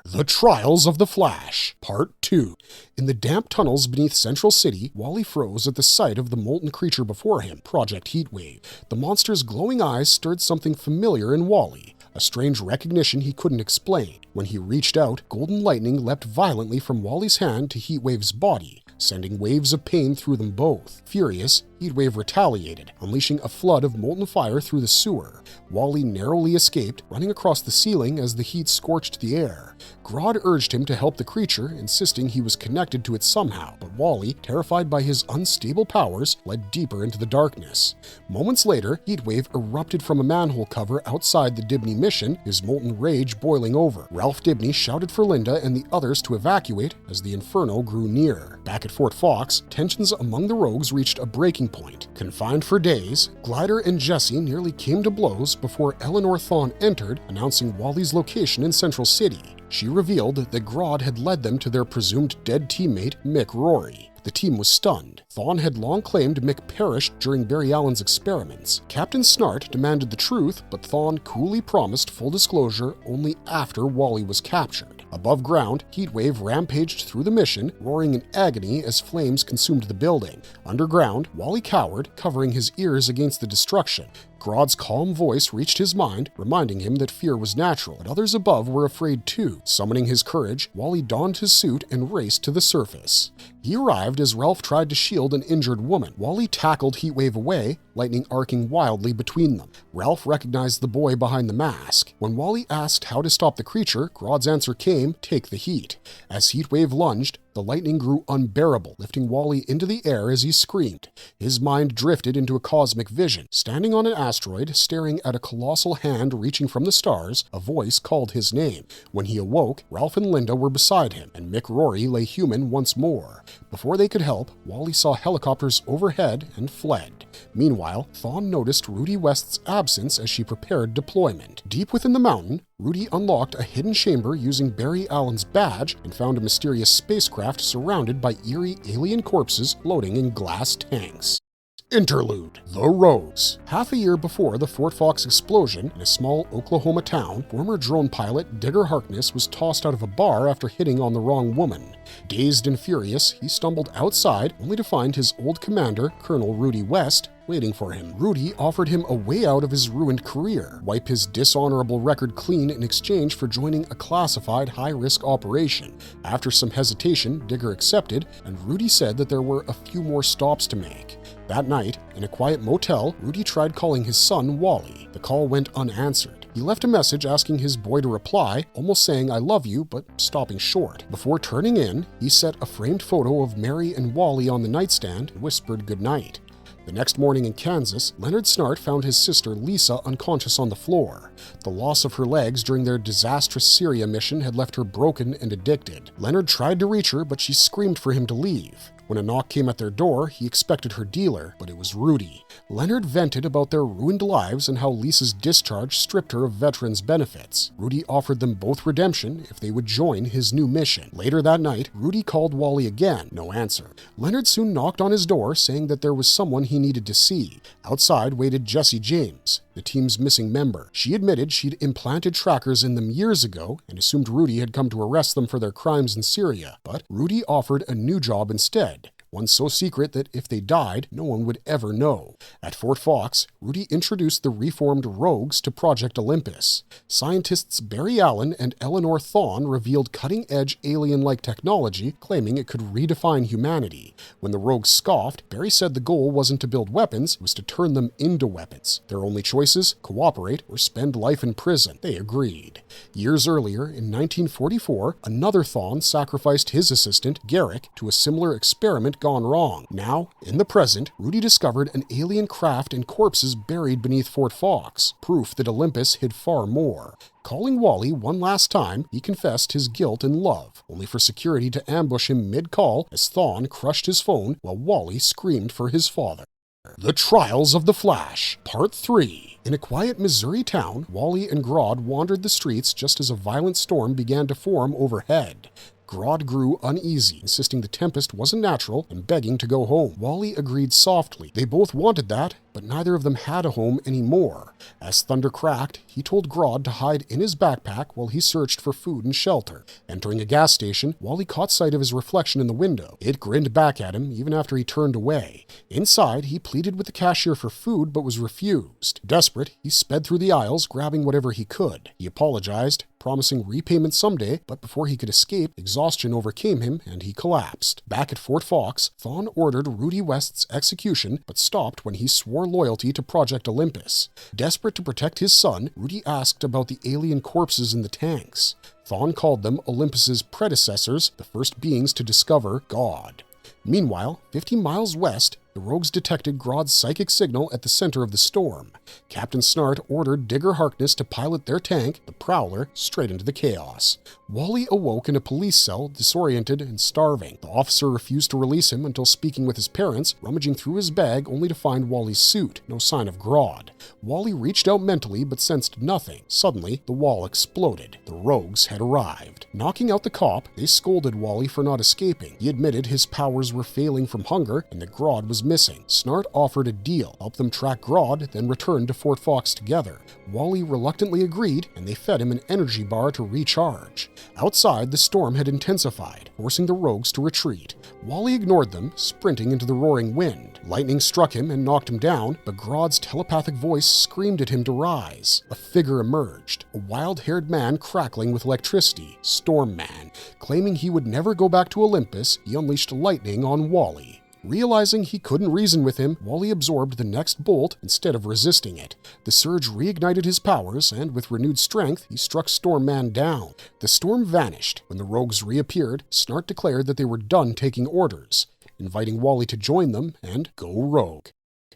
The Trials of the Flash, Part 2. In the damp tunnels beneath Central City, Wally froze at the sight of the molten creature before him, Project Heatwave. The monster's glowing eyes stirred something familiar in Wally, a strange recognition he couldn't explain. When he reached out, golden lightning leapt violently from Wally's hand to Heatwave's body, sending waves of pain through them both. Furious, Heatwave retaliated, unleashing a flood of molten fire through the sewer. Wally narrowly escaped, running across the ceiling as the heat scorched the air. Grodd urged him to help the creature, insisting he was connected to it somehow, but Wally, terrified by his unstable powers, led deeper into the darkness. Moments later, Heatwave erupted from a manhole cover outside the Dibney mission, his molten rage boiling over. Ralph Dibney shouted for Linda and the others to evacuate as the inferno grew near. Back at Fort Fox, tensions among the rogues reached a breaking point. Confined for days, Glider and Jesse nearly came to blows before Eleanor Thawne entered, announcing Wally's location in Central City. She revealed that Grodd had led them to their presumed dead teammate, Mick Rory. The team was stunned. Thawne had long claimed Mick perished during Barry Allen's experiments. Captain Snart demanded the truth, but Thawne coolly promised full disclosure only after Wally was captured. Above ground, Heatwave rampaged through the mission, roaring in agony as flames consumed the building. Underground, Wally cowered, covering his ears against the destruction. Grodd's calm voice reached his mind, reminding him that fear was natural, but others above were afraid too. Summoning his courage, Wally donned his suit and raced to the surface. He arrived as Ralph tried to shield an injured woman. Wally tackled Heatwave away, lightning arcing wildly between them. Ralph recognized the boy behind the mask. When Wally asked how to stop the creature, Grodd's answer came, "Take the heat." As Heatwave lunged, the lightning grew unbearable, lifting Wally into the air as he screamed. His mind drifted into a cosmic vision. Standing on an asteroid, staring at a colossal hand reaching from the stars, a voice called his name. When he awoke, Ralph and Linda were beside him, and Mick Rory lay human once more. Before they could help, Wally saw helicopters overhead and fled. Meanwhile, Thawne noticed Rudy West's absence as she prepared deployment. Deep within the mountain, Rudy unlocked a hidden chamber using Barry Allen's badge and found a mysterious spacecraft surrounded by eerie alien corpses floating in glass tanks. Interlude: The Rogues. Half a year before the Fort Fox explosion, in a small Oklahoma town, former drone pilot Digger Harkness was tossed out of a bar after hitting on the wrong woman. Dazed and furious, he stumbled outside, only to find his old commander, Colonel Rudy West, waiting for him. Rudy offered him a way out of his ruined career, wipe his dishonorable record clean in exchange for joining a classified high-risk operation. After some hesitation, Digger accepted, and Rudy said that there were a few more stops to make. That night, in a quiet motel, Rudy tried calling his son Wally. The call went unanswered. He left a message asking his boy to reply, almost saying "I love you," but stopping short. Before turning in, he set a framed photo of Mary and Wally on the nightstand and whispered goodnight. The next morning in Kansas, Leonard Snart found his sister Lisa unconscious on the floor. The loss of her legs during their disastrous Syria mission had left her broken and addicted. Leonard tried to reach her, but she screamed for him to leave. When a knock came at their door, he expected her dealer, but it was Rudy. Leonard vented about their ruined lives and how Lisa's discharge stripped her of veterans' benefits. Rudy offered them both redemption if they would join his new mission. Later that night, Rudy called Wally again, no answer. Leonard soon knocked on his door, saying that there was someone he needed to see. Outside waited Jessie James, the team's missing member. She admitted she'd implanted trackers in them years ago and assumed Rudy had come to arrest them for their crimes in Syria, but Rudy offered a new job instead. One so secret that if they died, no one would ever know. At Fort Fox, Rudy introduced the reformed Rogues to Project Olympus. Scientists Barry Allen and Eleanor Thawne revealed cutting-edge alien-like technology, claiming it could redefine humanity. When the Rogues scoffed, Barry said the goal wasn't to build weapons, it was to turn them into weapons. Their only choices: cooperate or spend life in prison. They agreed. Years earlier, in 1944, another Thawne sacrificed his assistant, Garrick, to a similar experiment gone wrong. Now, in the present, Rudy discovered an alien craft and corpses buried beneath Fort Fox, proof that Olympus hid far more. Calling Wally one last time, he confessed his guilt and love, only for security to ambush him mid-call as Thawne crushed his phone while Wally screamed for his father. The Trials of the Flash, Part 3. In a quiet Missouri town, Wally and Grodd wandered the streets just as a violent storm began to form overhead. Grodd grew uneasy, insisting the tempest wasn't natural and begging to go home. Wally agreed softly. They both wanted that, but neither of them had a home anymore. As thunder cracked, he told Grodd to hide in his backpack while he searched for food and shelter. Entering a gas station, Wally caught sight of his reflection in the window. It grinned back at him even after he turned away. Inside, he pleaded with the cashier for food but was refused. Desperate, he sped through the aisles, grabbing whatever he could. He apologized, promising repayment someday, but before he could escape, exhaustion overcame him and he collapsed. Back at Fort Fox, Thawne ordered Rudy West's execution, but stopped when he swore loyalty to Project Olympus. Desperate to protect his son, Rudy asked about the alien corpses in the tanks. Thawne called them Olympus's predecessors, the first beings to discover God. Meanwhile, 50 miles west, the rogues detected Grodd's psychic signal at the center of the storm. Captain Snart ordered Digger Harkness to pilot their tank, the Prowler, straight into the chaos. Wally awoke in a police cell, disoriented and starving. The officer refused to release him until speaking with his parents, rummaging through his bag only to find Wally's suit, no sign of Grodd. Wally reached out mentally but sensed nothing. Suddenly, the wall exploded. The rogues had arrived. Knocking out the cop, they scolded Wally for not escaping. He admitted his powers were failing from hunger and that Grodd was missing. Snart offered a deal, help them track Grodd, then return to Fort Fox together. Wally reluctantly agreed, and they fed him an energy bar to recharge. Outside, the storm had intensified, forcing the rogues to retreat. Wally ignored them, sprinting into the roaring wind. Lightning struck him and knocked him down, but Grodd's telepathic voice screamed at him to rise. A figure emerged, a wild-haired man crackling with electricity, Storm Man. Claiming he would never go back to Olympus, he unleashed lightning on Wally. Realizing he couldn't reason with him, Wally absorbed the next bolt instead of resisting it. The surge reignited his powers, and with renewed strength, he struck Storm Man down. The storm vanished. When the rogues reappeared, Snart declared that they were done taking orders, inviting Wally to join them and go rogue.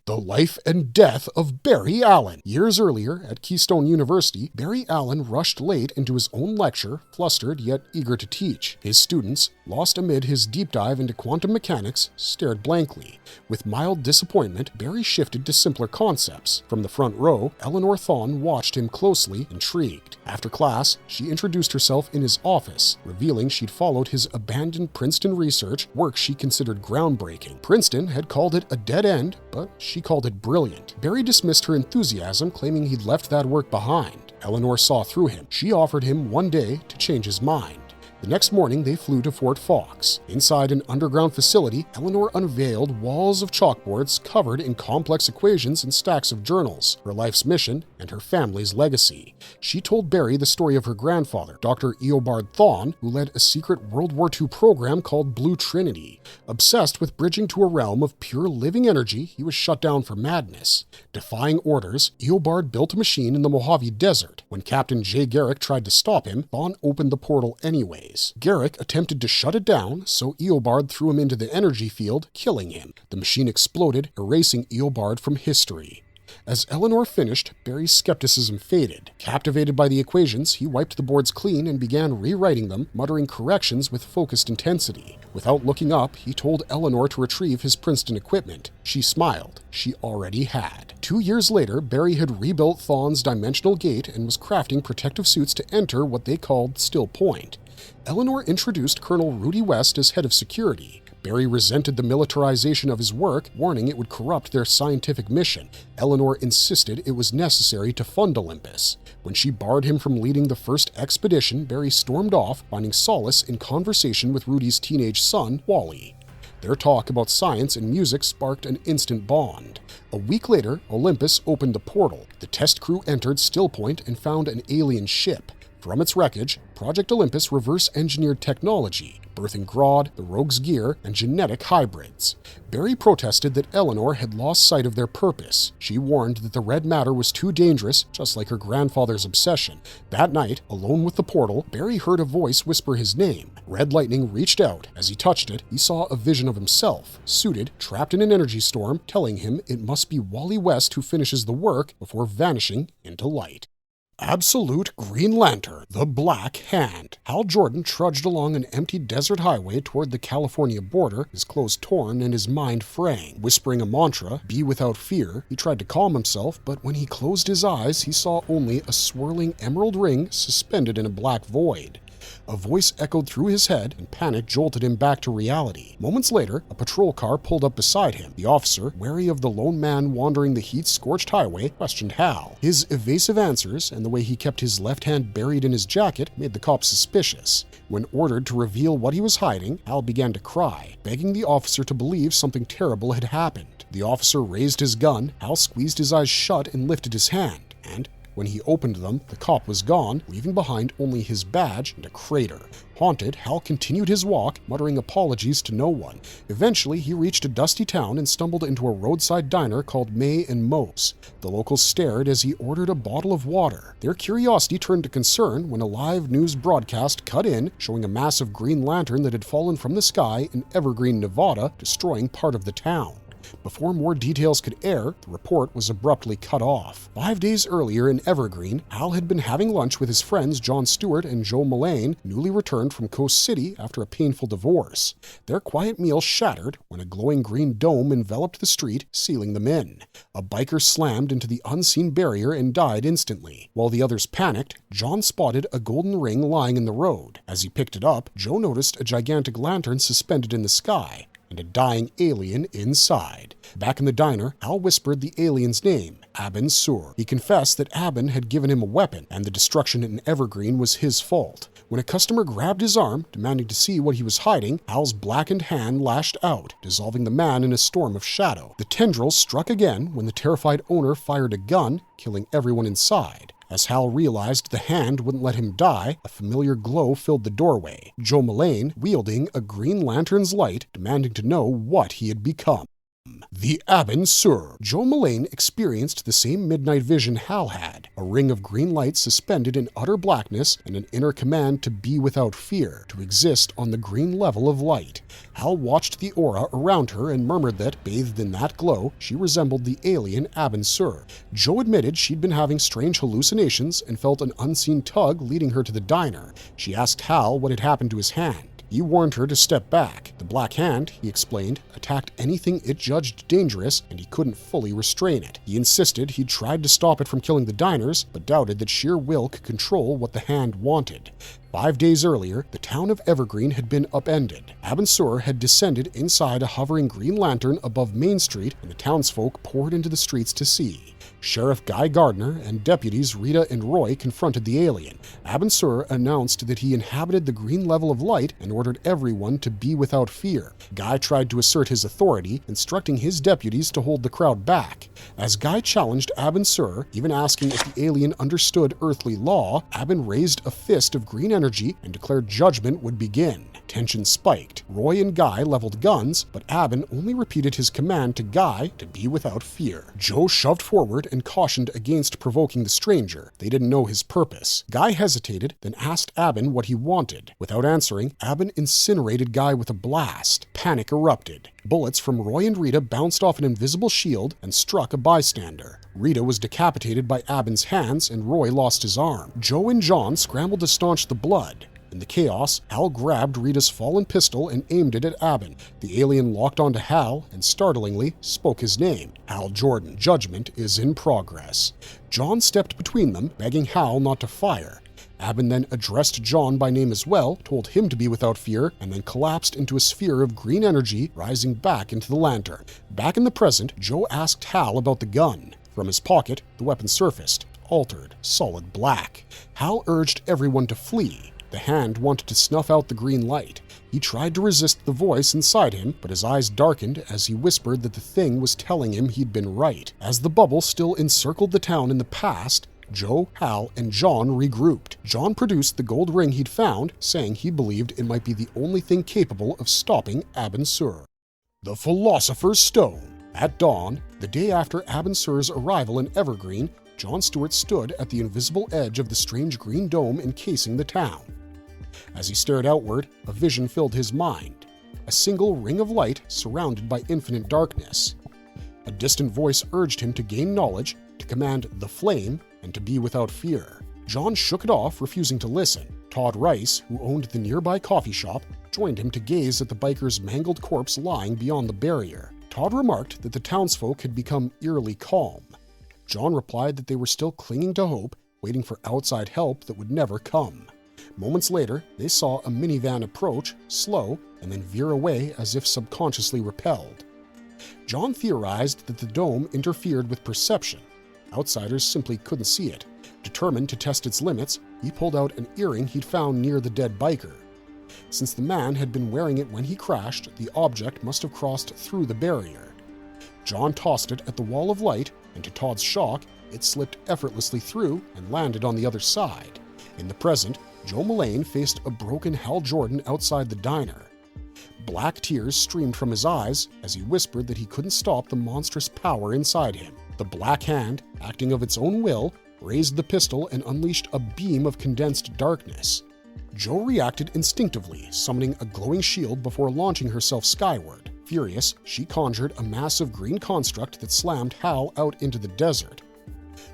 The life and death of Barry Allen. Years earlier, at Keystone University, Barry Allen rushed late into his own lecture, flustered yet eager to teach. His students, lost amid his deep dive into quantum mechanics, stared blankly. With mild disappointment, Barry shifted to simpler concepts. From the front row, Eleanor Thawne watched him closely, intrigued. After class, she introduced herself in his office, revealing she'd followed his abandoned Princeton research, work she considered groundbreaking. Princeton had called it a dead end, but she called it brilliant. Barry dismissed her enthusiasm, claiming he'd left that work behind. Eleanor saw through him. She offered him one day to change his mind. The next morning, they flew to Fort Fox. Inside an underground facility, Eleanor unveiled walls of chalkboards covered in complex equations and stacks of journals, her life's mission and her family's legacy. She told Barry the story of her grandfather, Dr. Eobard Thawne, who led a secret World War II program called Blue Trinity. Obsessed with bridging to a realm of pure living energy, he was shut down for madness. Defying orders, Eobard built a machine in the Mojave Desert. When Captain Jay Garrick tried to stop him, Thawne opened the portal anyway. Garrick attempted to shut it down, so Eobard threw him into the energy field, killing him. The machine exploded, erasing Eobard from history. As Eleanor finished, Barry's skepticism faded. Captivated by the equations, he wiped the boards clean and began rewriting them, muttering corrections with focused intensity. Without looking up, he told Eleanor to retrieve his Princeton equipment. She smiled. She already had. 2 years later, Barry had rebuilt Thawne's dimensional gate and was crafting protective suits to enter what they called Still Point. Eleanor introduced Colonel Rudy West as head of security. Barry resented the militarization of his work, warning it would corrupt their scientific mission. Eleanor insisted it was necessary to fund Olympus. When she barred him from leading the first expedition, Barry stormed off, finding solace in conversation with Rudy's teenage son, Wally. Their talk about science and music sparked an instant bond. A week later, Olympus opened the portal. The test crew entered Still Point and found an alien ship. From its wreckage, Project Olympus reverse-engineered technology, birthing Grodd, the Rogue's gear, and genetic hybrids. Barry protested that Eleanor had lost sight of their purpose. She warned that the red matter was too dangerous, just like her grandfather's obsession. That night, alone with the portal, Barry heard a voice whisper his name. Red lightning reached out. As he touched it, he saw a vision of himself, suited, trapped in an energy storm, telling him it must be Wally West who finishes the work before vanishing into light. Absolute Green Lantern, the Black Hand. Hal Jordan trudged along an empty desert highway toward the California border, his clothes torn and his mind fraying. Whispering a mantra, "Be without fear," he tried to calm himself, but when he closed his eyes, he saw only a swirling emerald ring suspended in a black void. A voice echoed through his head, and panic jolted him back to reality. Moments later, a patrol car pulled up beside him. The officer, wary of the lone man wandering the heat-scorched highway, questioned Hal. His evasive answers and the way he kept his left hand buried in his jacket made the cop suspicious. When ordered to reveal what he was hiding, Hal began to cry, begging the officer to believe something terrible had happened. The officer raised his gun, Hal squeezed his eyes shut and lifted his hand, and when he opened them, the cop was gone, leaving behind only his badge and a crater. Haunted, Hal continued his walk, muttering apologies to no one. Eventually, he reached a dusty town and stumbled into a roadside diner called May and Moe's. The locals stared as he ordered a bottle of water. Their curiosity turned to concern when a live news broadcast cut in, showing a massive green lantern that had fallen from the sky in Evergreen, Nevada, destroying part of the town. Before more details could air, the report was abruptly cut off. 5 days earlier in Evergreen, Hal had been having lunch with his friends John Stewart and Joe Mullane, newly returned from Coast City after a painful divorce. Their quiet meal shattered when a glowing green dome enveloped the street, sealing them in. A biker slammed into the unseen barrier and died instantly. While the others panicked, John spotted a golden ring lying in the road. As he picked it up, Joe noticed a gigantic lantern suspended in the sky, and a dying alien inside. Back in the diner, Hal whispered the alien's name, Abin Sur. He confessed that Abin had given him a weapon, and the destruction in Evergreen was his fault. When a customer grabbed his arm, demanding to see what he was hiding, Hal's blackened hand lashed out, dissolving the man in a storm of shadow. The tendrils struck again when the terrified owner fired a gun, killing everyone inside. As Hal realized the hand wouldn't let him die, a familiar glow filled the doorway. Joe Mullane, wielding a green lantern's light, demanding to know what he had become. The Abin Sur. Joe Mullane experienced the same midnight vision Hal had, a ring of green light suspended in utter blackness and an inner command to be without fear, to exist on the green level of light. Hal watched the aura around her and murmured that, bathed in that glow, she resembled the alien Abin Sur. Joe admitted she'd been having strange hallucinations and felt an unseen tug leading her to the diner. She asked Hal what had happened to his hand. He warned her to step back. The black hand, he explained, attacked anything it judged dangerous, and he couldn't fully restrain it. He insisted he'd tried to stop it from killing the diners, but doubted that sheer will could control what the hand wanted. 5 days earlier, the town of Evergreen had been upended. Abin Sur had descended inside a hovering green lantern above Main Street, and the townsfolk poured into the streets to see. Sheriff Guy Gardner and deputies Rita and Roy confronted the alien. Abin Sur announced that he inhabited the green level of light and ordered everyone to be without fear. Guy tried to assert his authority, instructing his deputies to hold the crowd back. As Guy challenged Abin Sur, even asking if the alien understood earthly law, Abin raised a fist of green energy and declared judgment would begin. Tension spiked. Roy and Guy leveled guns, but Abin only repeated his command to Guy to be without fear. Joe shoved forward and cautioned against provoking the stranger. They didn't know his purpose. Guy hesitated, then asked Abin what he wanted. Without answering, Abin incinerated Guy with a blast. Panic erupted. Bullets from Roy and Rita bounced off an invisible shield and struck a bystander. Rita was decapitated by Abin's hands, and Roy lost his arm. Joe and John scrambled to staunch the blood. In the chaos, Hal grabbed Rita's fallen pistol and aimed it at Abin. The alien locked onto Hal and, startlingly, spoke his name. Hal Jordan. Judgment is in progress. John stepped between them, begging Hal not to fire. Abin then addressed John by name as well, told him to be without fear, and then collapsed into a sphere of green energy, rising back into the lantern. Back in the present, Joe asked Hal about the gun. From his pocket, the weapon surfaced, altered, solid black. Hal urged everyone to flee. The hand wanted to snuff out the green light. He tried to resist the voice inside him, but his eyes darkened as he whispered that the thing was telling him he'd been right. As the bubble still encircled the town in the past, Joe, Hal, and John regrouped. John produced the gold ring he'd found, saying he believed it might be the only thing capable of stopping Abin Sur. The Philosopher's Stone. At dawn, the day after Abin Sur's arrival in Evergreen, John Stewart stood at the invisible edge of the strange green dome encasing the town. As he stared outward, a vision filled his mind, a single ring of light surrounded by infinite darkness. A distant voice urged him to gain knowledge, to command the flame, and to be without fear. John shook it off, refusing to listen. Todd Rice, who owned the nearby coffee shop, joined him to gaze at the biker's mangled corpse lying beyond the barrier. Todd remarked that the townsfolk had become eerily calm. John replied that they were still clinging to hope, waiting for outside help that would never come. Moments later, they saw a minivan approach, slow, and then veer away as if subconsciously repelled. John theorized that the dome interfered with perception. Outsiders simply couldn't see it. Determined to test its limits, he pulled out an earring he'd found near the dead biker. Since the man had been wearing it when he crashed, the object must have crossed through the barrier. John tossed it at the wall of light, and to Todd's shock, it slipped effortlessly through and landed on the other side. In the present, Joe Mullane faced a broken Hal Jordan outside the diner. Black tears streamed from his eyes as he whispered that he couldn't stop the monstrous power inside him. The black hand, acting of its own will, raised the pistol and unleashed a beam of condensed darkness. Joe reacted instinctively, summoning a glowing shield before launching herself skyward. Furious, she conjured a massive green construct that slammed Hal out into the desert.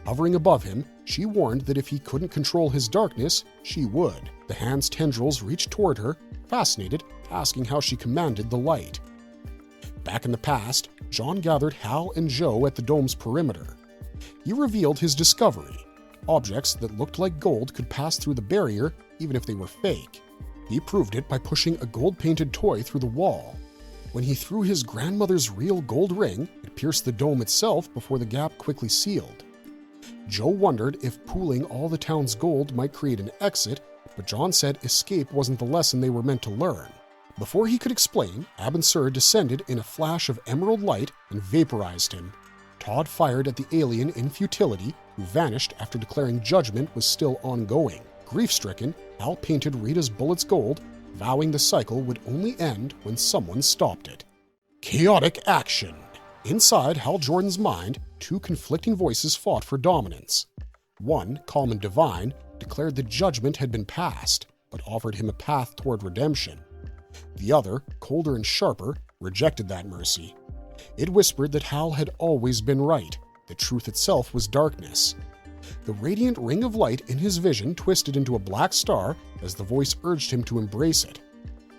Hovering above him, she warned that if he couldn't control his darkness, she would. The hand's tendrils reached toward her, fascinated, asking how she commanded the light. Back in the past, John gathered Hal and Joe at the dome's perimeter. He revealed his discovery. Objects that looked like gold could pass through the barrier even if they were fake. He proved it by pushing a gold-painted toy through the wall. When he threw his grandmother's real gold ring, it pierced the dome itself before the gap quickly sealed. Joe wondered if pooling all the town's gold might create an exit, but John said escape wasn't the lesson they were meant to learn. Before he could explain, Abin Sur descended in a flash of emerald light and vaporized him. Todd fired at the alien in futility, who vanished after declaring judgment was still ongoing. Grief-stricken, Hal painted Rita's bullets gold, vowing the cycle would only end when someone stopped it. Chaotic action! Inside Hal Jordan's mind, two conflicting voices fought for dominance. One, calm and divine, declared the judgment had been passed, but offered him a path toward redemption. The other, colder and sharper, rejected that mercy. It whispered that Hal had always been right, that truth itself was darkness. The radiant ring of light in his vision twisted into a black star as the voice urged him to embrace it.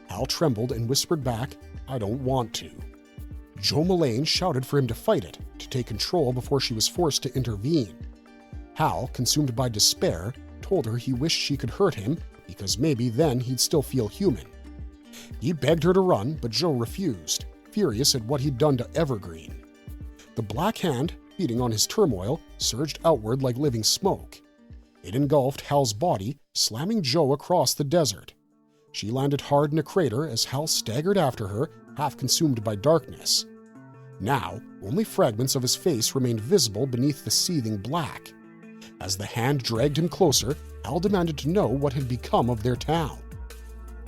Hal trembled and whispered back, "I don't want to." Joe Mullane shouted for him to fight it, to take control before she was forced to intervene. Hal, consumed by despair, told her he wished she could hurt him because maybe then he'd still feel human. He begged her to run, but Joe refused, furious at what he'd done to Evergreen. The black hand, feeding on his turmoil, surged outward like living smoke. It engulfed Hal's body, slamming Joe across the desert. She landed hard in a crater as Hal staggered after her, half consumed by darkness. Now, only fragments of his face remained visible beneath the seething black. As the hand dragged him closer, Hal demanded to know what had become of their town.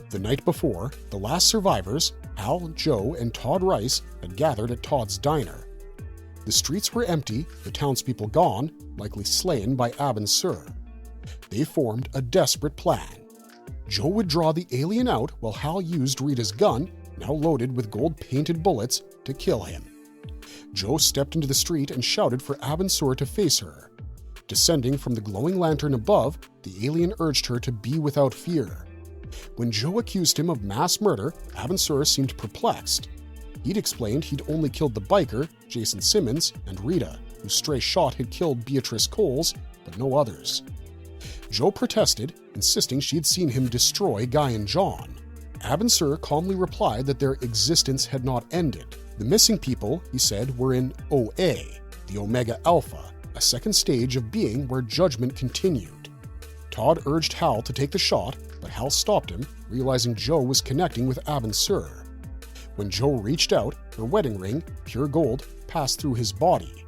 The night before, the last survivors, Hal, Joe, and Todd Rice, had gathered at Todd's diner. The streets were empty, the townspeople gone, likely slain by Abin Sur. They formed a desperate plan. Joe would draw the alien out while Hal used Rita's gun, now loaded with gold-painted bullets, to kill him. Joe stepped into the street and shouted for Abin Sur to face her. Descending from the glowing lantern above, the alien urged her to be without fear. When Joe accused him of mass murder, Abin Sur seemed perplexed. He'd explained he'd only killed the biker, Jason Simmons, and Rita, whose stray shot had killed Beatrice Coles, but no others. Joe protested, insisting she'd seen him destroy Guy and John. Abin Sur calmly replied that their existence had not ended. The missing people, he said, were in OA, the Omega Alpha, a second stage of being where judgment continued. Todd urged Hal to take the shot, but Hal stopped him, realizing Joe was connecting with Abin Sur. When Joe reached out, her wedding ring, pure gold, passed through his body.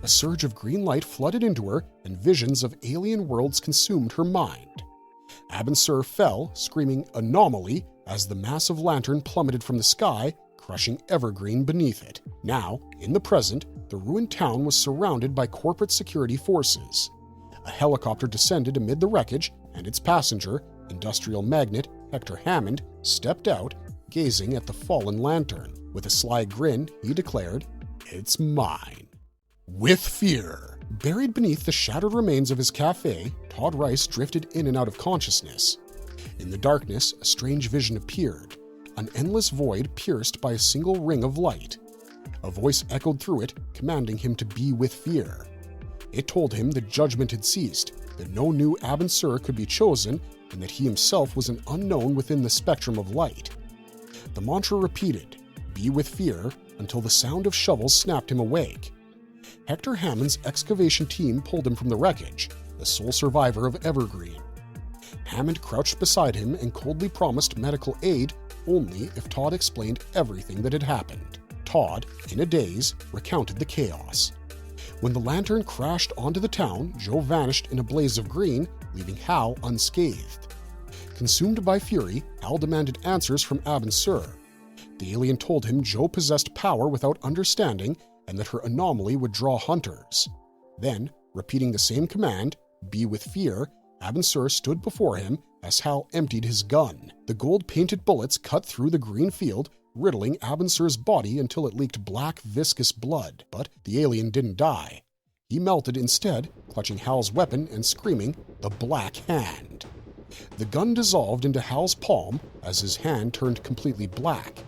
A surge of green light flooded into her, and visions of alien worlds consumed her mind. Abin Sur fell, screaming "anomaly," as the massive lantern plummeted from the sky, crushing Evergreen beneath it. Now, in the present, the ruined town was surrounded by corporate security forces. A helicopter descended amid the wreckage, and its passenger, industrial magnate Hector Hammond, stepped out, gazing at the fallen lantern. With a sly grin, he declared, "It's mine." With fear, buried beneath the shattered remains of his cafe, Todd Rice drifted in and out of consciousness. In the darkness, a strange vision appeared, an endless void pierced by a single ring of light. A voice echoed through it, commanding him to be with fear. It told him that judgment had ceased, that no new Abin Sur could be chosen, and that he himself was an unknown within the spectrum of light. The mantra repeated, "Be with fear," until the sound of shovels snapped him awake. Hector Hammond's excavation team pulled him from the wreckage, the sole survivor of Evergreen. Hammond crouched beside him and coldly promised medical aid only if Todd explained everything that had happened. Todd, in a daze, recounted the chaos. When the lantern crashed onto the town, Joe vanished in a blaze of green, leaving Hal unscathed. Consumed by fury, Hal demanded answers from Abin Sur. The alien told him Joe possessed power without understanding and that her anomaly would draw hunters. Then, repeating the same command, "Be with fear," Abin Sur stood before him as Hal emptied his gun. The gold-painted bullets cut through the green field, riddling Abin Sur's body until it leaked black, viscous blood. But the alien didn't die. He melted instead, clutching Hal's weapon and screaming, "The Black Hand!" The gun dissolved into Hal's palm as his hand turned completely black.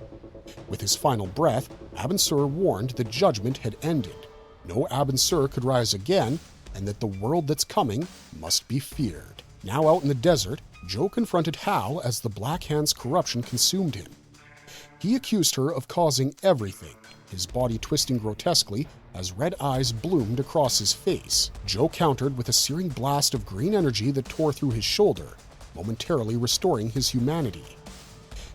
With his final breath, Abin Sur warned that judgment had ended. No Abin Sur could rise again, and that the world that's coming must be feared. Now out in the desert, Joe confronted Hal as the Black Hand's corruption consumed him. He accused her of causing everything, his body twisting grotesquely as red eyes bloomed across his face. Joe countered with a searing blast of green energy that tore through his shoulder, momentarily restoring his humanity.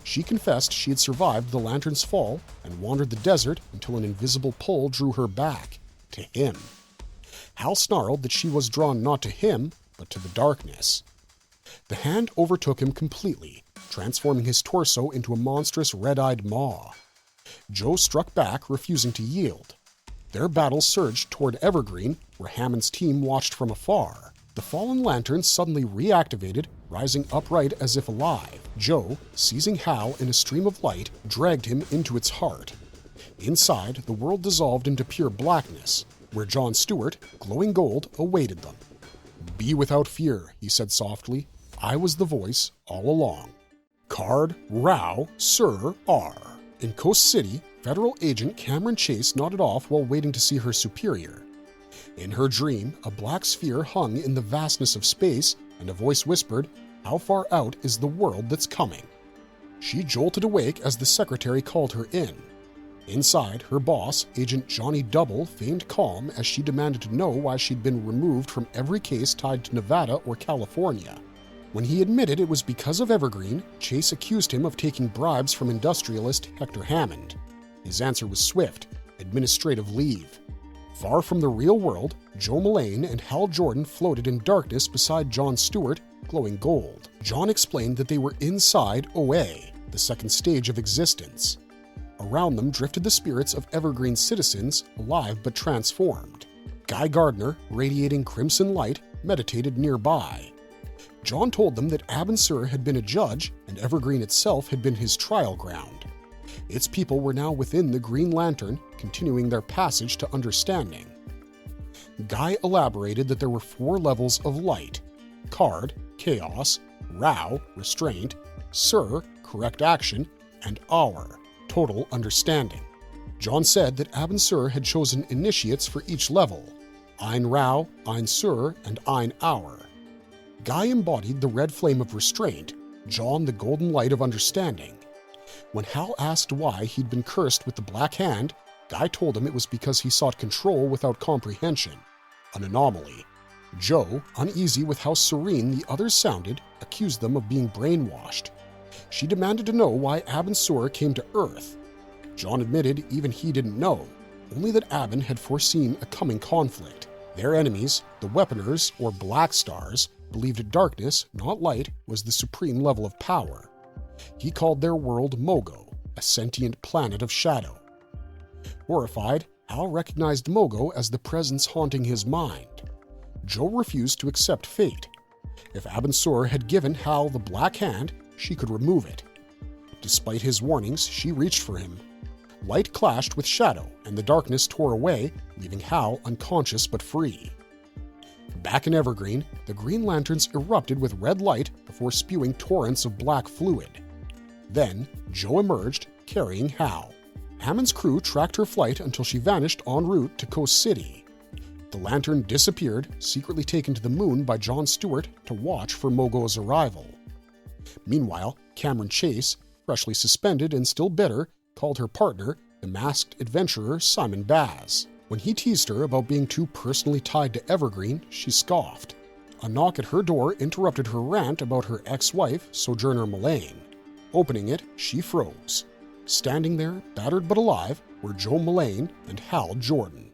She confessed she had survived the lantern's fall and wandered the desert until an invisible pull drew her back, to him. Hal snarled that she was drawn not to him, but to the darkness. The hand overtook him completely, transforming his torso into a monstrous red-eyed maw. Joe struck back, refusing to yield. Their battle surged toward Evergreen, where Hammond's team watched from afar. The fallen lantern suddenly reactivated, rising upright as if alive. Joe, seizing Hal in a stream of light, dragged him into its heart. Inside, the world dissolved into pure blackness, where John Stewart, glowing gold, awaited them. "Be without fear," he said softly. "I was the voice all along." Card Rao Sir R. In Coast City, federal agent Cameron Chase nodded off while waiting to see her superior. In her dream, a black sphere hung in the vastness of space, and a voice whispered, "How far out is the world that's coming?" She jolted awake as the secretary called her in. Inside, her boss, Agent Johnny Double, feigned calm as she demanded to know why she'd been removed from every case tied to Nevada or California. When he admitted it was because of Evergreen, Chase accused him of taking bribes from industrialist Hector Hammond. His answer was swift: administrative leave. Far from the real world, Joe Mullane and Hal Jordan floated in darkness beside John Stewart, glowing gold. John explained that they were inside OA, the second stage of existence. Around them drifted the spirits of Evergreen citizens, alive but transformed. Guy Gardner, radiating crimson light, meditated nearby. John told them that Abin Sur had been a judge, and Evergreen itself had been his trial ground. Its people were now within the Green Lantern, continuing their passage to understanding. Guy elaborated that there were 4 levels of light: Card, Chaos; Rao, Restraint; Sur, Correct Action; and Hour, Total Understanding. John said that Abin Sur had chosen initiates for each level: Ein Rao, Ein Sur, and Ein Hour. Guy embodied the red flame of restraint, John the golden light of understanding. When Hal asked why he'd been cursed with the Black Hand, Guy told him it was because he sought control without comprehension, an anomaly. Joe, uneasy with how serene the others sounded, accused them of being brainwashed. She demanded to know why Abin Sur came to Earth. John admitted even he didn't know, only that Abin had foreseen a coming conflict. Their enemies, the Weaponers, or Black Stars, believed darkness, not light, was the supreme level of power. He called their world Mogo, a sentient planet of shadow. Horrified, Hal recognized Mogo as the presence haunting his mind. Joe refused to accept fate. If Abin Sur had given Hal the Black Hand, she could remove it. Despite his warnings, she reached for him. Light clashed with shadow, and the darkness tore away, leaving Hal unconscious but free. Back in Evergreen, the Green Lanterns erupted with red light before spewing torrents of black fluid. Then, Joe emerged, carrying Hal. Hammond's crew tracked her flight until she vanished en route to Coast City. The Lantern disappeared, secretly taken to the moon by John Stewart to watch for Mogo's arrival. Meanwhile, Cameron Chase, freshly suspended and still bitter, called her partner, the masked adventurer Simon Baz. When he teased her about being too personally tied to Evergreen, she scoffed. A knock at her door interrupted her rant about her ex-wife, Sojourner Mullane. Opening it, she froze. Standing there, battered but alive, were Joe Mullane and Hal Jordan.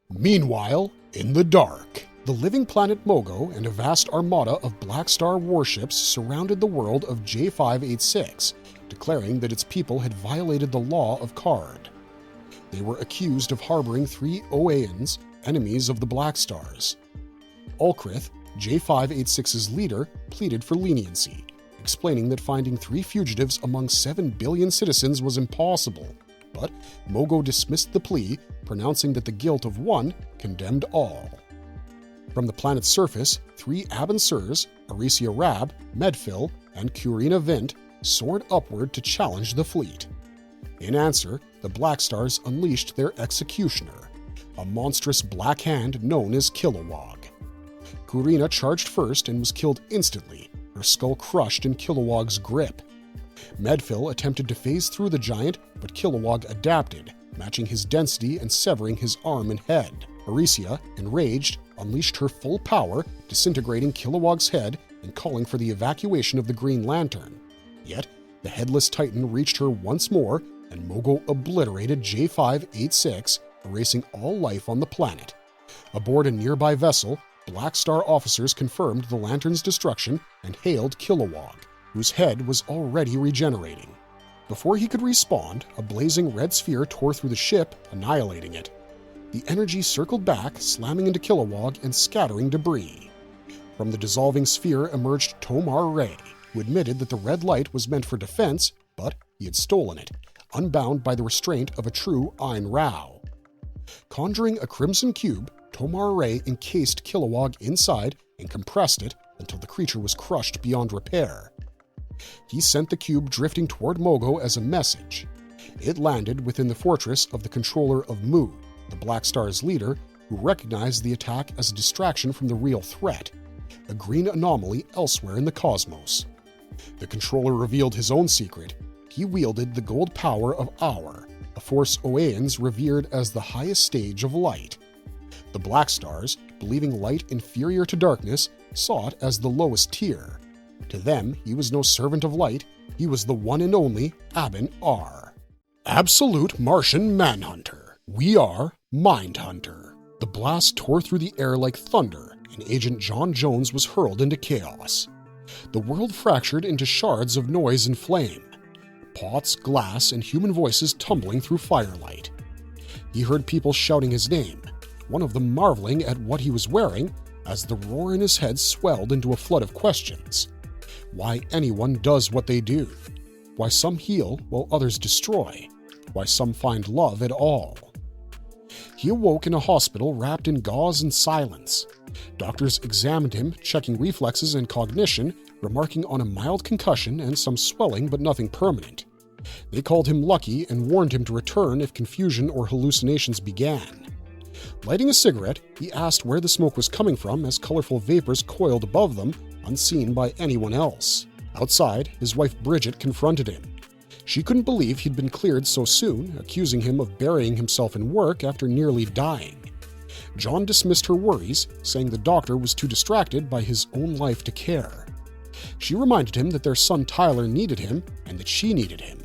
Meanwhile, in the dark, the living planet Mogo and a vast armada of Black Star warships surrounded the world of J586, declaring that its people had violated the law of Card. They were accused of harboring 3 Oeans, enemies of the Black Stars. Ulkrith, J586's leader, pleaded for leniency, explaining that finding 3 fugitives among 7 billion citizens was impossible. But Mogo dismissed the plea, pronouncing that the guilt of one condemned all. From the planet's surface, 3 Abansurs, Aricia Rab, Medphil, and Curina Vint, soared upward to challenge the fleet. In answer, the Black Stars unleashed their executioner, a monstrous black hand known as Kilowog. Curina charged first and was killed instantly, her skull crushed in Kilowog's grip. Medphil attempted to phase through the giant, but Kilowog adapted, matching his density and severing his arm and head. Aricia, enraged, unleashed her full power, disintegrating Kilowog's head and calling for the evacuation of the Green Lantern. Yet, the Headless Titan reached her once more, and Mogo obliterated J586, erasing all life on the planet. Aboard a nearby vessel, Black Star officers confirmed the Lantern's destruction and hailed Kilowog, whose head was already regenerating. Before he could respawn, a blazing red sphere tore through the ship, annihilating it. The energy circled back, slamming into Kilowog and scattering debris. From the dissolving sphere emerged Tomar Ray, who admitted that the red light was meant for defense, but he had stolen it, unbound by the restraint of a true Ayn Rao. Conjuring a crimson cube, Tomar Ray encased Kilowog inside and compressed it until the creature was crushed beyond repair. He sent the cube drifting toward Mogo as a message. It landed within the fortress of the controller of Mu, the Black Star's leader, who recognized the attack as a distraction from the real threat, a green anomaly elsewhere in the cosmos. The controller revealed his own secret. He wielded the gold power of Hour, a force Oeans revered as the highest stage of light. The Black Stars, believing light inferior to darkness, saw it as the lowest tier. To them, he was no servant of light, he was the one and only Abin R. Absolute Martian Manhunter. We are Mindhunter. The blast tore through the air like thunder, and Agent John Jones was hurled into chaos. The world fractured into shards of noise and flame. Pots, glass, and human voices tumbling through firelight. He heard people shouting his name, one of them marveling at what he was wearing, as the roar in his head swelled into a flood of questions. Why anyone does what they do. Why some heal while others destroy. Why some find love at all. He awoke in a hospital wrapped in gauze and silence. Doctors examined him, checking reflexes and cognition, remarking on a mild concussion and some swelling but nothing permanent. They called him lucky and warned him to return if confusion or hallucinations began. Lighting a cigarette, he asked where the smoke was coming from as colorful vapors coiled above them, unseen by anyone else. Outside, his wife Bridget confronted him. She couldn't believe he'd been cleared so soon, accusing him of burying himself in work after nearly dying. John dismissed her worries, saying the doctor was too distracted by his own life to care. She reminded him that their son Tyler needed him and that she needed him.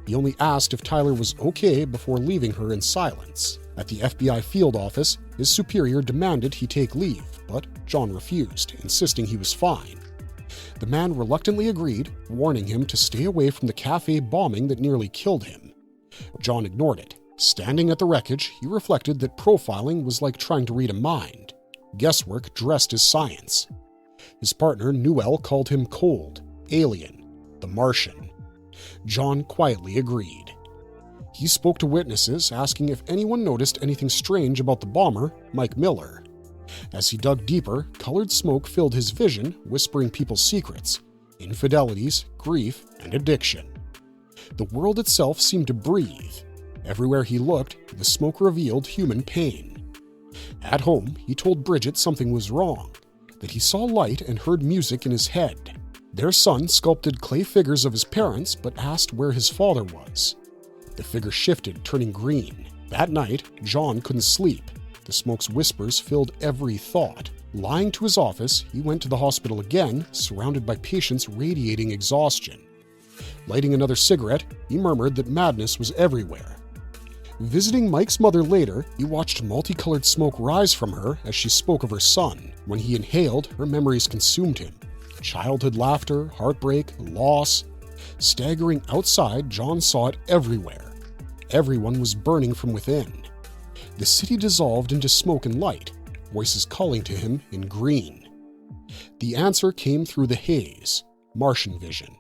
He only asked if Tyler was okay before leaving her in silence. At the FBI field office, his superior demanded he take leave, but John refused, insisting he was fine. The man reluctantly agreed, warning him to stay away from the cafe bombing that nearly killed him. John ignored it. Standing at the wreckage, he reflected that profiling was like trying to read a mind. Guesswork dressed as science. His partner, Newell, called him cold, alien, the Martian. John quietly agreed. He spoke to witnesses, asking if anyone noticed anything strange about the bomber, Mike Miller. As he dug deeper, colored smoke filled his vision, whispering people's secrets, infidelities, grief, and addiction. The world itself seemed to breathe. Everywhere he looked, the smoke revealed human pain. At home, he told Bridget something was wrong, that he saw light and heard music in his head. Their son sculpted clay figures of his parents but asked where his father was. The figure shifted, turning green. That night, John couldn't sleep. The smoke's whispers filled every thought. Lying to his office, he went to the hospital again, surrounded by patients radiating exhaustion. Lighting another cigarette, he murmured that madness was everywhere. Visiting Mike's mother later, he watched multicolored smoke rise from her as she spoke of her son. When he inhaled, her memories consumed him. Childhood laughter, heartbreak, loss. Staggering outside, John saw it everywhere. Everyone was burning from within. The city dissolved into smoke and light, voices calling to him in green. The answer came through the haze, Martian vision.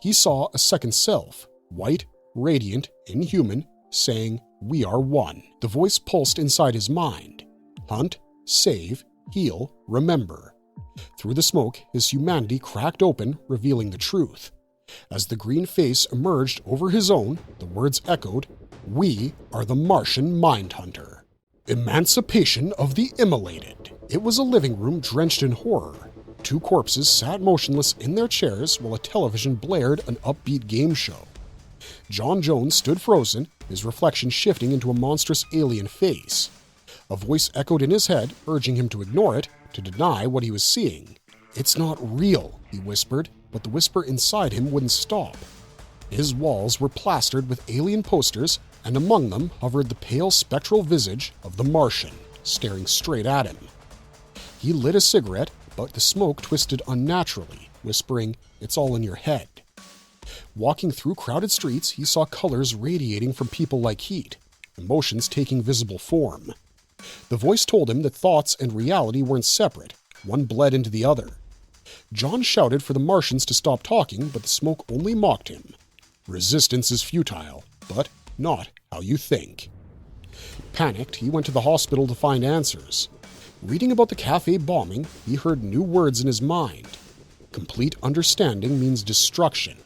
He saw a second self, white, radiant, inhuman, saying, "We are one." The voice pulsed inside his mind. Hunt, save, heal, remember. Through the smoke, his humanity cracked open, revealing the truth. As the green face emerged over his own, the words echoed, "We are the Martian Mindhunter." Emancipation of the Immolated. It was a living room drenched in horror. Two corpses sat motionless in their chairs while a television blared an upbeat game show. John Jones stood frozen, his reflection shifting into a monstrous alien face. A voice echoed in his head, urging him to ignore it, to deny what he was seeing. "It's not real," he whispered, but the whisper inside him wouldn't stop. His walls were plastered with alien posters, and among them hovered the pale spectral visage of the Martian, staring straight at him. He lit a cigarette, but the smoke twisted unnaturally, whispering, "It's all in your head." Walking through crowded streets, he saw colors radiating from people like heat, emotions taking visible form. The voice told him that thoughts and reality weren't separate, one bled into the other. John shouted for the Martians to stop talking, but the smoke only mocked him. Resistance is futile, but not how you think. Panicked, he went to the hospital to find answers. Reading about the cafe bombing, he heard new words in his mind. Complete understanding means destruction.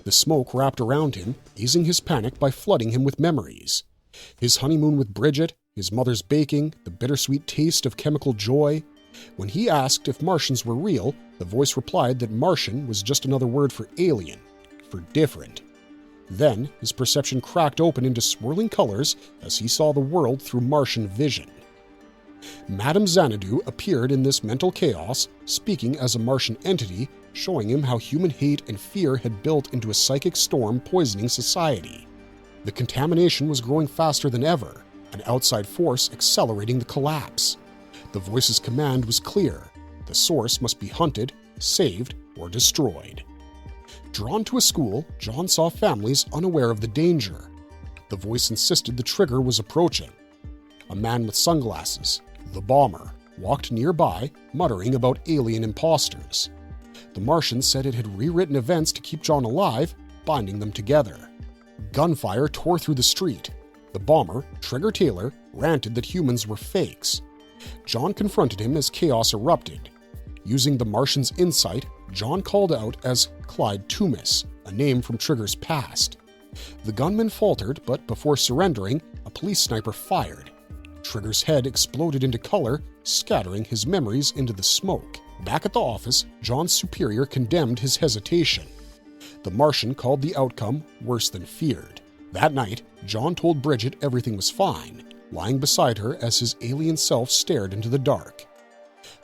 The smoke wrapped around him, easing his panic by flooding him with memories. His honeymoon with Bridget, his mother's baking, the bittersweet taste of chemical joy. When he asked if Martians were real, the voice replied that Martian was just another word for alien, for different. Then his perception cracked open into swirling colors as he saw the world through Martian vision. Madame Xanadu appeared in this mental chaos, speaking as a Martian entity, showing him how human hate and fear had built into a psychic storm poisoning society. The contamination was growing faster than ever, an outside force accelerating the collapse. The voice's command was clear. The source must be hunted, saved, or destroyed. Drawn to a school, John saw families unaware of the danger. The voice insisted the trigger was approaching. A man with sunglasses, the bomber, walked nearby, muttering about alien imposters. The Martian said it had rewritten events to keep John alive, binding them together. Gunfire tore through the street. The bomber, Trigger Taylor, ranted that humans were fakes. John confronted him as chaos erupted. Using the Martian's insight, John called out as Clyde Toomis, a name from Trigger's past. The gunman faltered, but before surrendering, a police sniper fired. Trigger's head exploded into color, scattering his memories into the smoke. Back at the office, John's superior condemned his hesitation. The Martian called the outcome worse than feared. That night, John told Bridget everything was fine, lying beside her as his alien self stared into the dark.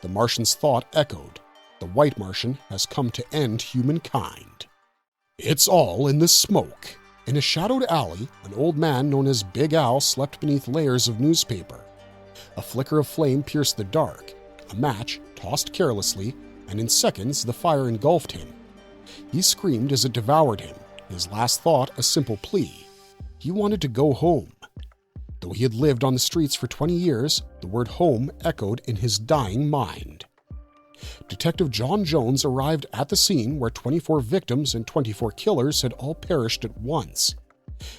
The Martian's thought echoed. The white Martian has come to end humankind. It's all in the smoke. In a shadowed alley, an old man known as Big Al slept beneath layers of newspaper. A flicker of flame pierced the dark. A match tossed carelessly, and in seconds the fire engulfed him. He screamed as it devoured him, his last thought a simple plea. He wanted to go home. Though he had lived on the streets for 20 years, the word home echoed in his dying mind. Detective John Jones arrived at the scene where 24 victims and 24 killers had all perished at once.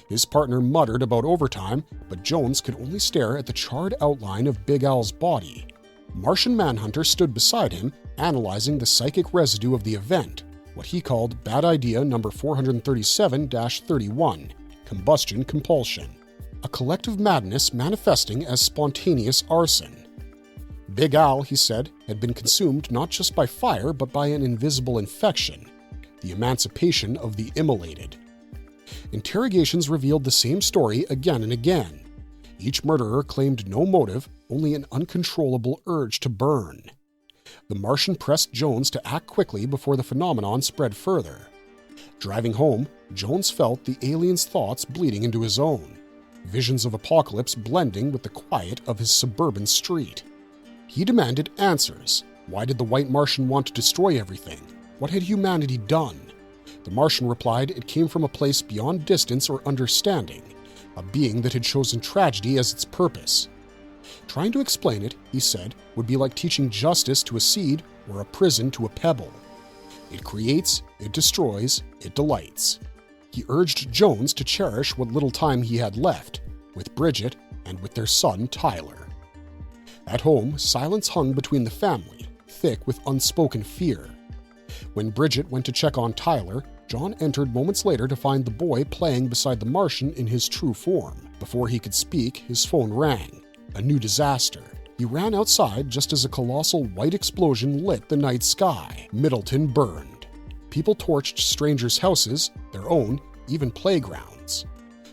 His partner muttered about overtime, but Jones could only stare at the charred outline of Big Al's body. Martian Manhunter stood beside him, analyzing the psychic residue of the event, what he called Bad Idea number 437-31, combustion compulsion. A collective madness manifesting as spontaneous arson. Big Al, he said, had been consumed not just by fire but by an invisible infection, the emancipation of the immolated. Interrogations revealed the same story again and again. Each murderer claimed no motive, only an uncontrollable urge to burn. The Martian pressed Jones to act quickly before the phenomenon spread further. Driving home, Jones felt the alien's thoughts bleeding into his own, visions of apocalypse blending with the quiet of his suburban street. He demanded answers. Why did the white Martian want to destroy everything? What had humanity done? The Martian replied it came from a place beyond distance or understanding, a being that had chosen tragedy as its purpose. Trying to explain it, he said, would be like teaching justice to a seed or a prison to a pebble. It creates, it destroys, it delights. He urged Jones to cherish what little time he had left, with Bridget and with their son Tyler. At home, silence hung between the family, thick with unspoken fear. When Bridget went to check on Tyler, John entered moments later to find the boy playing beside the Martian in his true form. Before he could speak, his phone rang. A new disaster. He ran outside just as a colossal white explosion lit the night sky. Middleton burned. People torched strangers' houses, their own, even playgrounds.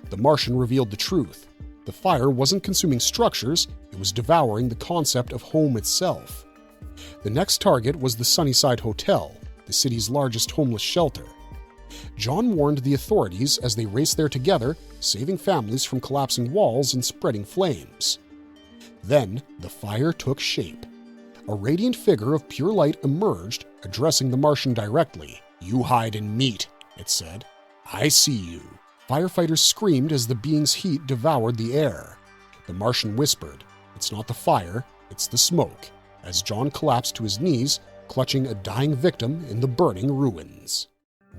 The Martian revealed the truth. The fire wasn't consuming structures, it was devouring the concept of home itself. The next target was the Sunnyside Hotel, the city's largest homeless shelter. John warned the authorities as they raced there together, saving families from collapsing walls and spreading flames. Then, the fire took shape. A radiant figure of pure light emerged, addressing the Martian directly. "You hide in meat," it said. "I see you." Firefighters screamed as the being's heat devoured the air. The Martian whispered, "It's not the fire, it's the smoke," as John collapsed to his knees, clutching a dying victim in the burning ruins.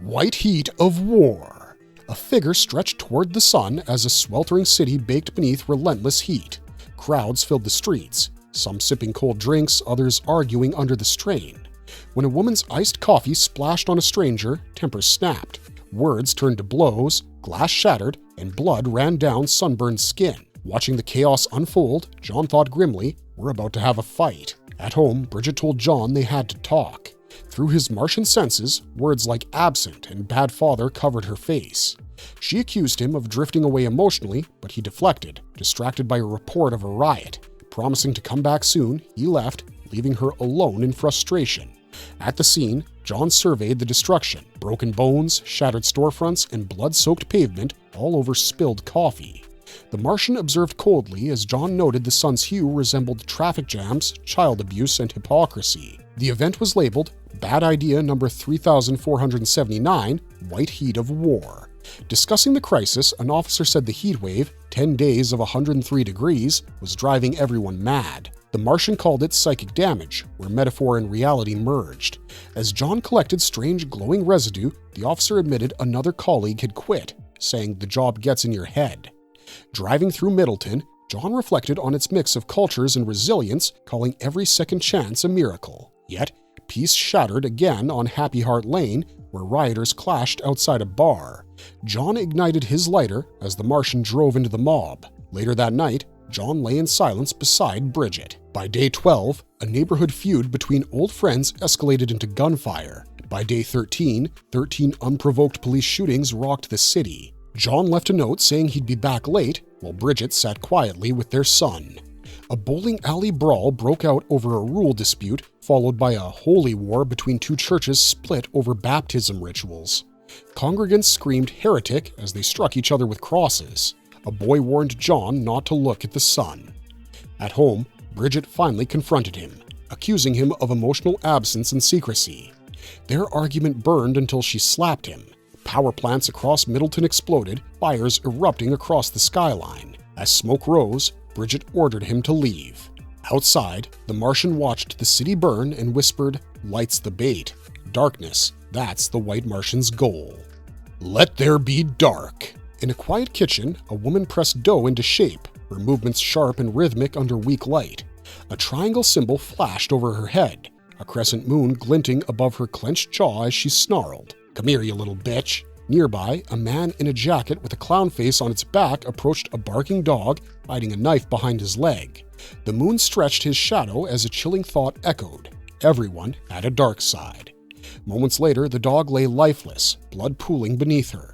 White heat of war. A figure stretched toward the sun as a sweltering city baked beneath relentless heat. Crowds filled the streets, some sipping cold drinks, others arguing under the strain. When a woman's iced coffee splashed on a stranger, tempers snapped. Words turned to blows, glass shattered, and blood ran down sunburned skin. Watching the chaos unfold, John thought grimly, we're about to have a fight. At home, Bridget told John they had to talk. Through his Martian senses, words like absent and bad father covered her face. She accused him of drifting away emotionally, but he deflected, distracted by a report of a riot. Promising to come back soon, he left, leaving her alone in frustration. At the scene, John surveyed the destruction, broken bones, shattered storefronts, and blood-soaked pavement all over spilled coffee. The Martian observed coldly as John noted the sun's hue resembled traffic jams, child abuse, and hypocrisy. The event was labeled Bad Idea Number 3479, White Heat of War. Discussing the crisis, an officer said the heat wave, 10 days of 103 degrees, was driving everyone mad. The Martian called it psychic damage, where metaphor and reality merged. As John collected strange glowing residue, the officer admitted another colleague had quit, saying the job gets in your head. Driving through Middleton, John reflected on its mix of cultures and resilience, calling every second chance a miracle. Yet, peace shattered again on Happy Heart Lane, where rioters clashed outside a bar. John ignited his lighter as the Martian drove into the mob. Later that night, John lay in silence beside Bridget. By day 12, a neighborhood feud between old friends escalated into gunfire. By day 13, 13 unprovoked police shootings rocked the city. John left a note saying he'd be back late, while Bridget sat quietly with their son. A bowling alley brawl broke out over a rule dispute, followed by a holy war between two churches split over baptism rituals. Congregants screamed heretic as they struck each other with crosses. A boy warned John not to look at the sun. At home, Bridget finally confronted him, accusing him of emotional absence and secrecy. Their argument burned until she slapped him. Power plants across Middleton exploded, fires erupting across the skyline. As smoke rose, Bridget ordered him to leave. Outside, the Martian watched the city burn and whispered, "Light's the bait. Darkness, that's the white Martian's goal." Let there be dark. In a quiet kitchen, a woman pressed dough into shape, her movements sharp and rhythmic under weak light. A triangle symbol flashed over her head, a crescent moon glinting above her clenched jaw as she snarled, "Come here, you little bitch." Nearby, a man in a jacket with a clown face on its back approached a barking dog, hiding a knife behind his leg. The moon stretched his shadow as a chilling thought echoed. Everyone had a dark side. Moments later, the dog lay lifeless, blood pooling beneath her.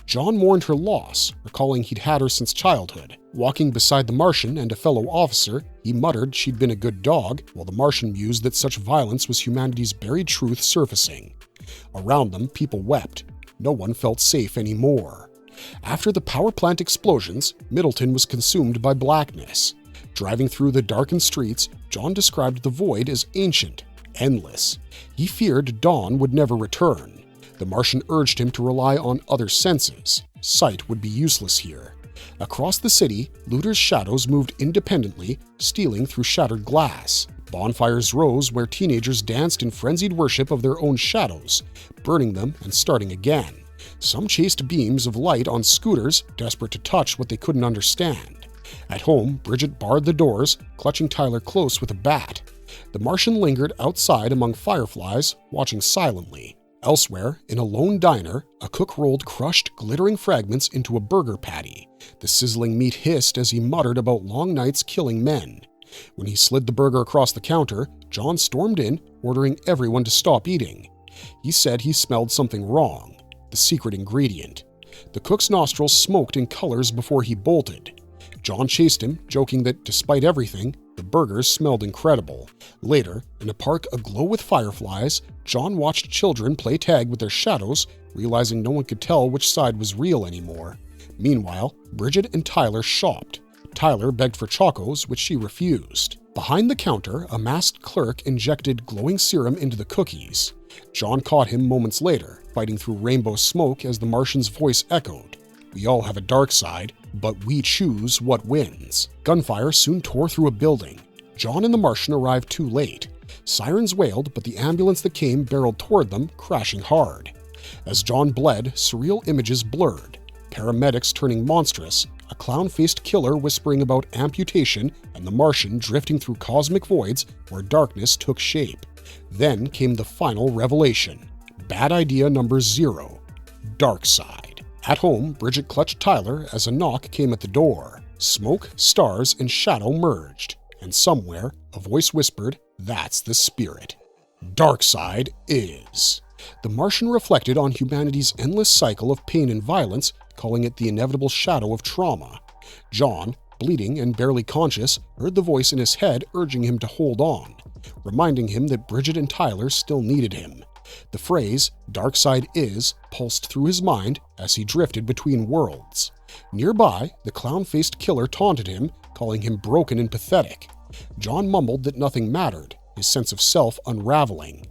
John mourned her loss, recalling he'd had her since childhood. Walking beside the Martian and a fellow officer, he muttered she'd been a good dog, while the Martian mused that such violence was humanity's buried truth surfacing. Around them, people wept. No one felt safe anymore. After the power plant explosions, Middleton was consumed by blackness. Driving through the darkened streets, John described the void as ancient, endless. He feared dawn would never return. The Martian urged him to rely on other senses. Sight would be useless here. Across the city, looters' shadows moved independently, stealing through shattered glass. Bonfires rose where teenagers danced in frenzied worship of their own shadows, burning them and starting again. Some chased beams of light on scooters, desperate to touch what they couldn't understand. At home, Bridget barred the doors, clutching Tyler close with a bat. The Martian lingered outside among fireflies, watching silently. Elsewhere, in a lone diner, a cook rolled crushed, glittering fragments into a burger patty. The sizzling meat hissed as he muttered about long nights killing men. When he slid the burger across the counter, John stormed in, ordering everyone to stop eating. He said he smelled something wrong, the secret ingredient. The cook's nostrils smoked in colors before he bolted. John chased him, joking that despite everything, the burgers smelled incredible. Later, in a park aglow with fireflies, John watched children play tag with their shadows, realizing no one could tell which side was real anymore. Meanwhile, Bridget and Tyler shopped. Tyler begged for chocos, which she refused. Behind the counter, a masked clerk injected glowing serum into the cookies. John caught him moments later, fighting through rainbow smoke as the Martian's voice echoed. We all have a dark side, but we choose what wins. Gunfire soon tore through a building. John and the Martian arrived too late. Sirens wailed, but the ambulance that came barreled toward them, crashing hard. As John bled, surreal images blurred. Paramedics turning monstrous, a clown-faced killer whispering about amputation, and the Martian drifting through cosmic voids where darkness took shape. Then came the final revelation. Bad idea number 0. Dark side. At home, Bridget clutched Tyler as a knock came at the door. Smoke, stars, and shadow merged. And somewhere, a voice whispered, "That's the spirit." Dark side is. The Martian reflected on humanity's endless cycle of pain and violence, calling it the inevitable shadow of trauma. John, bleeding and barely conscious, heard the voice in his head urging him to hold on, reminding him that Bridget and Tyler still needed him. The phrase, "dark side is," pulsed through his mind as he drifted between worlds. Nearby, the clown-faced killer taunted him, calling him broken and pathetic. John mumbled that nothing mattered, his sense of self unraveling.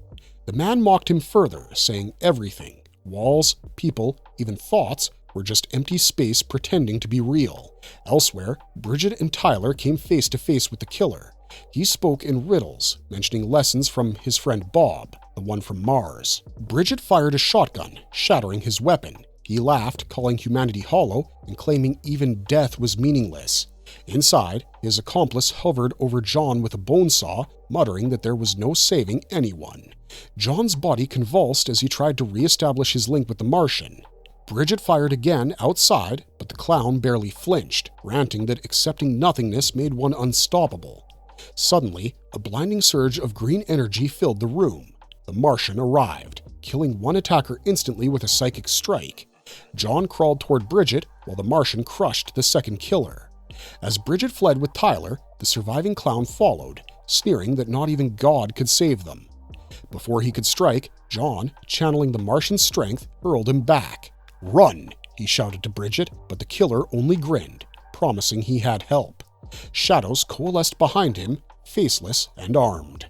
The man mocked him further, saying everything, walls, people, even thoughts, were just empty space pretending to be real. Elsewhere, Bridget and Tyler came face to face with the killer. He spoke in riddles, mentioning lessons from his friend Bob, the one from Mars. Bridget fired a shotgun, shattering his weapon. He laughed, calling humanity hollow and claiming even death was meaningless. Inside, his accomplice hovered over John with a bone saw, muttering that there was no saving anyone. John's body convulsed as he tried to re-establish his link with the Martian. Bridget fired again outside, but the clown barely flinched, ranting that accepting nothingness made one unstoppable. Suddenly, a blinding surge of green energy filled the room. The Martian arrived, killing one attacker instantly with a psychic strike. John crawled toward Bridget, while the Martian crushed the second killer. As Bridget fled with Tyler, the surviving clown followed, sneering that not even God could save them. Before he could strike, John, channeling the Martian's strength, hurled him back. "Run!" he shouted to Bridget, but the killer only grinned, promising he had help. Shadows coalesced behind him, faceless and armed.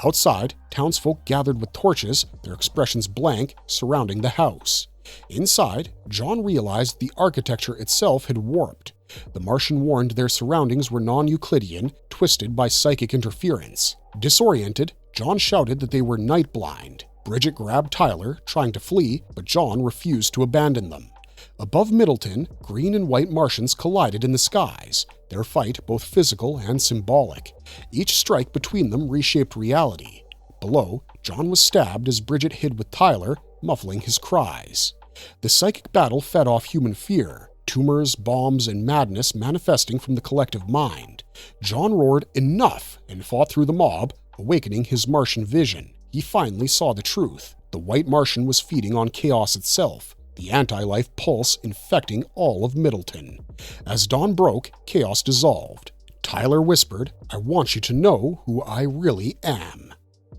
Outside, townsfolk gathered with torches, their expressions blank, surrounding the house. Inside, John realized the architecture itself had warped. The Martian warned their surroundings were non-Euclidean, twisted by psychic interference. Disoriented, John shouted that they were night-blind. Bridget grabbed Tyler, trying to flee, but John refused to abandon them. Above Middleton, green and white Martians collided in the skies, their fight both physical and symbolic. Each strike between them reshaped reality. Below, John was stabbed as Bridget hid with Tyler, muffling his cries. The psychic battle fed off human fear, tumors, bombs, and madness manifesting from the collective mind. John roared enough and fought through the mob, awakening his Martian vision. He finally saw the truth. The White Martian was feeding on chaos itself, the anti-life pulse infecting all of Middleton. As dawn broke, chaos dissolved. Tyler whispered, "I want you to know who I really am."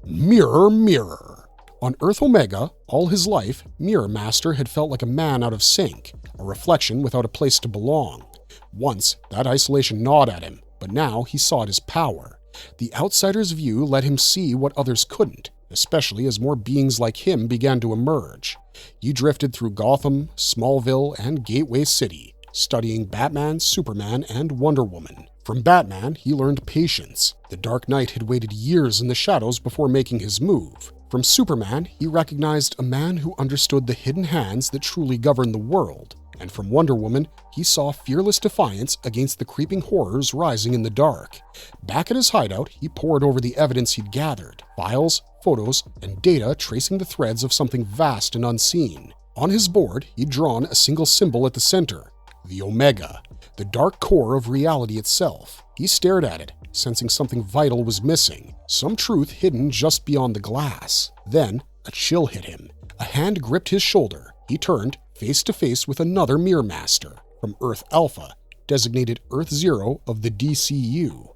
Mirror, mirror. On Earth Omega, all his life, Mirror Master had felt like a man out of sync, a reflection without a place to belong. Once, that isolation gnawed at him, but now he sought his power. The outsider's view let him see what others couldn't, especially as more beings like him began to emerge. He drifted through Gotham, Smallville, and Gateway City, studying Batman, Superman, and Wonder Woman. From Batman, he learned patience. The Dark Knight had waited years in the shadows before making his move. From Superman, he recognized a man who understood the hidden hands that truly govern the world. And from Wonder Woman, he saw fearless defiance against the creeping horrors rising in the dark. Back at his hideout, he pored over the evidence he'd gathered, files, photos, and data tracing the threads of something vast and unseen. On his board, he'd drawn a single symbol at the center, the Omega, the dark core of reality itself. He stared at it, sensing something vital was missing, some truth hidden just beyond the glass. Then, a chill hit him. A hand gripped his shoulder. He turned, face to face with another Mirror Master, from Earth Alpha, designated Earth Zero of the DCU.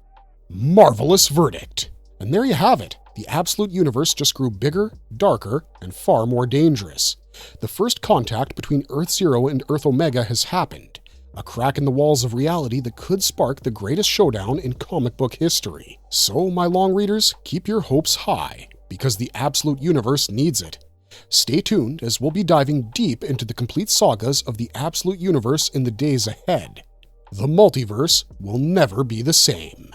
Marvelous verdict! And there you have it. The Absolute Universe just grew bigger, darker, and far more dangerous. The first contact between Earth Zero and Earth Omega has happened. A crack in the walls of reality that could spark the greatest showdown in comic book history. So, my long readers, keep your hopes high, because the Absolute Universe needs it. Stay tuned as we'll be diving deep into the complete sagas of the Absolute Universe in the days ahead. The multiverse will never be the same.